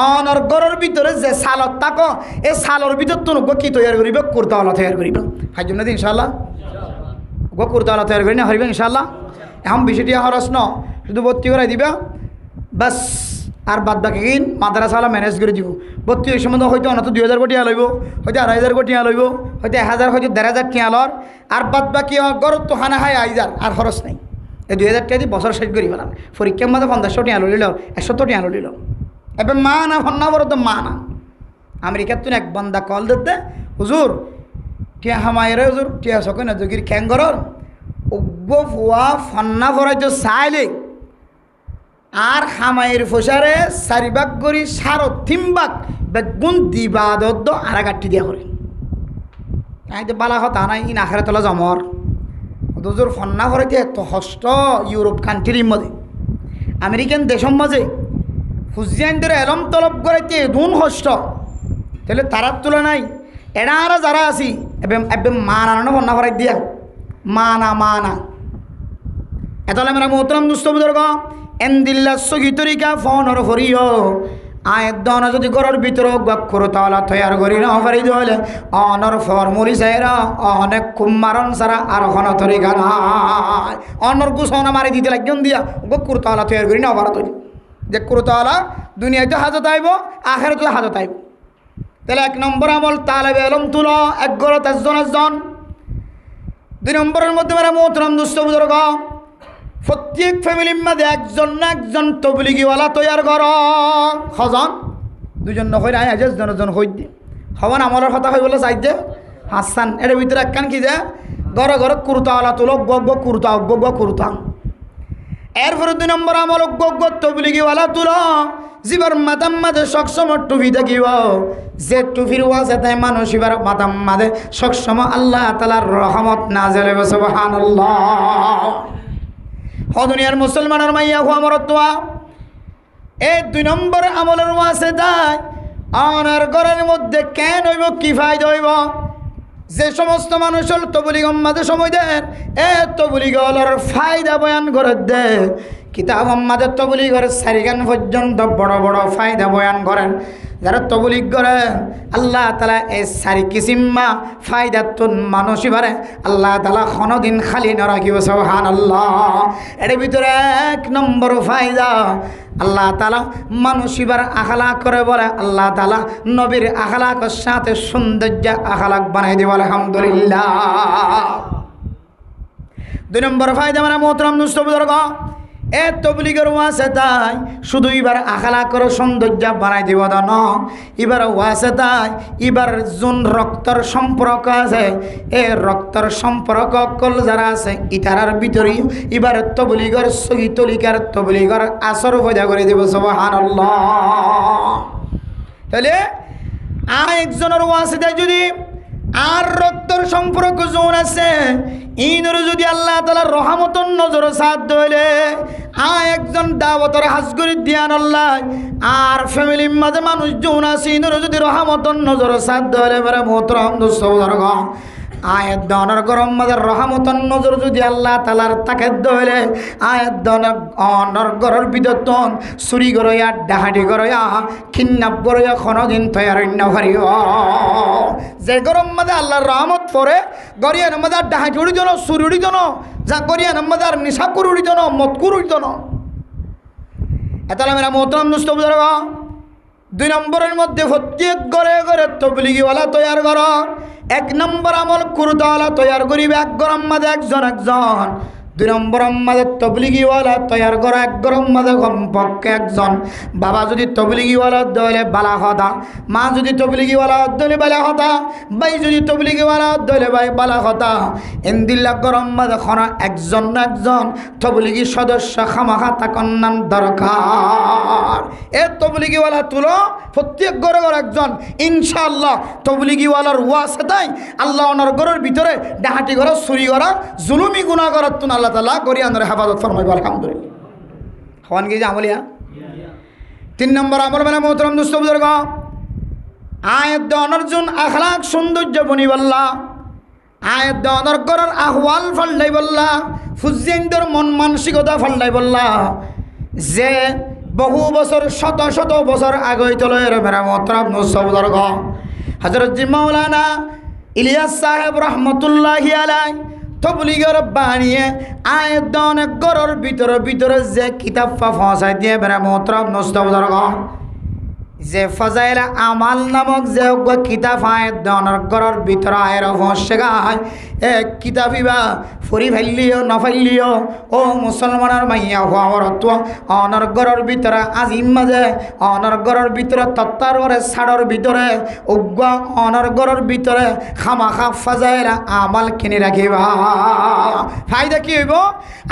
অনর গড়ের ভিতরে যে সালত থাকো এই সালর ভিতর তো কি তৈরি করিব কুর্তাওয়ালা তৈরি করিব হাইজম না ইনশাল্লাহ কুর্তাওয়ালা তৈরি করি না হরিব ইনশাল্লাহ এখন বিষয়টি খরচ ন শুধু ভর্তি করে দিবা বাস আর বাদ বাকি মাদ্রাসাওয়ালা ম্যানেজ করে দিব ভর্তি ওই সময় হয়তো অনত 2000 কোটি লইব হয়তো 2500 কোটি লইব হয়তো 1000 হয়তো 1500 টিয়া লর আর বাদ বাকি গড় তো হানা হাই আইজার আর খরচ নাই এই 2000 টাকা দিয়ে বছর শেষ করি পেলাম পরীক্ষার মধ্যে 500 টিয়া লইল 100 টিয়া লইল এবার মা না ফন্না বড় তো মা না আমেরিকার তুন এক বন্দা কল দিতে হুজুর টিয়া হামায়ের হুজুর টিয়া সকল না যোগীর খ্যাঙ্গরর উগ্র ফুয়া ফন্না ফরাইতো চাইলে আর হামাইয়ের ফসারে 4 ভাগ করি 3.5 ভাগ বেগুন দিবা দদ্দ আর গাঠি দিয়া করে তাই তো বালা কথা নাই ইন আখেরে তলা জমর হুজুর ফন্না ফরাইতে এত হষ্ট ইউরোপ কান্ট্রির মধ্যে আমেরিকান দেশের মাঝে হুজিয়ানদের এলম তলব করাইতে দুন হষ্ট তাহলে তারার তুলনায় এরা যারা আছি এবার মানানো ফন্না ফরাই দিয়া মানা এতলে মেরা মোহতরম দুস্থ বুজুর্গ এন্দিল্লা সগি তরিকা ফোনর হরিও আয়ের দন যদি গড়ের ভিতর গক্ষর তালা তৈয়ার করি না পারি হলে অনর ফর্মুলি সাইরা অনেক কুমারণ সারা আর হন তরিকা নাই অনর গুছনা মারি দিতে লাগন দিয়া গক্ষর তালা তৈয়ার করি না পারা তৈরি যে কুরতালা দুনিয়ায় তো হাজত আইব আখের তো হাজত আইব তাহলে 1 নম্বর আমল তালেবে এলম তুলো এক গড় 10 জন 2 নম্বরের মধ্যে মেরা মোহতরম দুস্থ বুজুর্গ প্রত্যেক ফ্যামিলির মধ্যে একজন না একজন তবলিগিওয়ালা তৈয়ার কর হজন 2 জন নয় আয় 10 জন হই দিয়ে হওয়ান আমলের কথা হয়ে বলে চাই দে হাসান এর ভিতরে একখান কি যে ঘরে ঘরে কুর্তাওয়ালা তুলো কুর্তা এরপরে 2 নম্বর আমল তবলিগিওয়ালা তুলো জীবর মাতাম মাঝে সবসময় টুপি দেখিব যে টুপির ওয়াজে তাই মানুষ এবার মাতাম মাঝে সবসময় আল্লাহ তাআলার রহমত নাযিল হবে সুবহানাল্লাহ ও দুনিয়ার মুসলমানের মাইয়া হওয়া মরতোয়া এই 2 নম্বর আমলের ওয়াজে তাই আনার ঘরের মধ্যে কেন হইব কি ফায়দা হইব যে সমস্ত মানুষ তবলিগ মাঝে সময় দেন এ তবলিগর ফায়দা বয়ান করে দে কিতাব মাঝে তবলিগর 4 গান পর্যন্ত বড় বড় ফায়দা বয়ান করেন যারা তবলিগ করে আল্লাহ তাআলা এই 4 কিসিমা ফায়দা তুন মানুষই পারে আল্লাহ তাআলা কোনদিন খালি না রাখিব সুবহানাল্লাহ এর ভিতরে 1 নম্বর ফায়দা আল্লাহ তাআলা মানুষিবার আখলাক করে বলে আল্লাহ তাআলা নবীর আখলাকের সাথে সৌন্দর্য আখলাক বানাই দিব আলহামদুলিল্লাহ 2 নম্বর ফায়দা মানে মোহতরম দুস্থ বুজুর্গ এ তবলিগের ওয়াসে তাই শুধু এবার আখলাকের সৌন্দর্য বানাই দিব না এবার ওয়াসে তাই এবার যোন রক্তর সম্পর্ক আছে এ রক্তর সম্পর্ক কল যারা আছে ইতারার ভিতরে এবার তবলিগের সহি তলিকার তবলিগের আসর পয়দা করে দিব সুবহানাল্লাহ তাহলে আর একজনের ওয়াসে তাই যদি আর রক্তর সম্পর্ক যোন আছে ইনর যদি আল্লাহ তাআলার রহমতন নজর সাথ দইলে একজন দাওয়াতের হাজগুরি দিয়ান আল্লাহ আর ফ্যামিলির মাঝে মানুষ যোন আছে ইনর যদি রহমতন নজর সাথ দইলে বড় মোহতরম দোস্ত বুজুর্গ আয়াত দনের গরম মাঝে রহমতন নজর যদি আল্লাহ তাআলার তাকে দইলে আয়াত দনের অনর গরর বিদতন চুরি গরয়া ডাহাটি গরয়া কিডন্যাপ গরয়া কোনদিন তৈয়ার না করিও যে গরম মাঝে আল্লাহর রহমত পড়ে গরিয়ার মাঝে ডাহাটি উড়ি জন চুরি উড়ি জন যা গরিয়ার মাঝে নিশা করে উড়ি জন মত করে উড়ি জন এতালা মেরা মোহতরম দুস্থ বুজুর্গ 2 নম্বরের মধ্যে প্রত্যেক ঘরে ঘরে তবলিগিওয়ালা তৈয়ার কর 1 নম্বর আমল কুরতাওয়ালা তৈয়ার করিবে এক গরম মাঝে একজন 2 নম্বর মাঝে তবলিগিওয়ালা তৈয়ার করা 1 গরম মাঝে কমপক্ষে একজন বাবা যদি তবলিগিওয়ালা দইলে বালা হতা মা যদি তবলিগিওয়ালা দইলে বালা হতা ভাই যদি তবলিগিওয়ালা দইলে ভাই বালা হতা ইন্দিল্লা গরম মাঝে খনা একজন না একজন তবলিগি সদস্য খামাখা তাকন্নান দরকার এ তবলিগিওয়ালা তুলো প্রত্যেক ঘরে ঘরে একজন ইনশাআল্লাহ তবলিগিওয়ালার ওয়াসে তাই আল্লাহ ওনার ঘরের ভিতরে ডাহাটি করা চুরি করা জুলুমি গুনাহ করা তুন আল্লাহ তাআলা গরিয়ানের হেফাজত ফরমাইব আলহামদুলিল্লাহ হওয়ান কি আমলিয়া 3 নম্বর আমল মানে মোহতরম দুস্থ বুজুর্গ আয়াত দনের জন্য আখলাক সৌন্দর্য বনি বল্লা আয়াত দনের ঘরের আহওয়াল ফাল্লাই বল্লা ফুজিয়ানদের মন মানসিকতা ফাল্লাই বল্লা যে বহু বছর শত শত বছর আগে তলের মেরা মোহতরম মুস্তফদর্গ হযরত জি মাওলানা ইলিয়াস সাহেব রহমতুল্লাহি আলাইহি তবলিগের বানিয়ে আয়াত অনেক গরর ভিতরে যে কিতাব ফাঁসাই দিয়ে মেরা মোহতরম মুস্তফদর্গ যে ফজাইল আমাল নামক যে কিতাব আয়াত দনের গরর ভিতরে আয়ের ফসে গায় এক কিতাবিবা ফুরি ফেললিও নফেললিও ও মুসলমানের মাইয়া হওয়ার অনর গরর ভিতরে আজিম মাঝে অনর গরর ভিতরে তত্তার করে ছাড়র ভিতরে উগ্র অনর গরর ভিতরে খামাখা ফজাইল আমাল কিনে রাখিবা ফায়দা কি হইব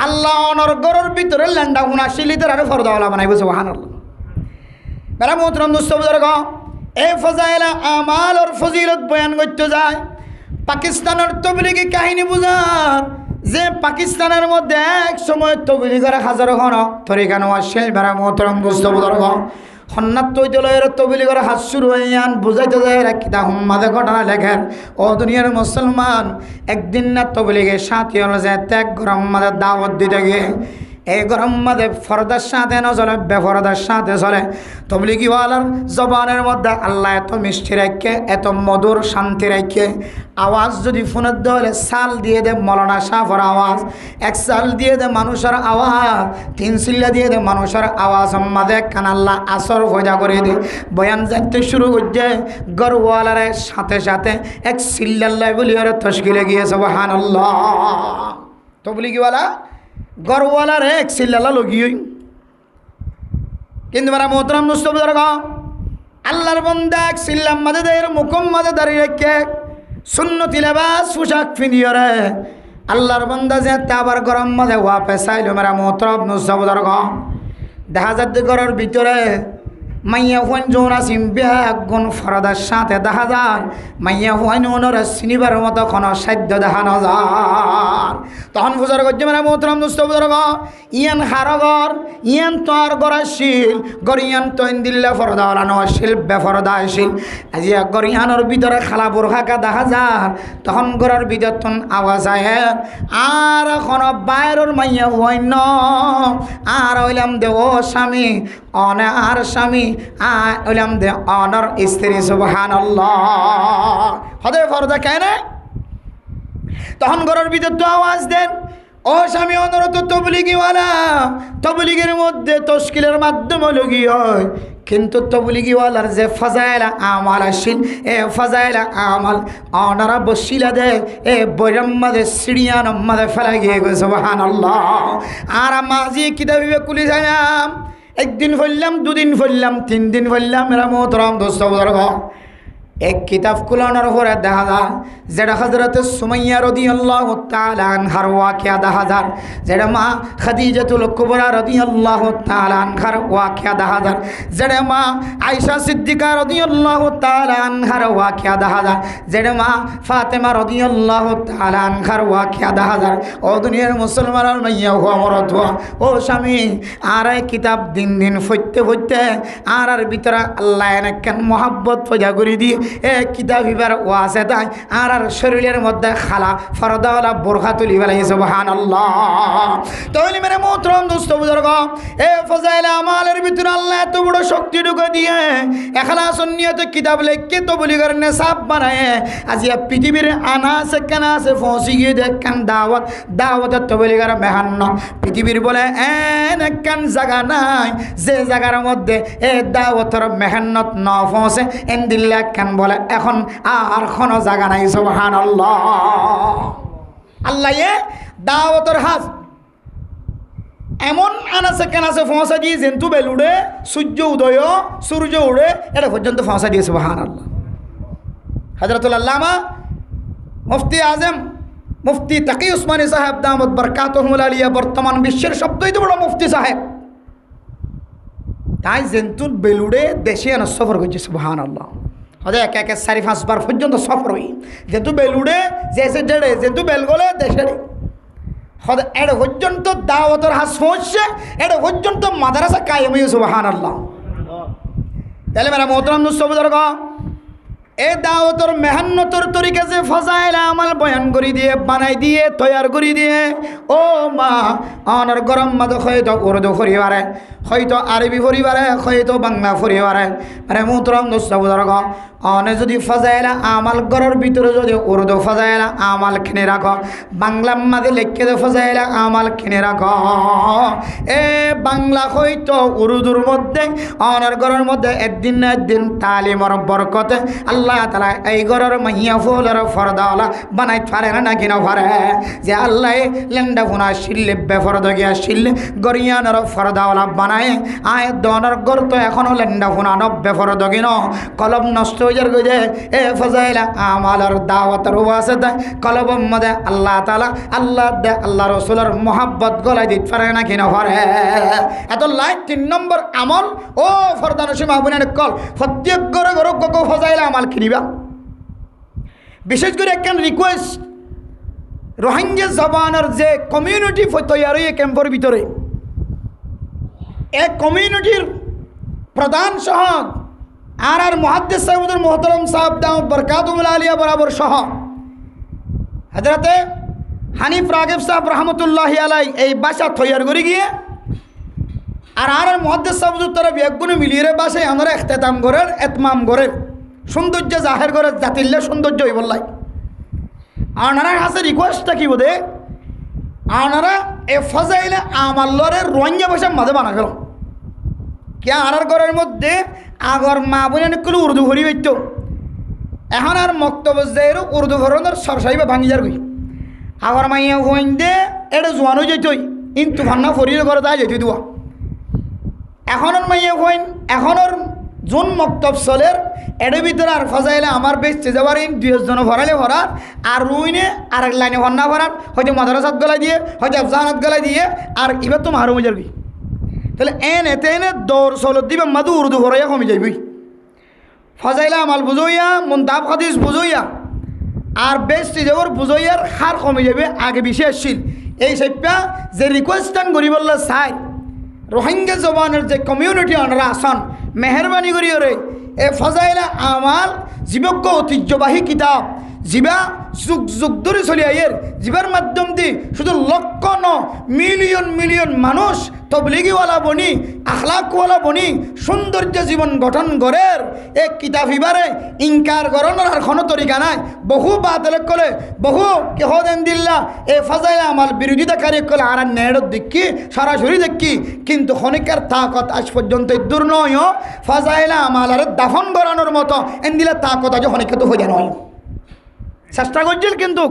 আল্লাহ অনর গরর ভিতরে ল্যান্ডা গুণা শিলিদের আর ফরদাওয়ালা বানাইব সুবহানাল্লাহ মেরা মোহতরম মুস্তফদর্গ এই ফজাইলা আমাল আর ফজিলত বয়ান করতে যায় পাকিস্তানের তবলিগি কাহিনী বুঝার যে পাকিস্তানের মধ্যে এক সময় তবলিগের হাজার ঘন তরিকানো আসে মেরা মোহতরম মুস্তফদর্গ হন্নাত তৈতলয়ের তবলিগের হাত শুরু হয়ে আন বুঝাইতে যায় কিতা হুম্মাদে ঘটনা লেখেন ও দুনিয়ার মুসলমান একদিন না তবলিগের সাথী হলো যে ত্যাগ গরম মাদের দাওয়াত দিতে গিয়ে এই গরম মাঝে ফরদার সাথে না চলে বেফরদার সাথে চলে তবলিগিওয়ালার জবানের মধ্যে আল্লাহ এত মিষ্টি রাখে এত মধুর শান্তি রাখে আওয়াজ যদি ফোনের দলে সাল দিয়ে দে মৌলানা সাফর আওয়াজ এক সাল দিয়ে দে মানুষের আওয়াজ তিন সিল্লা দিয়ে দে মানুষের আওয়াজ মাঝে কান আল্লাহ আসর ভজা করে দে বয়ান যাইতে শুরু করছে গরওয়ালার সাথে সাথে এক সিল্লাল্লাহ বলি ওরা তশকিলে গিয়ে সুবহানাল্লাহ তবলিগিওয়ালা গরওয়ালার এক সিল্লাল্লাহ লগিয়ে কিন্তু মেরা মোহতরম মুস্তফদর্গ আল্লাহর বান্দা এক সিল্লাম মাঝে দেয় মুকুম মাঝে দাঁড়িয়ে রেখে সুন্নতি লেবাস পোশাক ফিনিয়ে রে আল্লাহর বান্দা যে আবার গরম মাঝে ওয়াপে চাইল মেরা মোহতরম মুস্তফদর্গ দেখা যাচ্ছে ঘরের ভিতরে মাইয়া হুয়ান যৌন আসিম বেগুন ফরদার সাথে দেখা যায় মাইয়া হুয়ান ওনর চিনিবার মতো কোনো সাধ্য দেখা না যায় তখন ফুজার করছে মানে মোহতরম মুস্তফদর্গ ইয়ান হারগর ইয়ান তো আর গড়াশীল গরিয়ান তো দিল্লা ফরদাওয়ালা নশীল বেফরদাশীল আজি গরিয়ানোর ভিতরে খালা বোরখাকা দেখা যায় তখন গড়ার ভিতর তখন আওয়াজ আহে আর এখন বাইরের মাইয়া হুয়ান আর হইলাম দে ও স্বামী অনে আর স্বামী ওইলাম দে অনর স্ত্রী সুবহানাল্লাহ হদে ফরদা কেন তখন ঘরের ভিতর তো আওয়াজ দেন ও স্বামী অনরত তবলিগিওয়ালা তবলিগের মধ্যে তশকিলের মাধ্যমে লগি হয় কিন্তু তবলিগিওয়ালার যে ফাজাইলা আমাল আসিল এ ফাজাইলা আমাল অনারা বসিলা দে এ বৈরম্মাদে সিড়িয়ান মাদে ফেলা গিয়ে গো সুবহানাল্লাহ আর মাঝি কিতাবে কুলি যাইলাম একদিন ফেললাম দুদিন ফেললাম তিন দিন ফেললাম মেরা মোহতরম দোস্তবুজুর্গ এক কিতাব কুলানোর পরে দেখা যায় যেটা হযরত সুমাইয়া রাদিয়াল্লাহু তাআলা আনহার ওয়াকিয়া দেখা যায় যেটা মা খাদিজাতুল কুবরা রাদিয়াল্লাহু তাআলা আনহার ওয়াকিয়া দেখা যায় যেটা মা আয়েশা সিদ্দিকা রাদিয়াল্লাহু তাআলা আনহার ওয়াকিয়া দেখা যায় যেটা মা ফাতেমা রাদিয়াল্লাহু তাআলা আনহার ওয়াকিয়া দেখা যায় ও দুনিয়ার মুসলমানের মাইয়া হওয়া মরদ ও স্বামী আর এই কিতাব দিন দিন ফইতে আর ভিতরে আল্লাহ এনেকেন মহব্বত পয়দা করে দিয়ে এ কিতাব ইবার ওয়াসে তাই আর শরীরের মধ্যে খালা ফরদাওয়ালা বোরখা তুলি বেলাই সুবহানাল্লাহ তাহলে মেরে মোহতরম দোস্ত বুজুর্গ এ ফজাইল আমালের ভিতরে আল্লাহ এত বড় শক্তি ঢুকে দিয়ে ইখলাস নিয়তে কিতাব লিখে তো বলি করে নেশাব বানায় আজ পৃথিবীর আনাসে কানাসে পৌঁছে গিয়ে দেখেন দাওয়াত তো বলি করে মেহান্ন পৃথিবীর বলে এন একখান জায়গা নাই যে জায়গার মধ্যে এ দাওয়াতের মেহনত ন পৌঁছে এন দিল্লা একখান বলে এখন আর কোনো জায়গা নাই সুবহানাল্লাহ আল্লাহ এ দাওয়াতের হাত এমন আনাসে কানাসে পৌঁছা দিয়ে জেন্তু বেলুড়ে সূর্য উদয় সূর্য উড়ে এটা পর্যন্ত পৌঁছা দিয়ে সুবহানাল্লাহ হযরতুল আল্লামা মুফতি আজম মুফতি তাকি উসমানী সাহেব দামত বরকাতুহুল আলিয়া বর্তমান বিশ্বের সবচেয়ে বড় মুফতি সাহেব তাই জেন্তুর বেলুড়ে দেশে আনা সফর করছে সুবহানাল্লাহ হদে এক এক 4-5 বার পর্যন্ত সফর হই যেহেতু বেলুড়ে যেসে জেড়ে যেহেতু বেলগোলে দেশে হদে এর পর্যন্ত দাওয়াতের হাস পৌঁছছে এর পর্যন্ত মাদ্রাসা কায়েম হই সুবহানাল্লাহ তাহলে মেরা মোহতরম দোস্তবুজুর্গ এই দাওয়াতের মেহনতের তরিকা যে ফজাইল আমাল বয়ান করে দিয়ে বানাই দিয়ে তৈয়ার করে দিয়ে ও মা অনর গরম মাদ হয়ে তো উর্দু করিবারে হয়তো আরবি পরিবারে হয়তো বাংলা পরিবারে মানে মোহতরম দোস্ত বুজুর্গ অনে যদি ফাজাইলা আমাল ঘরের ভিতরে যদি উর্দু ফাজাইলা আমাল কিনে রাখো বাংলা মাঝে লিখে দে ফাজাইলা আমাল কিনে রাখো এ বাংলা হয়তো উর্দুর মধ্যে অনের ঘরের মধ্যে একদিন না একদিন তালিমর বরকতে আল্লাহ তাআলা এই ঘরের মাইয়া ফুলের ফরদাওয়ালা বানাই পারে না কিনা পারে যে আল্লাহ লেন্ডা ফোনা শিল্লে বেফরদ গিয়া শিল্লে গরিয়ানের ফরদাওয়ালা বানায় আয় দনের ঘর তো এখনো লেন্ডা ফোনা নব্বে ফরদ গিন কলম নষ্ট হয়ে গেছে এ ফাজাইলা আমালের দাওয়াতের ওয়াসিতা কলবের মধ্যে আল্লাহ তাআলা আল্লাহ রাসূলের মোহাব্বত গলায় দিতে পারে না কিনা পারে এত লাইট 3 নম্বর আমল ও ফরদানসী মাহবুবের কল প্রত্যেক ঘরে ঘরে গো ফাজাইলা আমাল কিনিবা বিশেষ করে একখান রিকোয়েস্ট রোহিঙ্গা জবানের যে কমিউনিটি তৈরি এই ক্যাম্পের ভিতরে এক কমিউনিটির প্রধান সহ আর মুহাদ্দিস সাহেবুল মোহতরম সাহেব দাউদ বরকাতুল আলিয়া বরাবর সহ হযরতে হানিফ রাগিব সাহেব রহমতুল্লাহি আলাই এই বাসা তৈরি করে গিয়ে আর মুহাদ্দিস সাহেবুল তরফ একগুণ মিলিয়ে বাসায় আমরা ইখতিতাম করেন ইতমাম করেন সৌন্দর্য জাহের করে জাতিল্লে সৌন্দর্য হই বললাই আনারা কাছে রিকোয়েস্টটা কি বোধে আনারা এ ফাজাইলে আমাল্লরের রোহিঙ্গা ভাষা মাঝে বানা গেল কে আনার ঘরের মধ্যে আগর মা বোন অনেকগুলো উর্দু ভরি হইত এখন আর মক্তব্য যে উর্দু ভরণের সরসাইবা ভাঙি যার গই আগর মাইয়া হইন দে এটা জোয়ান হয়ে যেতই কিন্তু ভান্না ফরিয়ে ঘরে তাই যেতে দেওয়া এখনের মাইয়া হইন এখনের যোন মক্তব চলের এর ভিতরে আর ফাজাইলে আমার বেচতে যাবার 2 জন ভরালে ভরার আর রুইনে আর এক লাইনে ভন্না ভরার হয়তো মাদ্রাসাত গলাই দিয়ে হয়তো আফজানাত গলাই দিয়ে আর এবার তো মারো মজার গই তাহলে এনে দৌড় চলত দিবে মাদু উর্দু ভরাইয়া কমে যাইবি ফাজাইলা আমাল বুঝইয়া মুনতাব হাদিস বুঝইয়া আর বেচতে যাবার বুঝইয়ার হার কমে যাবে আগে বেশি আসছিল এই সেপা যে রিকোয়েস্টান গরিবল্লা চাই রোহিঙ্গা জবানের যে কমিউনিটি আনরা আসন মেহরবানি করি রে এ ফাজাইলা আমাল জীবজ্ঞ ঐতিহ্যবাহী কিতাব যিবা যুগ যুগ ধরে চলি আইয়ের যিবার মাধ্যম দিয়ে শুধু লক্ষ ন মিলিয়ন মিলিয়ন মানুষ তবলিগিওয়ালা বনি আখলাকওয়ালা বনি সৌন্দর্য জীবন গঠন গড়ের এক কিতাব ইবারে ইনকার গরণের আর কোনো তরিকা নাই বহু বাতিল কলে বহু কেহদেন দিল্লা এ ফাজাইলা আমাল বিরোধিতাকারী কলে আর নেড়ত দেখি সরাসরি দেখি কিন্তু খনিকার তাকত আজ পর্যন্ত দূর নয় ফাজাইলা আমাল আর দাফন গড়ানোর মতো এন দিলে তাকত আজ খনিকা তো হয়ে নয় চেষ্টা করছিল কিন্তু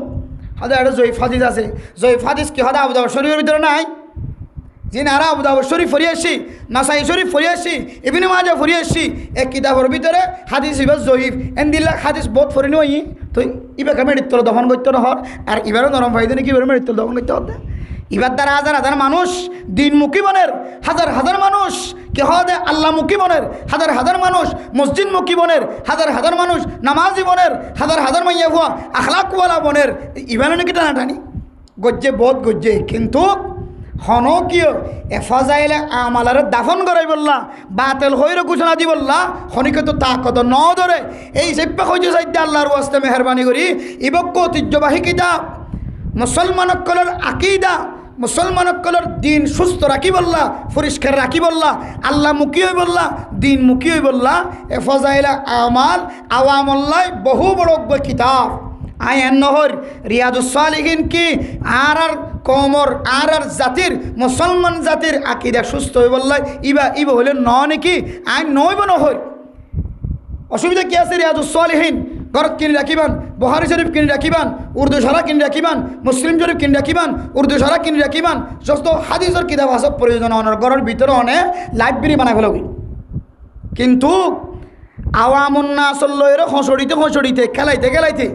হয়তো একটা জয়ীফ হাদিস আছে জয়ীফ হাদিস কি হয়তো আবু দাউদ শরীফের ভিতরে নাই যে নারা আবু দাউদ শরীফ ফরি আসি নাসাই শরীফ ফরি আসি ইবনে মাজাহ ফরি আসি এক কিতাবের ভিতরে হাদিস ইবার জয়ীফ এন্দিল্লা হাদিস বহুত ফরি নই তো ইবাকে মেডিত্র দহন করতে নহর আর ইবারও নরম ফাইদে নাকি ইবার মেডিত্র দহন করতে হতে ইবার দ্বারা হাজার হাজার মানুষ দিনমুখী বনের হাজার হাজার মানুষ কে হদে আল্লাহমুখী বনের হাজার হাজার মানুষ মসজিদমুখী বনের হাজার হাজার মানুষ নামাজি বনের হাজার হাজার মাইয়া ভুয়া আখলাকওয়ালা বনের ইবারও নাকি টানাটানি গজ্জে বোধ গজ্জে কিন্তু হনকিয় এফাজাইলে আমালারে দাফন করাই বললা বাতেল হইরে ঘোষণা দি বললা খনিকে তো তা কত ন ধরে এই সেপ্পা হইতে চাইতে আল্লাহর ওয়াস্তে মেহরবানি করি ইবক্য ঐতিহ্যবাহী কিতাব মুসলমানসকলের আকিদা মুসলমানসকলের দিন সুস্থ রাখি বললা পরিষ্কার রাখি বললা আল্লাহ মুখী হই বললা দিন মুখী হই বললা এফাজাইলে আমাল আওয়ামল্লাই বহু বড় কিতাব আয়ান নহর রিয়াদুস সালিহিন কি আর কমর আর জাতির মুসলমান জাতির আকিদা সুস্থ হয়ে বললাই ইবা হলে ন নাকি আইন নইব নহর অসুবিধা কি আছে রিয়াদুস সালিহিন ঘরত কিনে রাখিবান বুখারী শরীফ কিনে রাখিবান উর্দু সারা কিনে রাখিবান মুসলিম শরীফ কিনে রাখিবান উর্দু সারা কিনে রাখিবান যত হাদিসের কিতাব আছে প্রয়োজন অনার ঘরের ভিতরে অনেক লাইব্রেরি বানাই ফেলবি কিন্তু আওয়ামুন্নাসর লয়ের হসড়িতে খেলাইতে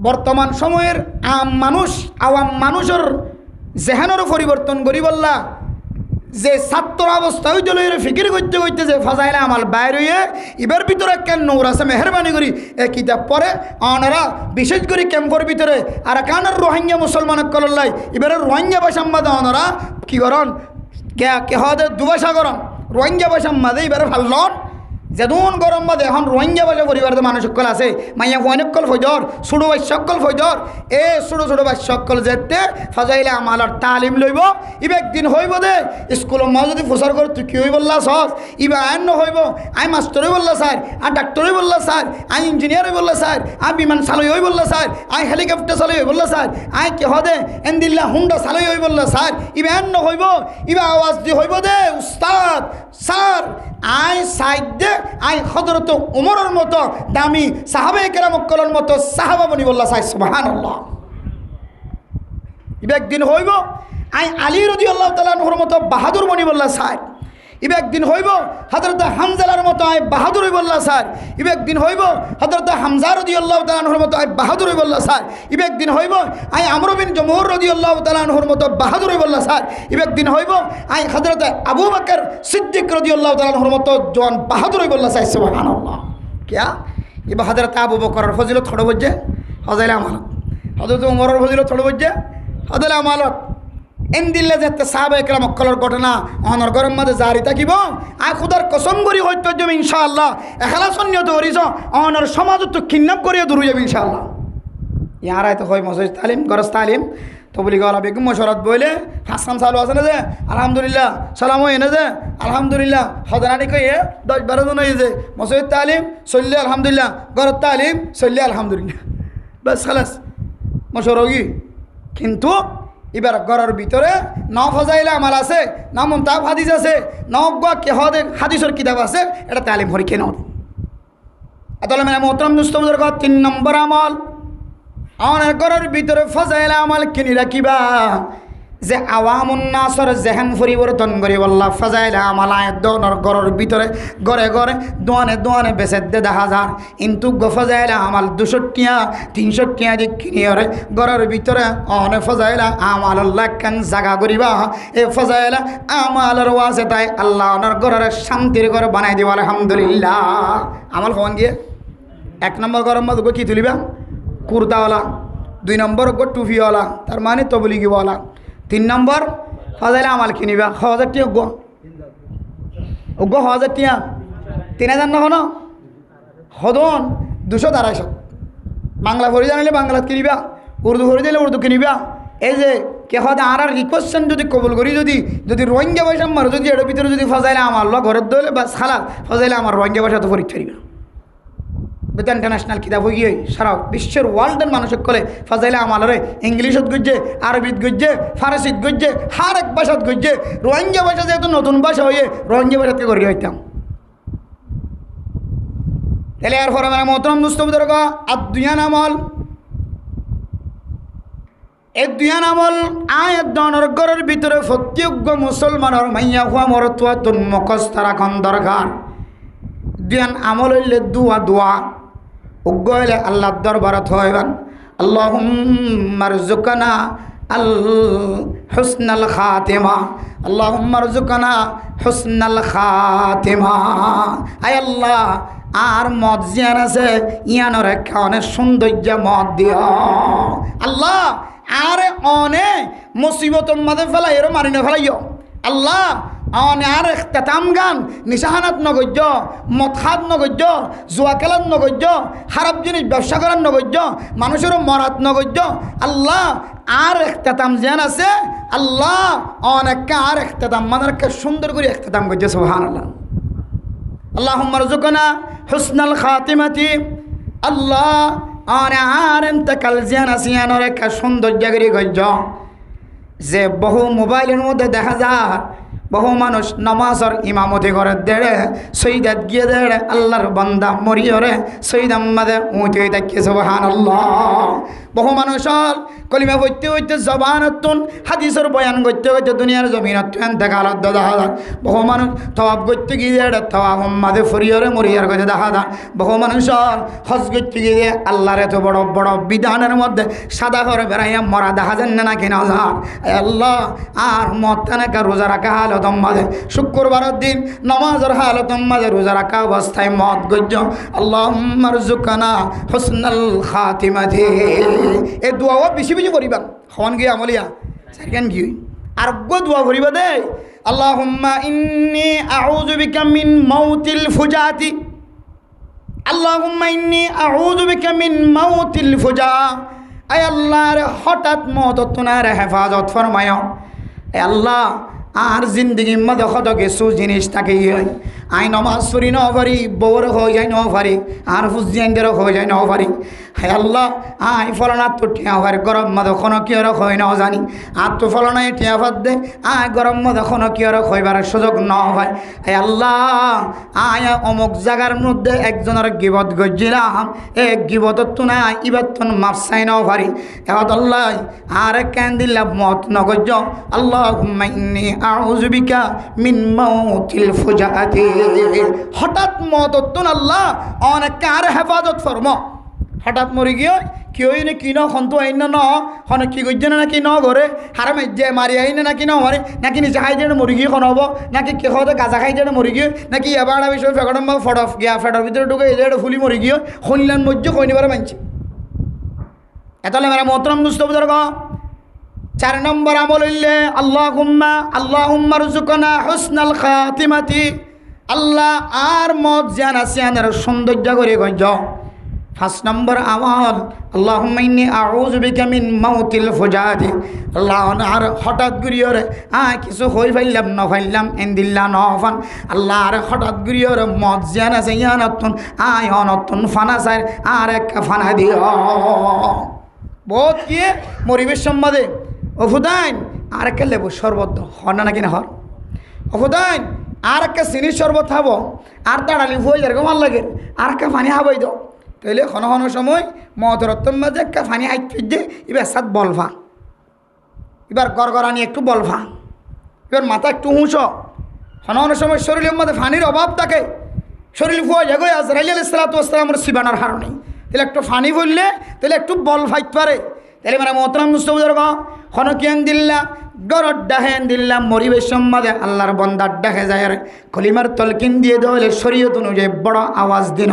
বর্তমান সময়ের আওয়াম মানুষের জেহানেরও পরিবর্তন করি বললা যে ছাত্র অবস্থা হইতে লইরে ফিকির করতে যে ফাজাইলে আমাল বাইর হইয়ে এবার ভিতরে কেন নৌর আছে মেহরবানি করি এ কিতাব পরে অনারা বিশেষ করে ক্যাম্পর ভিতরে আর কানের রোহিঙ্গা মুসলমান কল্লাই এবারে রোহিঙ্গা ভাষা মাদে অনারা কি করন কে হদে দুভাষা করন রোহিঙ্গা ভাষা মাদে এবারে ভাল্লন যেদুন গরম বাদে এখন রোহিঙ্গা ভাষা পরিবারের মানুষ সকল আছে মাইয়া অনেককল ফজর ছোটো বাচ্চকল ফজর এ ছোটো ছোটো বাচ্চকল যেতে ফাজাইলে আমালার তালিম লইব ইবে একদিন হইব দে স্কুল মা যদি প্রচার করে তুই কি হই বললা সস ইবা আইন হইব আই মাস্টরই বললা স্যার আর ডাক্তারই বললা স্যার আই ইঞ্জিনিয়ারই বললা স্যার আই বিমান চালই হই বললা স্যার আই হেলিকপ্টার চালই হই বললা স্যার আই কে হদে এন্দিল্লা হুন্ডা চালই হই বললা স্যার ইবা আইন হইব ইবা আওয়াজ দি হইব দে উস্তাদ স্যার আই সাইড দে আই হযরত ওমরের মতো দামি সাহাবে কেরামকলের মতো সাহাবা বনি বললা সাই সুবহানাল্লাহ ইবে একদিন হইব আই আলী রাদিয়াল্লাহু তাআলা আনহুর মতো বাহাদুর বনি বললা স্যার ইবে একদিন হইব হযরত হামজার মতো আই বাহাদুর বললা স্যার ইবে একদিন হইব হযরত হামজা রাদিয়াল্লাহু তাআলা আনহুর মতো আই বাহাদুর বললা স্যার ইবে একদিন হইব আই আমর বিন জমহুর রাদিয়াল্লাহু তাআলা আনহুর মতো বাহাদুর বললা স্যার ইবে একদিন হইব আই হযরত আবু বকর সিদ্দিক রাদিয়াল্লাহু তাআলা আনহুর মতো জওয়ান বাহাদুর বললা স্যার সুবহানাল্লাহ কিয়া ইবা হযরত আবু বকরের ফজিলত থড় বজ্জে হজাইলা আমালত হযরত ওমরের ফজিলত থড় বজ্জে হজাইলা আমালত এন্দিল্লা যেতে সাহাবা একরাম অক্কলের ঘটনা অনর গরম মাঝে জারি থাকিব আই খুদার কসম করি হইতে যাবে ইনশাআল্লাহ এখালাস নিয়ত করিস অনর সমাজ তো কিডন্যাপ করিয়ে দূর যাবে ইনশাআল্লাহ ইয়ারাই তো হয় মসজিদ তালিম গরজ তালিম তো বলি গলা বেগম মশরত বইলে হাসান চালু আছে না যে আলহামদুলিল্লাহ সালাম এনে যে আলহামদুলিল্লাহ হজরানি কয়ে 10-12 জন হয়ে যে মসজিদ তালিম চললে আলহামদুলিল্লাহ গরজ তালিম চললে আলহামদুলিল্লাহ বাস খালাস মশরগি কিন্তু এবার ঘরের ভিতরে ন ফজাইলে আমার আছে ন মুনতাব হাদিস আছে ন কে হদে হাদিসের কিতাব আছে এটা তালিম হরি কেন তাহলে মানে মোহতরম দুস্তমদের 3 নম্বর আমল আমার ঘরের ভিতরে ফজাইলে আমল কিনি রাখিবা যে আওয়ামুন নাসর জেহেন পরিবর্তন করি বললা ফজাইলে আমল আয়দনর ঘরের ভিতরে ঘরে ঘরে দোয়ানে দোয়ানে বেচে দে দেখা যার কিন্তু ফজাইলে আমল 200 টিয়া 300 টিয়া দিয়ে কিনি ওরে ঘরের ভিতরে অনে ফজাইলে আমল আল্লাহ কেন জাগা করিবা এ ফজাইলে আমলের ওয়াজে তাই আল্লাহ ওনার ঘরের শান্তির ঘর বানাই দিব আলহামদুলিল্লাহ আমল হন গিয়ে 1 নম্বর গরম মধ্যে কি তুলিবা কুর্তাওয়ালা 2 নম্বর টুপিওয়ালা তার মানে তবলিগিওয়ালা 3 নম্বর ফজাইলে আমাল কিনিবা 1000 টিয়া গো 1000 টিয়া 3000 না হনো হদন 200-250 বাংলা পড়ি জানিলে বাংলা কিনিবা উর্দু পড়ি জানিলে উর্দু কিনিবা এই যে কে হদে আর রিকোয়েশন যদি কবুল করি যদি রোহিঙ্গা ভাষা মার যদি এর ভিতরে যদি ফজাইলে আমার ঘরের দলে বা খালা ফজাইলে আমার রোহিঙ্গা ভাষা তো পরীক্ষা দিবা বেতা ইন্টারন্যাশনাল কিতাব হয়ে গিয়ে সারা বিশ্বের ওয়ার্ল্ডের মানুষের কলে ফাজাইলে আমালরে ইংলিশত গজ্জে আরবিত গজ্জে ফারসিত গজ্জে হার এক ভাষাত গজ্জে রোহিঙ্গা ভাষা যেহেতু নতুন ভাষা হয়ে রোহিঙ্গা ভাষাতে করি হইতাম তাহলে আর পরে মানে মোহতরম দুস্তবুদের আদুয়ান আমল এই দুয়ান আমল আয় দনের ঘরের ভিতরে প্রত্যেক মুসলমানের মাইয়া হুয়া মরতুয়া তুন মুখস্থ রাখন দরকার দুয়ান আমল হইলে দোয়া উগ্গলে আল্লাহর দরবারত হইবান আল্লাহুম্মা রযুকনা আল হুসনাল খাতিমা আল্লাহুম্মা রযুকনা হুসনাল খাতিমা আয় আল্লাহ আর মদ জিয়ান আছে ইয়ানোর একটা অনেক সৌন্দর্য মদ দিও আল্লাহ আরে অনে মুসিবতর মাঝে ফেলাই এরও মারি না ফেলাইও আল্লাহ অনে আর তেতাম গান নিশাহানাত নগজ্য মদখাত নগজ্য জুয়া খেলাত নগজ্য খারাপ জিনিস ব্যবসা করার নগজ্য মানুষেরও মরাত নগজ্য আল্লাহ আর তেতাম যেন আছে আল্লাহ অনেককে আর তেতাম মানে সুন্দর করে তেতাম গজ্য সুবহানাল্লাহ আল্লাহুম্মা রযুকনা হুসনাল খাতিমাতি আল্লাহ অনে আর ইন্তেকাল যেন আছে আনোর একটা সৌন্দর্য করে গজ্য যে বহু মোবাইলের মধ্যে দেখা যায় বহু মানুষ নমাজর ইমামতি করে দেড়ে সৈদাত গিয়ে দেড়ে আল্লাহর বান্দা মরিয়রে সৈদ আম্মাদে উঁচে দেখে সুবহানাল্লাহ বহু মানুষের কলিমা পড়তে হইতে জবানতুন হাদিসের বয়ান করতে হইতে দুনিয়ার জমিনত দেখা দেখা যায় বহু মানুষ তওয়াব করতে গিয়ে দেড়ে তওয়াব আম্মাদে ফরিয়রে মরিয়ার কাছে দেখা যায় বহু মানুষের হজ করতে গিয়ে আল্লাহর এত বড় বড় বিধানের মধ্যে সাদা করে বেড়াইয়া মরা দেখা যায় না কিনা যায় আল্লাহ আর মতানাকা রোজা রাখা হাল মাঝে শুক্রবারের দিন নামাজের হালতের মাঝে রোজা রাখা অবস্থায় মদ গজ্য আল্লাহুম্মা রযুকনা হুসনাল খাতিমাতি এই দোয়াও বেশি বেশি করিবা হন গিয়ে আমলিয়া সেকেন্ড কি আর দোয়া করিবা দে আল্লাহুম্মা ইন্নী আউযু বিকা মিন মাউতিল ফুজাতি, আল্লাহুম্মা ইন্নী আউযু বিকা মিন মাউতিল ফুজা। আয় আল্লাহর হঠাৎ মওত তোনার হেফাজত ফরমায়। এ আল্লাহ আর জিন্দগির মধ্যে কত কিছু জিনিস থাকে, আই নমাজ পড়ি ন পারি, বউর হয়ে যায় ন পারি, আর ফুজিয়ানদের হয়ে যায় ন পারি। হ্যাঁ আল্লাহ আই ফলনার তো টিয়া হয় গরম মধ্যে কোনো কি আর হয় ন জানি, আর তো ফলনায় টিয়া ভাত দে আয় গরম মধ্যে কোনো কি আর হইবার সুযোগ ন হয়। হ্যাঁ আল্লাহ আয় অমুক জায়গার মধ্যে একজনের গিবত গজ্জিলাম, এ গিবত তো না ইবার তো মাপসাই ন পারি। এবার আল্লাহ আর কেন দিলাম মত নগজ। আল্লাহুম্মা ইন্নী আউযু বিকা মিন মাউতিল ফুজাতি। হঠাৎ মত তো আল্লাহ অনেক কার হেফাজত ফরম। হঠাৎ মরি গিয়ে কি হইনি কি নন্তু আইন ন হন কি গজ্জে না নাকি ন ঘরে হারামে যে মারি আইনে নাকি ন মারে নাকি নিজে খাই দিয়ে মরি গিয়ে খন হব নাকি কে হতে গাজা খাই দিয়ে মরি গিয়ে নাকি এবার বিষয় ফেকড়ম ফটফ গিয়া ফেটার ভিতরে ঢুকে এদের ফুলি মরি গিয়ে খনিলান মজ্জ কইনিবার মানছি। এতলে মেরা মোহতরম দুস্থ বুজুর্গ, 4 নম্বর আমল হইলে আল্লাহুম্মা রুজুকনা হুসনাল খাতিমাতি। আল্লাহ আর মত জান আছে আনার সৌন্দর্য করে গঞ্জ। 5 নম্বর আমল আল্লাহুম্মা ইন্নী আউযু বিকা মিন মাউতিল ফুজাতি। আল্লাহ আর হঠাৎ গুরিয়রে কিছু হই ফাইলাম ন ফাইলাম এন্দিল্লা ন ফান। আল্লাহ আর হঠাৎ গুরিয়রে মত জান আছে ইয়ানতুন অনতুন ফানা চাই আর এক ফানা দিও। বহুত কি মরিবেশ সম্বাদে অফুদাইন আর একটা লেবু শরবত হর না নাকি না হর অফুদাইন আর একটা চিনির শরবত খাব আর তাড়ালি হয়ে যেরকম ভাল লাগে আর একটা পানি খাবাই দাও। তাইলে ঘন ঘন সময় মদরত্তম মাঝে একটা পানি হাইট ফিরছে এবার সাত বলফা, এবার গড়গড়ানি একটু বলফা, এবার মাথা একটু হুঁচ। ঘন ঘন সময় শরীরের মধ্যে পানির অভাব থাকে, শরীর ফুয়া জায়গায় আজরাইল আলাইহিস সালাতু ওয়াস সালামের সিবানার হার নেই, তাহলে একটু পানি বললে তাহলে একটু বল ফাইতে পারে। তাহলে মানে মোহতরম মুস্তফা খনকিয়ান দিল্লা গরর ডাহেন দিল্লাম মরিবেশ সম্বাদে আল্লাহর বন্দার ডাকে যায় রে কলিমার তলকিন দিয়ে দেওয়ালে শরীয়ত অনুযায়ী বড় আওয়াজ দিন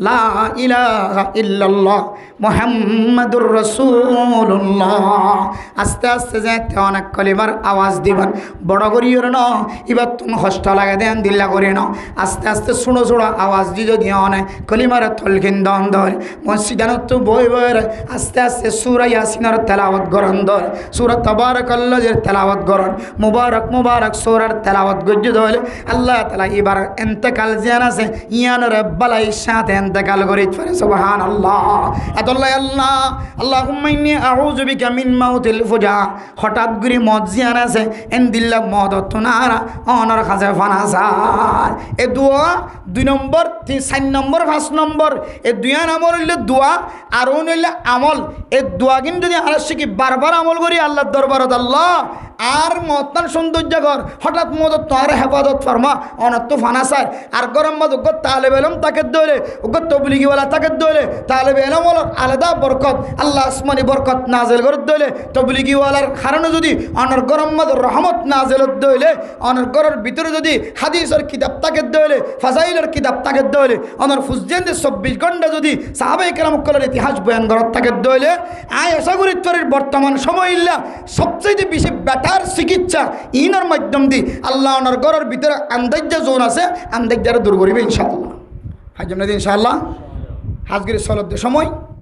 লা ইলাহা ইল্লাল্লাহ মুহাম্মাদুর রাসূলুল্লাহ। আস্তে আস্তে যেতে অনেক কলিমার আওয়াজ দিবেন, বড় করিও ন এবার তুমি কষ্ট লাগে দেন দিল্লা করি ন। আস্তে আস্তে ছোটো ছোটো আওয়াজ দিয়ে যদি অনেক কলিমার তলকিন দন ধরে মসজিদানত তো বই বইয়ের আস্তে আস্তে সূরা ইয়াসিনের তেলাওয়াত গরন ধরে, সূরা তাবারাকাল্লাহর তেলাওয়াত গরন, মুবারক মুবারক সূরার তেলাওয়াত গজ্জ ধরে আল্লাহ তাআলা এবার ইন্তেকাল জিয়ান আছে ইয়ানের বালাই সাথে ইন্তেকাল করিত পারে। সুবহানাল্লাহ। আল্লাহ আল্লাহ আল্লাহুম্মা ইন্নী আউযু বিকা মিন মাউতিল ফুজা। হঠাৎ করে মত জিয়ান আছে এন্দিল্লা মদত নারা অনর কাছে ফানাসার। এ দোয়া 2 নম্বর 4 নম্বর 5 নম্বর এ দুয়া নামর হইলে দোয়া আর হইলে আমল। এ দোয়া কিন্তু যদি আর শিখি বারবার আমল করি আল্লাহর দরবারত আল্লাহ আর মতান সৌন্দর্য কর হঠাৎ মদত তোর হেফাজত ফরমা অনত ফানাসার। আর গরম মদ উগ্র তালেব এলম তাকে দৌড়ে উগ্র তবলিগিওয়ালা তাকে দৌড়ে তালেব এলম হল আলাদা বরকত আল্লাহ আসমানি বরকত নাজেল করে দৌড়ে তবলিগিওয়ালার কারণে যদি অনর গরম মদ রহমত নাজেল দৌড়ে অনর গরের ভিতরে যদি হাদিসের কিতাব তাকে দৌড়ে ফাজাইলের কিতাব তাকে দৌড়ে অনর ফুজজেন্দের 24 ঘন্টা যদি সাহাবায়ে কেরাম কলের ইতিহাস বয়ান করার তাকে দৌড়ে আয় আশা করি তোর বর্তমান সময় ইল্লা সবচেয়ে বেশি বেটার চিকিৎসা ইনার মাধ্যম দিয়ে আল্লাহ ওনার ঘরের ভিতরে আন্দাজ্জা জোন আছে আন্দাজ্জারে দূর করিবে ইনশাআল্লাহ। হাজম ইনশাআল্লাহ হাজগির সলদ সময়